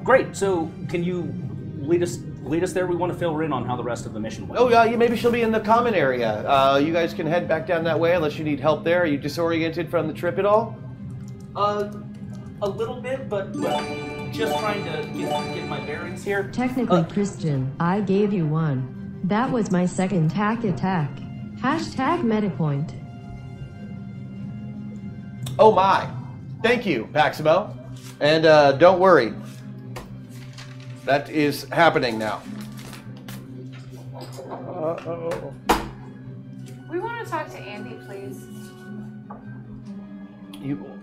Great. So, can you lead us there? We want to fill her in on how the rest of the mission went. Oh, yeah, maybe she'll be in the common area. You guys can head back down that way unless you need help there. Are you disoriented from the trip at all? A little bit, but just trying to get my bearings here. Technically, Christian, I gave you one. That was my second attack. Hashtag MetaPoint. Oh my. Thank you, Paximo. And don't worry. That is happening now. Uh-oh. We want to talk to Andy, please.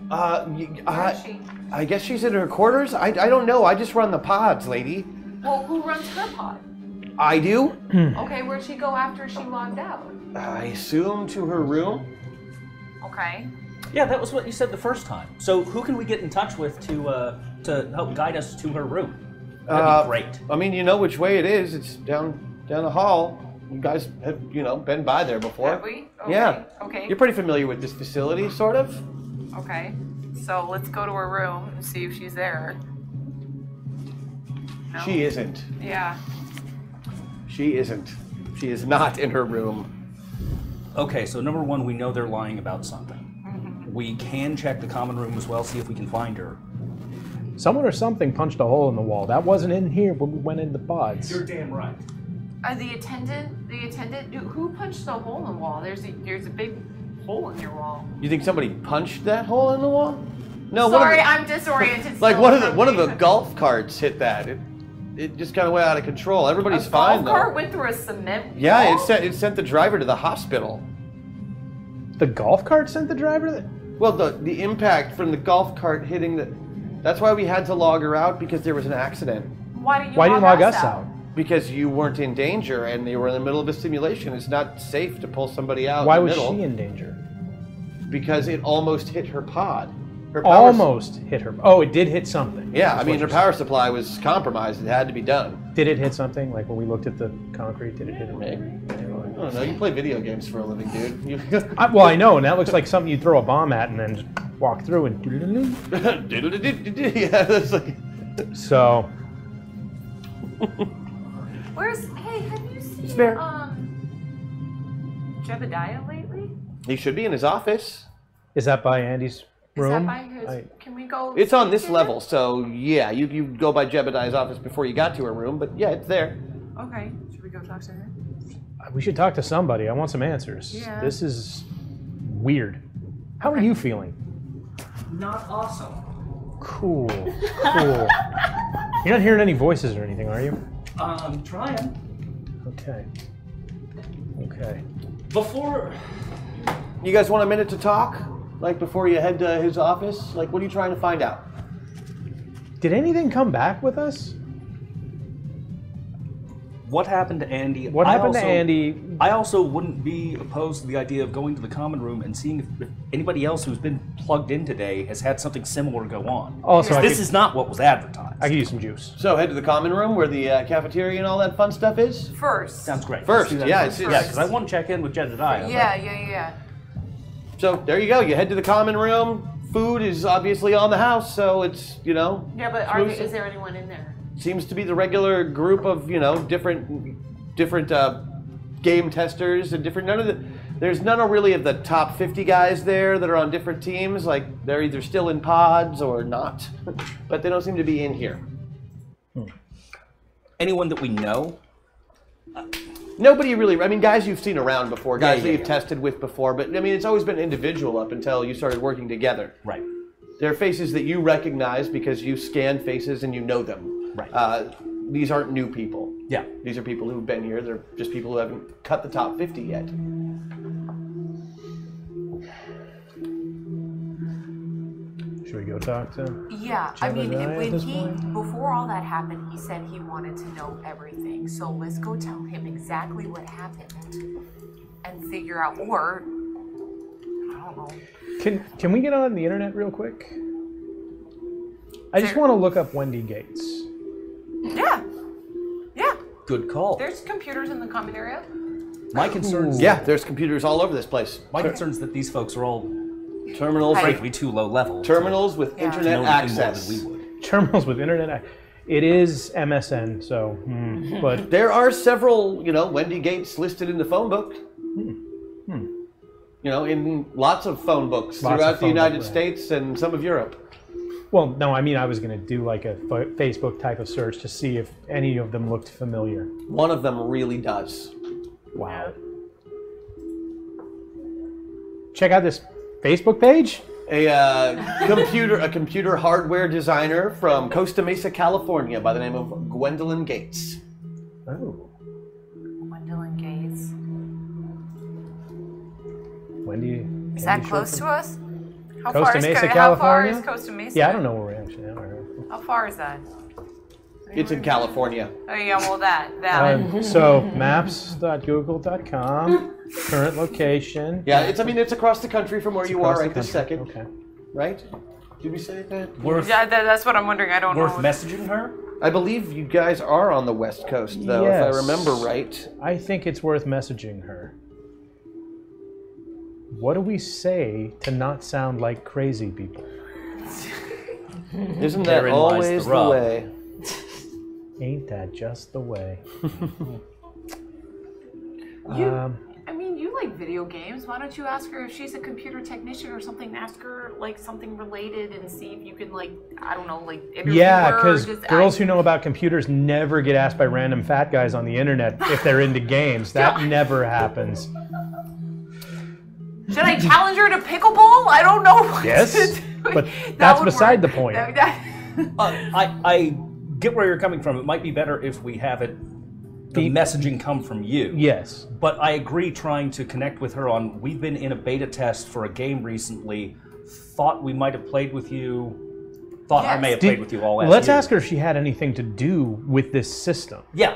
Where is she? I guess she's in her quarters? I don't know. I just run the pods, lady. Well, who runs her pod? I do? Okay, where'd she go after she logged out? I assume to her room. Okay. Yeah, that was what you said the first time. So who can we get in touch with to help guide us to her room? That'd be great. I mean, you know which way it is. It's down the hall. You guys have, been by there before. Have we? Okay. Yeah. Okay. You're pretty familiar with this facility, sort of. Okay. So let's go to her room and see if she's there. No? She isn't. Yeah. She isn't. She is not in her room. Okay, so number one, we know they're lying about something. Mm-hmm. We can check the common room as well, see if we can find her. Someone or something punched a hole in the wall. That wasn't in here when we went in the pods. You're damn right. The attendant, who punched the hole in the wall? There's a big hole in your wall. You think somebody punched that hole in the wall? No. Sorry, I'm disoriented. Like one of the golf carts hit that. It just kind of went out of control. Everybody's fine though. A golf cart went through a cement wall? Yeah, it sent the driver to the hospital. The golf cart sent the driver there? Well, the impact from the golf cart hitting the... That's why we had to log her out, because there was an accident. Why didn't you log us out? Because you weren't in danger and you were in the middle of a simulation. It's not safe to pull somebody out. Why in the was middle. she in danger? Because it almost hit her pod. Almost hit her. Oh, it did hit something. Yeah, I mean, her power supply was compromised. It had to be done. Did it hit something? Like when we looked at the concrete, did it hit it? Maybe. I don't know. You play video games for a living, dude. Well, I know, and that looks like something you'd throw a bomb at and then just walk through and... Yeah, that's like... So... Hey, have you seen, Jebediah lately? He should be in his office. Is that by Andy's room? Is that by his... Can we go... It's on this level, so yeah, you go by Jebediah's office before you got to her room, but yeah, it's there. Okay. Should we go talk to her? We should talk to somebody. I want some answers. Yeah. This is weird. How are you feeling? Not awesome. Cool. You're not hearing any voices or anything, are you? I'm trying. Okay. Before... You guys want a minute to talk? Like before you head to his office? Like, what are you trying to find out? Did anything come back with us? What happened to Andy? What happened to Andy? I also wouldn't be opposed to the idea of going to the common room and seeing if anybody else who's been plugged in today has had something similar go on. Also, this is not what was advertised. I could use some juice. So head to the common room where the cafeteria and all that fun stuff is? First. Sounds great. First, yeah. Because I want to check in with Jedediah. Yeah. So there you go. You head to the common room. Food is obviously on the house, so it's, Yeah, but is there anyone in there? Seems to be the regular group of, different game testers and different. There's none really of the top 50 guys there that are on different teams. Like they're either still in pods or not, but they don't seem to be in here. Anyone that we know? Nobody really. I mean, guys you've seen around before, guys that you've tested with before. But I mean, it's always been individual up until you started working together. Right. There are faces that you recognize because you scan faces and you know them. Right. These aren't new people. Yeah. These are people who've been here. They're just people who haven't cut the top 50 yet. Should we go talk to him? Yeah, I mean, before all that happened, he said he wanted to know everything. So let's go tell him exactly what happened. and figure out, or I don't know. Can we get on the internet real quick? I just want to look up Wendy Gates. Yeah. Yeah. Good call. There's computers in the common area. My concern is Yeah, there's computers all over this place. my concern is that these folks are all Terminals, frankly too low level. terminals with Yeah. internet know anything more access. than we would. Terminals with internet. It is MSN, so but There are several, Wendy Gates listed in the phone book. In lots of phone books Lots of throughout the phone United book, right. States and some of Europe. well, no, I mean I was going to do like a Facebook type of search to see if any of them looked familiar. One of them really does. Wow. Check out this Facebook page. A computer hardware designer from Costa Mesa, California, by the name of Gwendolyn Gates. Oh, Gwendolyn Gates. Wendy. Is that close to us? How Costa far is Mesa, How far California? is Costa Mesa? Yeah, I don't know where we're actually at. How far is that? It's in California. Oh yeah, well that. So maps.google.com, current location. Yeah, it's across the country from where you across are the right this country. second. Okay. Right? Did we say that? Worth Yeah, that's what I'm wondering. I don't worth know. messaging her? I believe you guys are on the West Coast, though, if I Yes. remember right. I think it's worth messaging her. What do we say to not sound like crazy people? Isn't that Therein lies always the the rub. way? Ain't that just the way? You like video games. Why don't you ask her if she's a computer technician or something? Ask her like something related and see if you can interview Yeah, her. because Just girls who know about computers never get asked by random fat guys on the internet if they're into games. That never happens. Should I challenge her to pickleball? I don't know. What Yes, to do. but That that's would beside work. the point. I get where you're coming from. It might be better if we have the messaging come from you. Yes. But I agree trying to connect with her on, we've been in a beta test for a game recently, thought we might have played with you, thought I may have played with you all last Let's year. ask her if she had anything to do with this system. Yeah.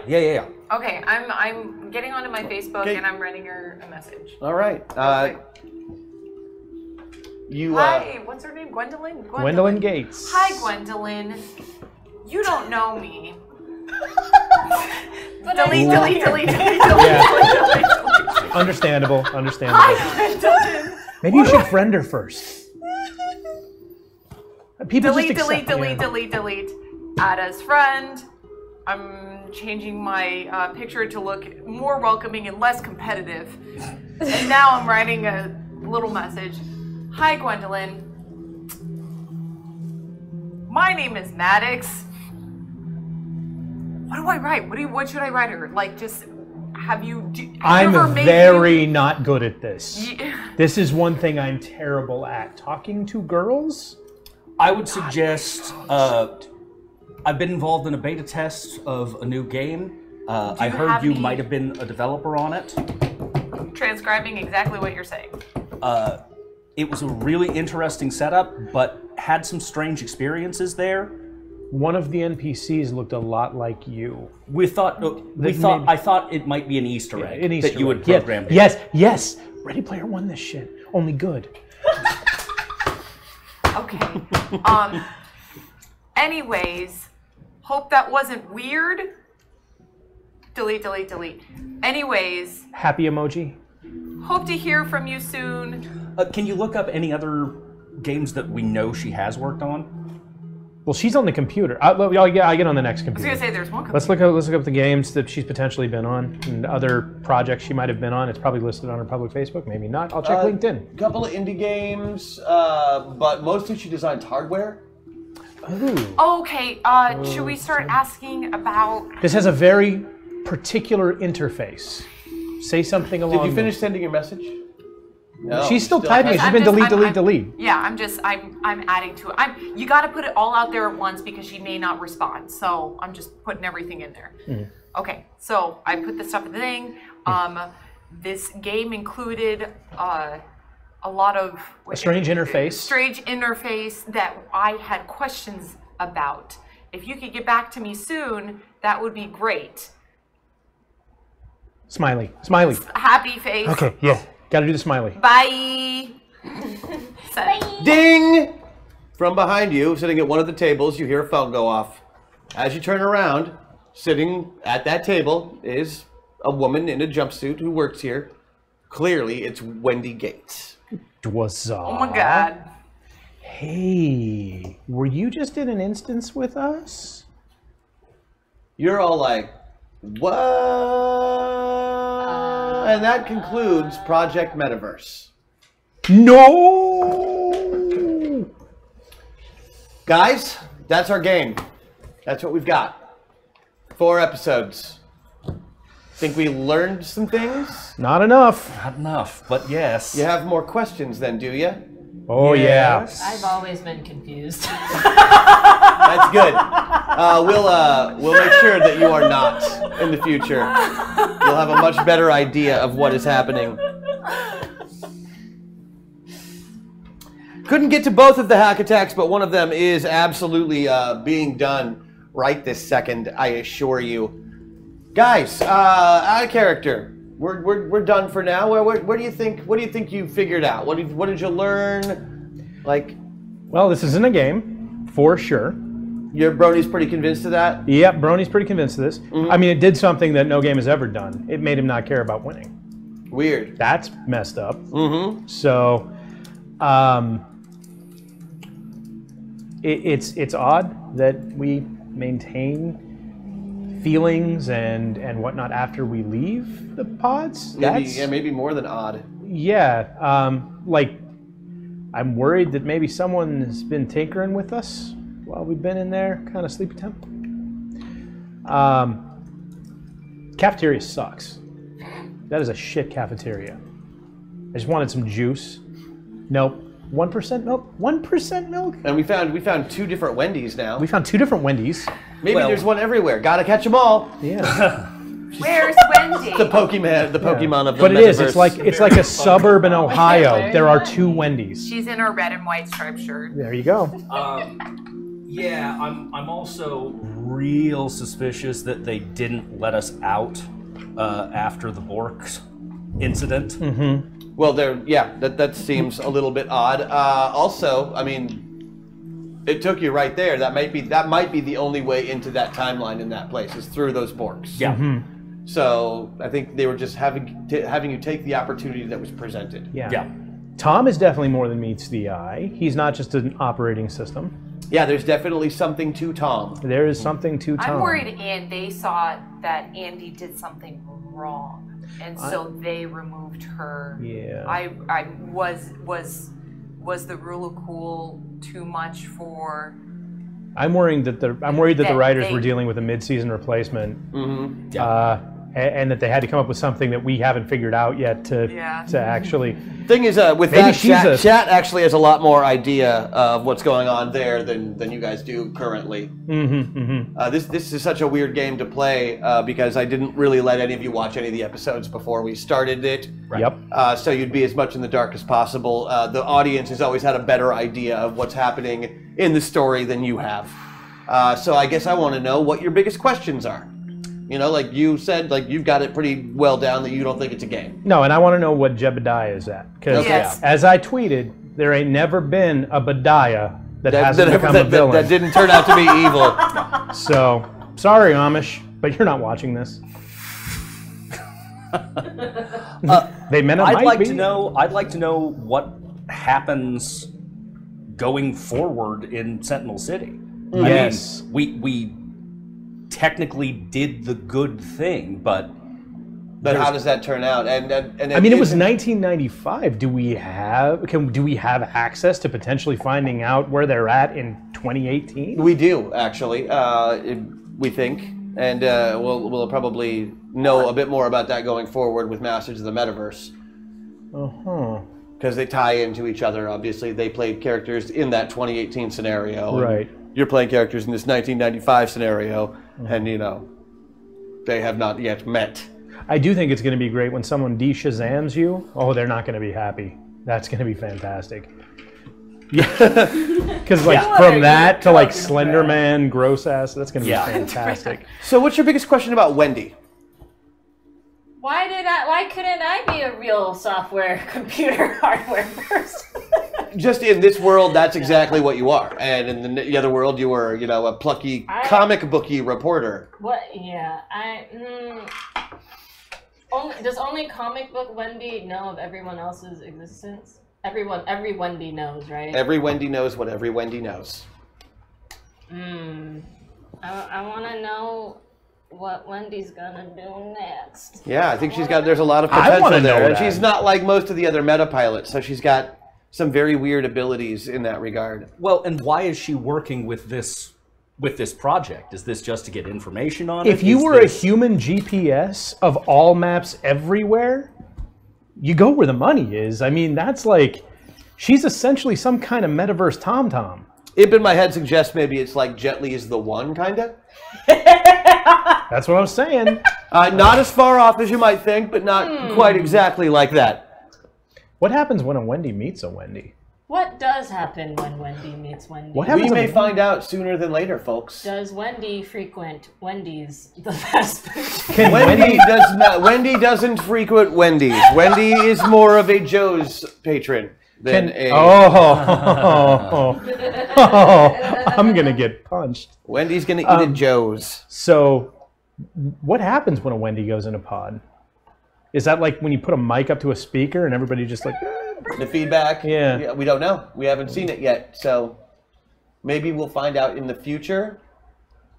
Okay, I'm getting onto my Facebook and I'm writing her a message. All right. Hi, what's her name? Gwendolyn? Gwendolyn Gates. Hi, Gwendolyn. You don't know me. delete. Understandable. Hi, Gwendolyn. Maybe you should friend her first. People Delete. just accept, Delete. Add as friend. I'm changing my picture to look more welcoming and less competitive. And now I'm writing a little message. Hi, Gwendolyn. My name is Maddox. What do I write? What should I write her? Like, just have you? I'm ever made very not good at this. Yeah. This is one thing I'm terrible at. Talking to girls? I would suggest, I've been involved in a beta test of a new game. I heard you might have been a developer on it. Transcribing exactly what you're saying. It was a really interesting setup, but had some strange experiences there. One of the NPCs looked a lot like you. I thought it might be an Easter egg An Easter that you egg. would program. Yes. Ready Player One this shit. Only good. Okay. Anyways, hope that wasn't weird. Delete. Anyways, Happy emoji. hope to hear from you soon. Can you look up any other games that we know she has worked on? Well, she's on the computer. I'll get on the next I was computer. gonna say there's one. Let's look up the games that she's potentially been on and other projects she might have been on. It's probably listed on her public Facebook. Maybe not. I'll check LinkedIn. A couple of indie games, but mostly she designs hardware. Ooh. Okay. Should we start asking about? This has a very particular interface. Say something along. Did you finish sending your message? No, She's still typing it. She's been delete. Yeah, I'm adding to it. You got to put it all out there at once because she may not respond. So I'm just putting everything in there. Okay, so I put the stuff in the thing. This game included a lot of A strange interface. Strange interface that I had questions about. If you could get back to me soon, that would be great. Smiley. Smiley. Happy face. Okay, yeah. Gotta do the smiley. Bye. Ding! From behind you, sitting at one of the tables, you hear a phone go off. As you turn around, sitting at that table is a woman in a jumpsuit who works here. Clearly, it's Wendy Gates. Oh my god. Hey, were you just in an instance with us? You're all like, what? And that concludes Project Metaverse. No! Guys, that's our game. That's what we've got. 4 episodes. Think we learned some things? Not enough. Not enough, but yes. You have more questions then, do you? Oh, Yes. I've always been confused. That's good. We'll make sure that you are not in the future. You'll have a much better idea of what is happening. Couldn't get to both of the hack attacks, but one of them is absolutely being done right this second, I assure you. Guys, out of character. We're done for now. What do you think? What do you think you figured out? What did you learn? Like, well, this isn't a game, for sure. Your Brony's pretty convinced of that? Yep, Brony's pretty convinced of this. Mm-hmm. I mean, it did something that no game has ever done. It made him not care about winning. Weird. That's messed up. Mm-hmm. So, it's odd that we maintain feelings and whatnot after we leave the pods. Maybe more than odd. Yeah, like I'm worried that maybe someone has been tinkering with us while we've been in there, kind of sleepy time. Cafeteria sucks. That is a shit cafeteria. I just wanted some juice. Nope. 1% milk? 1% milk? And we found 2 different Wendy's now. We found 2 different Wendy's. Maybe there's one everywhere. Gotta catch them all. Yeah. Where's Wendy? The Pokemon of the But it is. Metaverse. It's like a suburb in Ohio. There are 2 Wendy's. She's in her red and white striped shirt. There you go. Yeah, I'm also real suspicious that they didn't let us out after the Borks incident. Mm-hmm. Well, that seems a little bit odd. Also, I mean, it took you right there. That might be the only way into that timeline in that place is through those Borks. Yeah. Mm-hmm. So I think they were just having you take the opportunity that was presented. Yeah. Tom is definitely more than meets the eye. He's not just an operating system. Yeah, there's definitely something to Tom. There is something to Tom. I'm worried they saw that Andy did something wrong. And so they removed her. Yeah. Was the rule of cool too much for? I'm worried that the writers were dealing with a mid-season replacement, and that they had to come up with something that we haven't figured out yet to actually. Thing is, with maybe that, chat actually has a lot more idea of what's going on there than you guys do currently. Mm-hmm, mm-hmm. This is such a weird game to play because I didn't really let any of you watch any of the episodes before we started it. Right. Yep. So you'd be as much in the dark as possible. The audience has always had a better idea of what's happening in the story than you have. So I guess I want to know what your biggest questions are. You know, like you said, like you've got it pretty well down that you don't think it's a game. No, and I want to know what Jebediah is at. Because as I tweeted, there ain't never been a Bediah that hasn't become a villain. That didn't turn out to be evil. So, sorry Amish, but you're not watching this. They meant it I'd might like be. to know. I'd like to know what happens going forward in Sentinel City. Yes, I mean, we technically did the good thing, but how does that turn out? And I mean, it was 1995. Do we have access to potentially finding out where they're at in 2018? We do actually. We think, and we'll probably know a bit more about that going forward with Masters of the Metaverse. Because they tie into each other. Obviously, they played characters in that 2018 scenario. Right. You're playing characters in this 1995 scenario, and they have not yet met. I do think it's going to be great when someone de-Shazams you. Oh, they're not going to be happy. That's going to be fantastic. Yeah, because from that to like Slender Man, gross ass, that's going to be fantastic. So, what's your biggest question about Wendy? Why couldn't I be a real software computer hardware person? Just in this world, that's exactly what you are. And in the other world, you were, a plucky comic booky reporter. What? Yeah, does only comic book Wendy know of everyone else's existence? Every Wendy knows, right? Every Wendy knows what every Wendy knows. I want to know what Wendy's gonna do next. Yeah, I think there's a lot of potential there. And she's not like most of the other meta pilots, so she's got some very weird abilities in that regard. Well, and why is she working with this project? Is this just to get information on it? If you were a human GPS of all maps everywhere, you go where the money is. I mean, that's like, she's essentially some kind of metaverse TomTom. Imp in my head suggests maybe it's like Jet Li is the one, kind of. That's what I was saying. Not as far off as you might think, but not quite exactly like that. What happens when a Wendy meets a Wendy? What does happen when Wendy meets Wendy? What happens? We may find out sooner than later, folks. Does Wendy frequent Wendy's, the fast food? Wendy doesn't frequent Wendy's. Wendy is more of a Joe's patron than I'm gonna get punched. Wendy's gonna eat at Joe's. So, what happens when a Wendy goes in a pod? Is that like when you put a mic up to a speaker and everybody just like... The feedback? Yeah. We don't know. We haven't seen it yet. So maybe we'll find out in the future.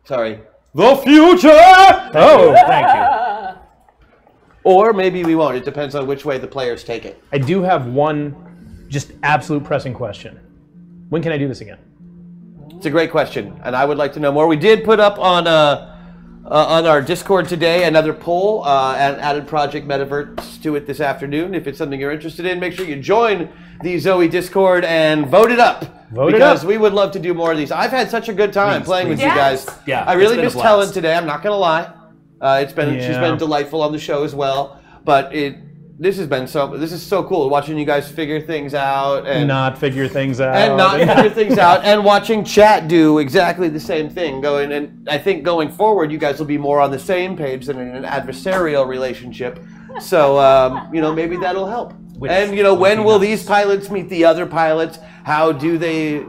Sorry. The future! Oh, thank you. Or maybe we won't. It depends on which way the players take it. I do have one just absolute pressing question. When can I do this again? It's a great question, and I would like to know more. We did put up on our Discord today another poll and added Project Metaverse to it this afternoon. If it's something you're interested in, make sure you join the Zoe Discord and vote it up. Because we would love to do more of these. I've had such a good time playing with you guys. Yeah, I really missed Helen today. I'm not gonna lie. She's been delightful on the show as well. But this is so cool watching you guys figure things out and not figure things out and watching chat do exactly the same thing. And I think going forward, you guys will be more on the same page than in an adversarial relationship. So maybe that'll help. When will these pilots meet the other pilots? How do they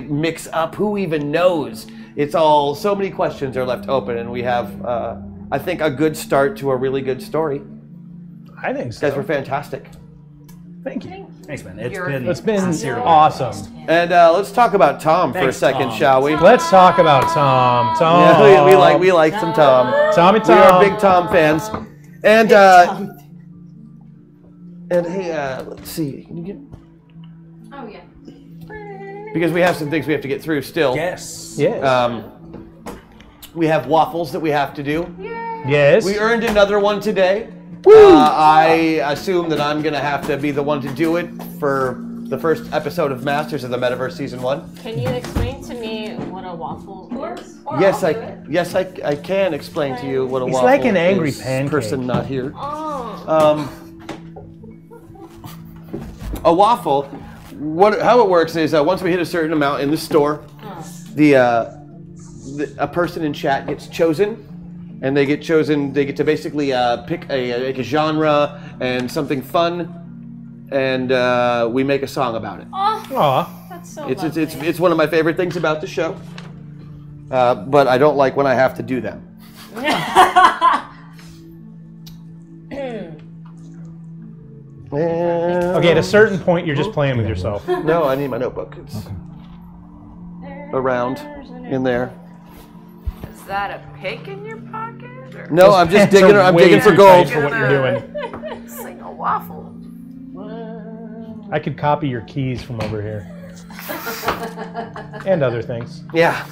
mix up? Who even knows? It's all, so many questions are left open, and we have I think a good start to a really good story. I think so. You guys were fantastic. Thank you. Thanks, man. It's been awesome. And let's talk about Tom for a second, shall we? Let's talk about Tom. Yeah, we like some Tom. Tommy Tom. We are big Tom fans. And hey, let's see. Can you get? Oh yeah. Because we have some things we have to get through still. Yes. We have waffles that we have to do. Yes. We earned another one today. I assume that I'm going to have to be the one to do it for the first episode of Masters of the Metaverse Season 1. Can you explain to me what a waffle is? Yes, I can explain to you what a waffle is. It's like an angry pancake. Person not here. Oh. A waffle, how it works is once we hit a certain amount in the store, a person in chat gets chosen. And they get to basically pick a genre and something fun, and we make a song about it. Oh, that's so lovely. It's one of my favorite things about the show, but I don't like when I have to do them. Okay, at a certain point, you're just playing with yourself. No, I need my notebook. It's around in there. Is that a pick in your pocket? Or? No, I'm just digging. I'm digging for gold. For what you're doing. It's like a waffle. I could copy your keys from over here. And other things. Yeah.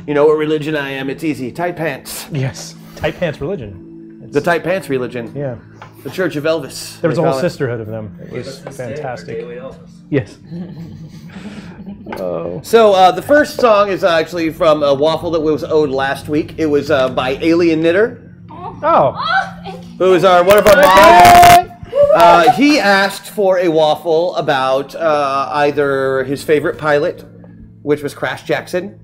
You know what religion I am. It's easy. Tight pants. Yes. Tight pants religion. The tight pants religion. Yeah. The Church of Elvis. There was a whole sisterhood of them. It was fantastic. Yes. So the first song is actually from a waffle that was owed last week. It was by Alien Knitter. Who is one of our mods. He asked for a waffle about either his favorite pilot, which was Crash Jackson,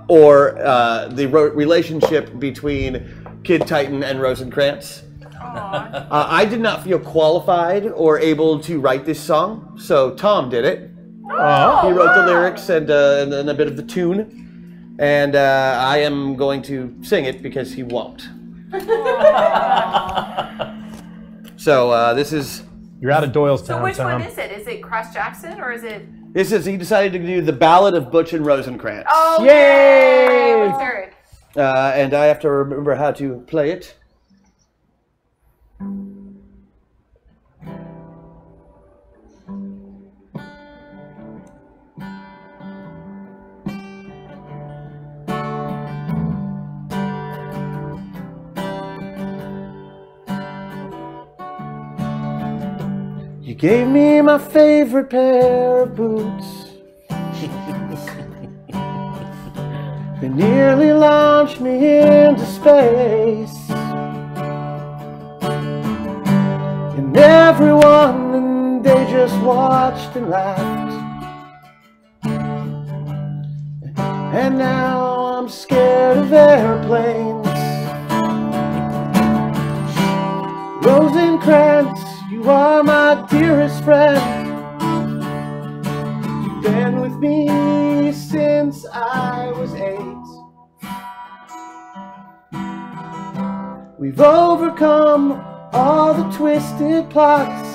or the relationship between Kid Titan and Rosencrantz. I did not feel qualified or able to write this song, so Tom did it. He wrote the lyrics and a bit of the tune, and I am going to sing it because he won't. So this is... You're out of Doyle's town, So which Tom. one is it? Is it Crash Jackson or is it... he decided to do the Ballad of Butch and Rosencrantz. Oh, Yay! Let's hear it. And I have to remember how to play it. You gave me my favorite pair of boots. You nearly launched me into space. And everyone, they just watched and laughed. And now I'm scared of airplanes. Rosencrantz, you are my dearest friend. You've been with me since I was 8. We've overcome all the twisted plots,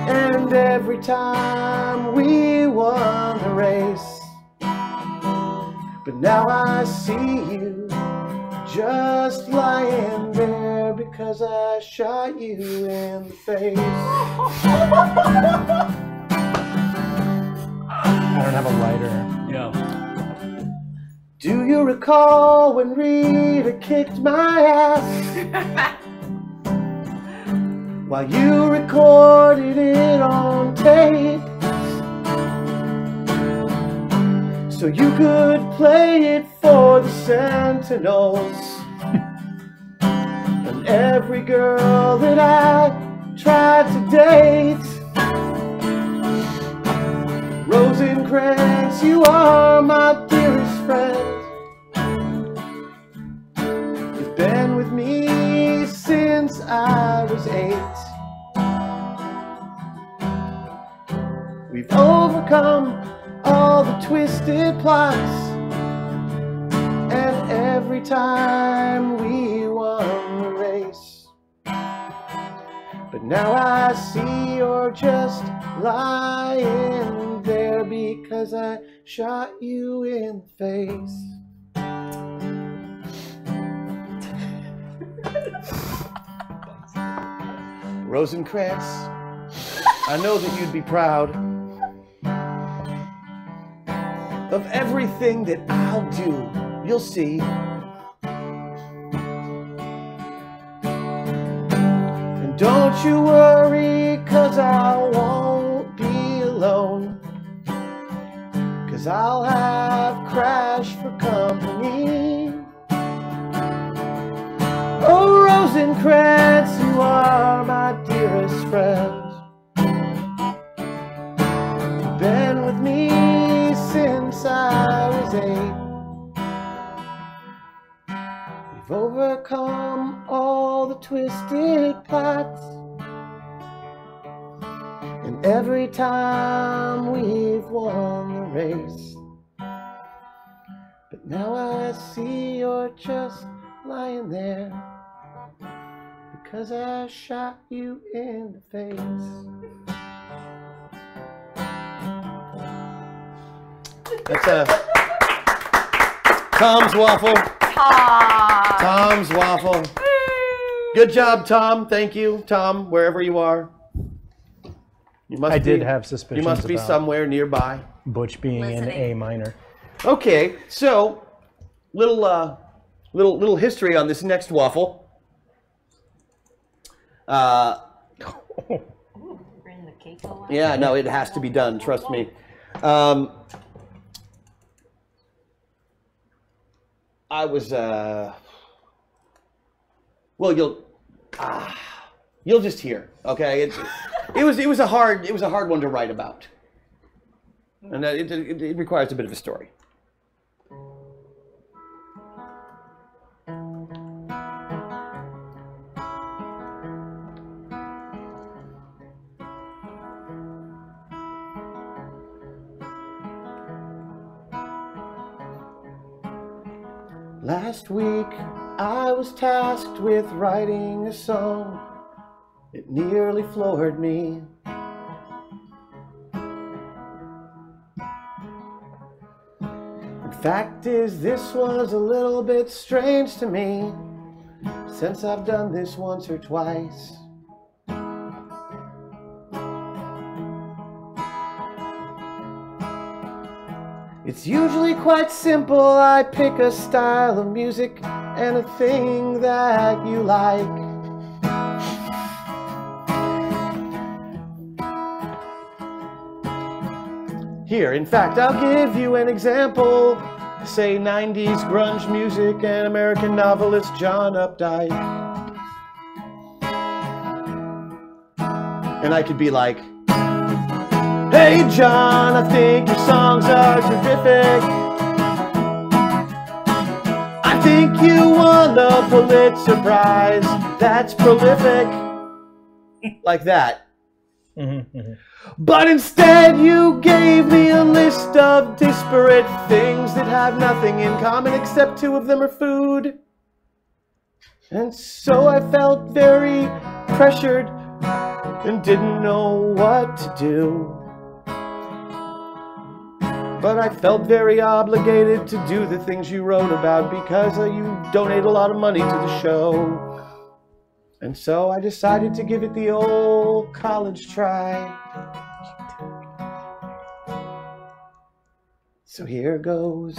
and every time we won the race. But now I see you just lying there because I shot you in the face. I don't have a lighter. Yeah. Do you recall when Rita kicked my ass? While you recorded it on tape, so you could play it for the Sentinels. And every girl that I tried to date, Rosencrantz, you are my dearest friend. You've been with me since I was 8. We've overcome all the twisted plots, and every time we won the race. But now I see you're just lying there because I shot you in the face. Rosencrantz, I know that you'd be proud of everything that I'll do. You'll see. And don't you worry, 'cause I won't be alone. 'Cause I'll have Crash for company. Oh, Rosencrantz, you are my dearest friend. You've been with me since I was 8. We've overcome all the twisted plots, and every time we've won the race. But now I see you're just lying there because I shot you in the face. That's Tom's waffle. Tom's waffle. Good job, Tom. Thank you, Tom, wherever you are. You must I did have suspicions. You must be about somewhere nearby. Butch being in A minor. Okay, so little history on this next waffle. Yeah, no, it has to be done. Trust me. I was well, you'll just hear. Okay, it was a hard one to write about, and it requires a bit of a story. Last week, I was tasked with writing a song. It nearly floored me. The fact is, this was a little bit strange to me, since I've done this once or twice. It's usually quite simple. I pick a style of music and a thing that you like. Here, in fact, I'll give you an example. Say 90s grunge music and American novelist John Updike. And I could be like, hey John, I think your songs are terrific. I think you won the Pulitzer Prize. That's prolific. Like that. But instead you gave me a list of disparate things that have nothing in common except two of them are food. And so I felt very pressured and didn't know what to do. But I felt very obligated to do the things you wrote about because you donate a lot of money to the show. And so I decided to give it the old college try. So here goes.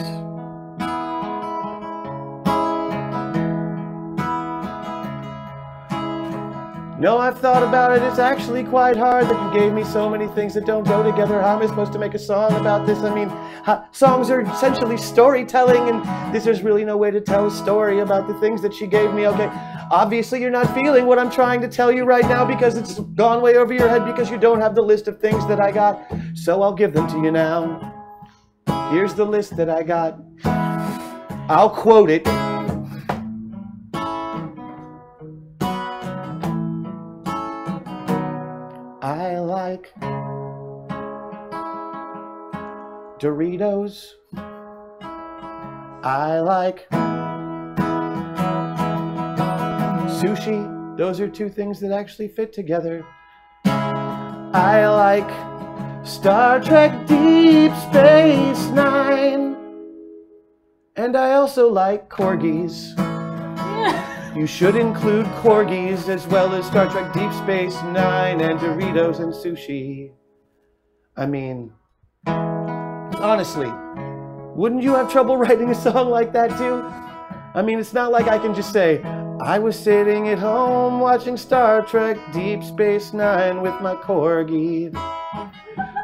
No, I've thought about it. It's actually quite hard that you gave me so many things that don't go together. How am I supposed to make a song about this? I mean, songs are essentially storytelling, and there's really no way to tell a story about the things that she gave me. Okay, obviously you're not feeling what I'm trying to tell you right now because it's gone way over your head because you don't have the list of things that I got. So I'll give them to you now. Here's the list that I got. I'll quote it. I like Doritos. I like sushi. Those are two things that actually fit together. I like Star Trek Deep Space Nine. And I also like corgis. You should include corgis as well as Star Trek Deep Space Nine and Doritos and sushi. I mean, honestly, wouldn't you have trouble writing a song like that too? I mean, it's not like I can just say, I was sitting at home watching Star Trek Deep Space Nine with my corgi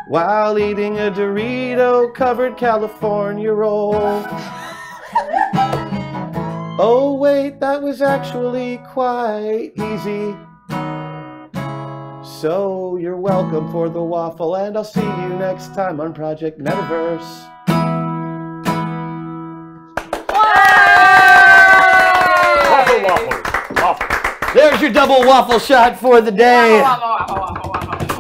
while eating a Dorito-covered California roll. Oh wait, that was actually quite easy. So you're welcome for the waffle, and I'll see you next time on Project Metaverse. Waffle. There's your double waffle shot for the day.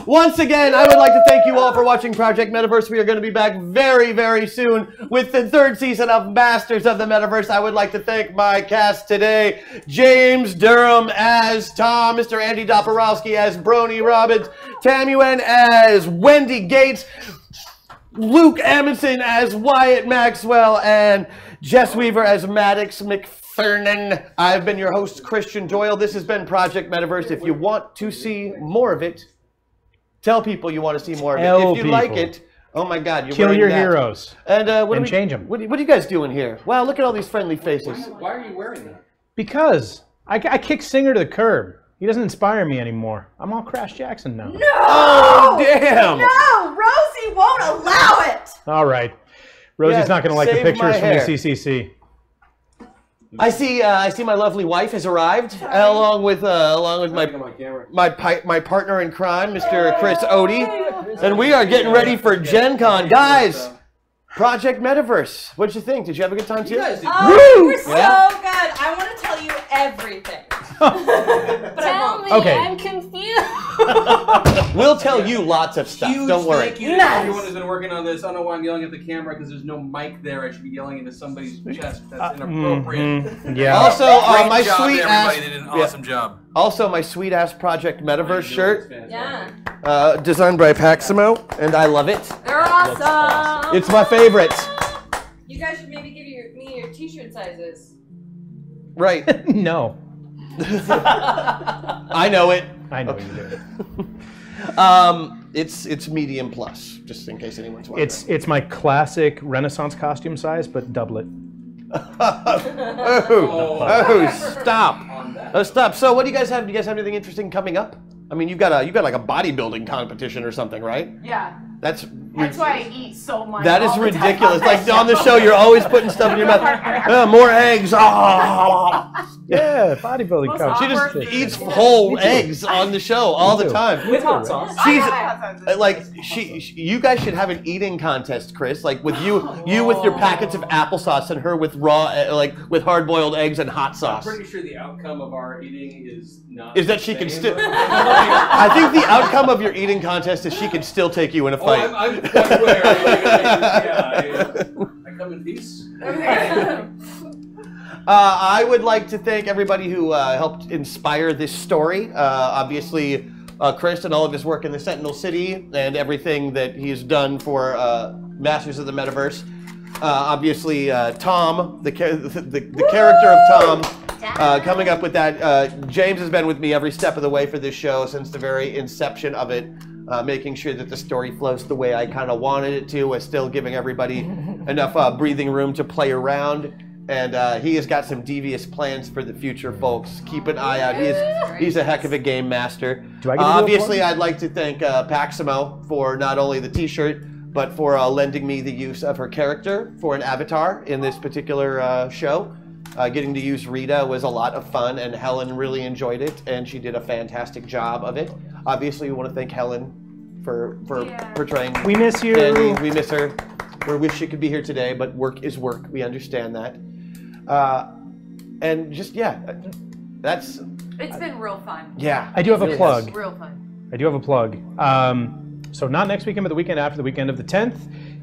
Once again, I would like to thank you all for watching Project Metaverse. We are going to be back very, very soon with the third season of Masters of the Metaverse. I would like to thank my cast today. James Durham as Tom, Mr. Andy Doporowski as Brony Robbins, Tamuan as Wendy Gates, Luke Amundsen as Wyatt Maxwell, and Jess Weaver as Maddox McFernan. I've been your host, Christian Doyle. This has been Project Metaverse. If you want to see more of it, tell people you want to see more of it. If you like it, oh my God, you're kill your that. Heroes and change them. What are you guys doing here? Wow, look at all these friendly faces. Why are you wearing that? Because I kicked Singer to the curb. He doesn't inspire me anymore. I'm all Crash Jackson now. No! Oh, damn! No! Rosie won't allow it! All right. Rosie's not going to like the pictures from the CCC. I see my lovely wife has arrived, along with my partner in crime, Mr. Chris Odie, and we are getting ready for Gen Con. Guys, Project Metaverse. What'd you think? Did you have a good time too? You guys did. Oh, you were so good. I want to tell you everything. But tell me, okay. I'm confused. We'll tell tell you lots of stuff. Huge Don't worry. thank you to everyone who's been working on this. I don't know why I'm yelling at the camera because there's no mic there. I should be yelling into somebody's chest. That's inappropriate. Yeah. Also, my job, sweet everybody ass. did an awesome job. Also, my sweet ass Project Metaverse shirt, Yeah. designed by Paximo, and I love it. They're awesome. It's my favorite. You guys should maybe give me your t-shirt sizes. Right. No. I know it. I know you do. It's medium plus, just in case anyone's wondering. It's my classic Renaissance costume size, but double it. Stop! Stop. So, what do you guys have? Do you guys have anything interesting coming up? I mean, you've got like a bodybuilding competition or something, right? Yeah. That's why I eat so much. That is all the time ridiculous. on Like that on the show, you're always putting stuff in your mouth. More eggs. Yeah, bodybuilding coach. She just eats whole eggs on the show all the time. With hot sauce. She's like you guys should have an eating contest, Chris. Like with you with your packets of applesauce and her with raw, with hard-boiled eggs and hot sauce. I'm pretty sure the outcome of our eating is not. Is that she can still? I think the outcome of your eating contest is she can still take you in a fight. I'm quite aware. I come in peace. I would like to thank everybody who helped inspire this story. Obviously, Chris and all of his work in the Sentinel City and everything that he's done for Masters of the Metaverse. Obviously, Tom, the character of Tom, coming up with that. James has been with me every step of the way for this show since the very inception of it. Making sure that the story flows the way I kind of wanted it to, while still giving everybody enough breathing room to play around. And he has got some devious plans for the future, folks. Keep an eye out. He's a heck of a game master. Obviously, I'd like to thank Paximo for not only the T-shirt, but for lending me the use of her character for an avatar in this particular show. Getting to use Rita was a lot of fun, and Helen really enjoyed it, and she did a fantastic job of it. Obviously, we want to thank Helen for portraying. We miss you. Andy. We miss her. We wish she could be here today, but work is work. We understand that. And just that's. It's been real fun. Yeah. I do have a plug. Real fun. I do have a plug. So not next weekend, but the weekend after, the weekend of the 10th,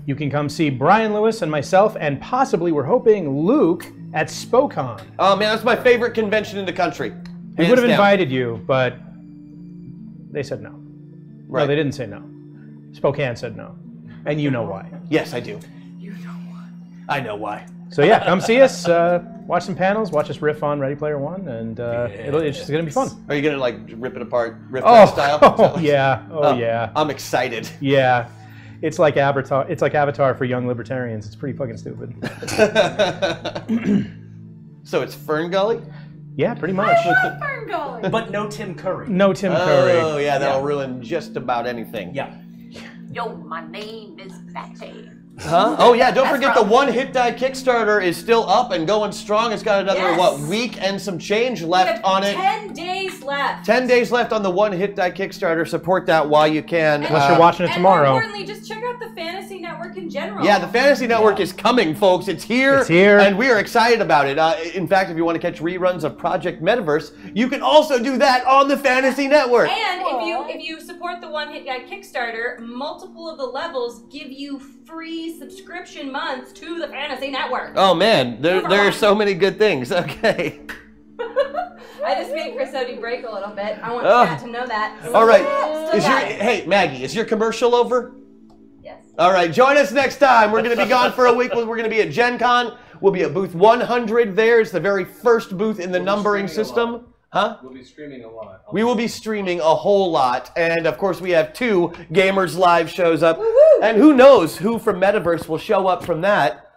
you can come see Brian Lewis and myself, and possibly, we're hoping, Luke at Spokon. Oh man, that's my favorite convention in the country. We would have invited you, but they said no. Right. No, they didn't say no. Spokane said no. And you know why. Yes, I do. You know why. I know why. So yeah, come see us, watch some panels, watch us riff on Ready Player One, and it's just going to be fun. Are you going to like rip it apart, riff that style? Oh yeah, yeah. I'm excited. Yeah. It's like Avatar. It's like Avatar for young libertarians. It's pretty fucking stupid. So it's Fern Gully? Yeah, pretty much. Fern Gully. But no Tim Curry. No Tim Curry. Oh yeah, that'll ruin just about anything. Yeah. Yo, my name is Batman. Huh? Oh yeah, don't forget the One Hit Die Kickstarter is still up and going strong. It's got another week and some change left on it. 10 days left. 10 days left on the One Hit Die Kickstarter. Support that while you can. Unless you're watching it tomorrow. More importantly, just check out the Fantasy Network in general. Yeah, the Fantasy Network is coming, folks. It's here. It's here. And we are excited about it. In fact, if you want to catch reruns of Project Metaverse, you can also do that on the Fantasy Network. And if you support the One Hit Guy Kickstarter, multiple of the levels give you free subscription months to the Fantasy Network. Oh man, there are so many good things. Okay. I just made Chris Odie break a little bit. I want Pat to know that. All right. Hey, Maggie, is your commercial over? Yes. All right, join us next time. We're going to be gone for a week. We're going to be at Gen Con. We'll be at booth 100 there. It's the very first booth in the numbering system. Huh? We'll be streaming a lot. We will be streaming a whole lot. And of course, we have 2 Gamers Live shows up. Woo-hoo! And who knows who from Metaverse will show up from that?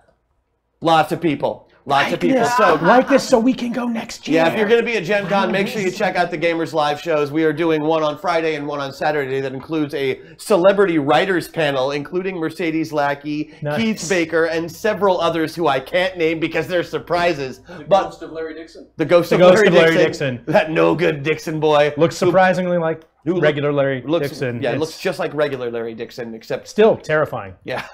Lots of people. Lots of people. So like this so we can go next year. yeah, if you're going to be at Gen Con, make sure you check out the Gamers Live shows. We are doing one on Friday and one on Saturday that includes a celebrity writers panel, including Mercedes Lackey, Keith Baker, and several others who I can't name because they're surprises. The ghost of Larry Dixon. The ghost of Larry Dixon. That no good Dixon boy. Looks surprisingly like regular Larry Dixon. Yeah, it looks just like regular Larry Dixon, except still terrifying. Yeah.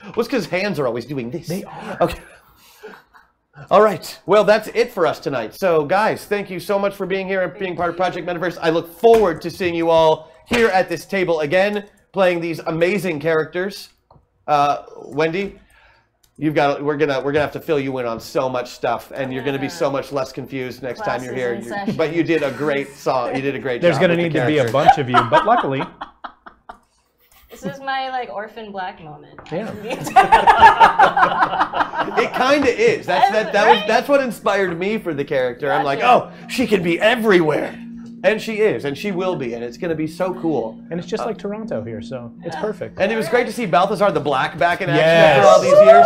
Well, it's because his hands are always doing this. They are. Okay. All right. Well, that's it for us tonight. So, guys, thank you so much for being here and being part of Project Metaverse. I look forward to seeing you all here at this table again, playing these amazing characters. Wendy, we're gonna have to fill you in on so much stuff, and you're gonna be so much less confused next time you're here. But you did a great song. You did a great job. There's gonna need to be a bunch of you, but luckily. This is my like orphan black moment. Yeah. It kind of is. That's what inspired me for the character. I'm like, oh, she can be everywhere. And she is, and she will be, and it's going to be so cool. And it's just like Toronto here, so it's perfect. And it was great to see Balthazar the Black back in action after all these years.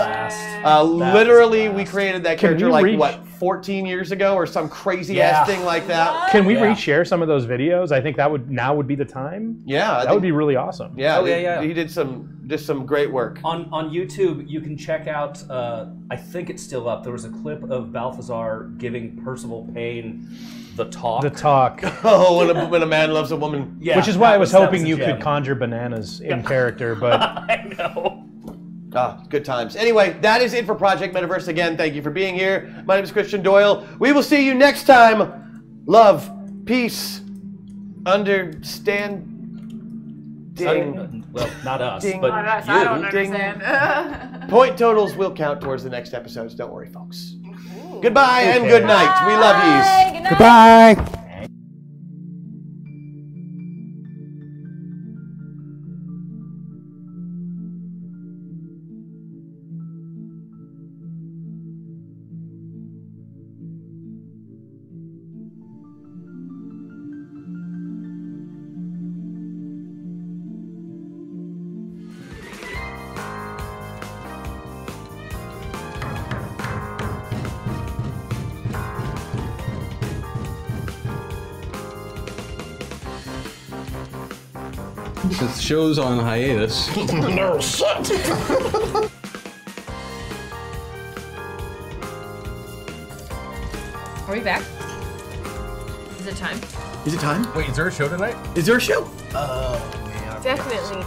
Literally, we created that character like, what, 14 years ago or some crazy-ass thing like that? Can we reshare some of those videos? I think that would be the time. Yeah. That would be really awesome. Yeah, he did some great work. On YouTube, you can check out, I think it's still up, there was a clip of Balthazar giving Percival Payne the talk. The talk. Oh, when a man loves a woman. Yeah, which is why I was hoping you could conjure bananas in character, but... I know. Good times. Anyway, that is it for Project Metaverse. Again, thank you for being here. My name is Christian Doyle. We will see you next time. Love, peace, understand. Ding. Well, not us, Ding. but Not us, you. I don't understand. Point totals will count towards the next episodes. Don't worry, folks. Goodbye and good night. We love yous. Goodbye. The show's on hiatus. No shit. Are we back? Is it time? Is it time? Wait, is there a show tonight? Is there a show? Oh, man. Definitely.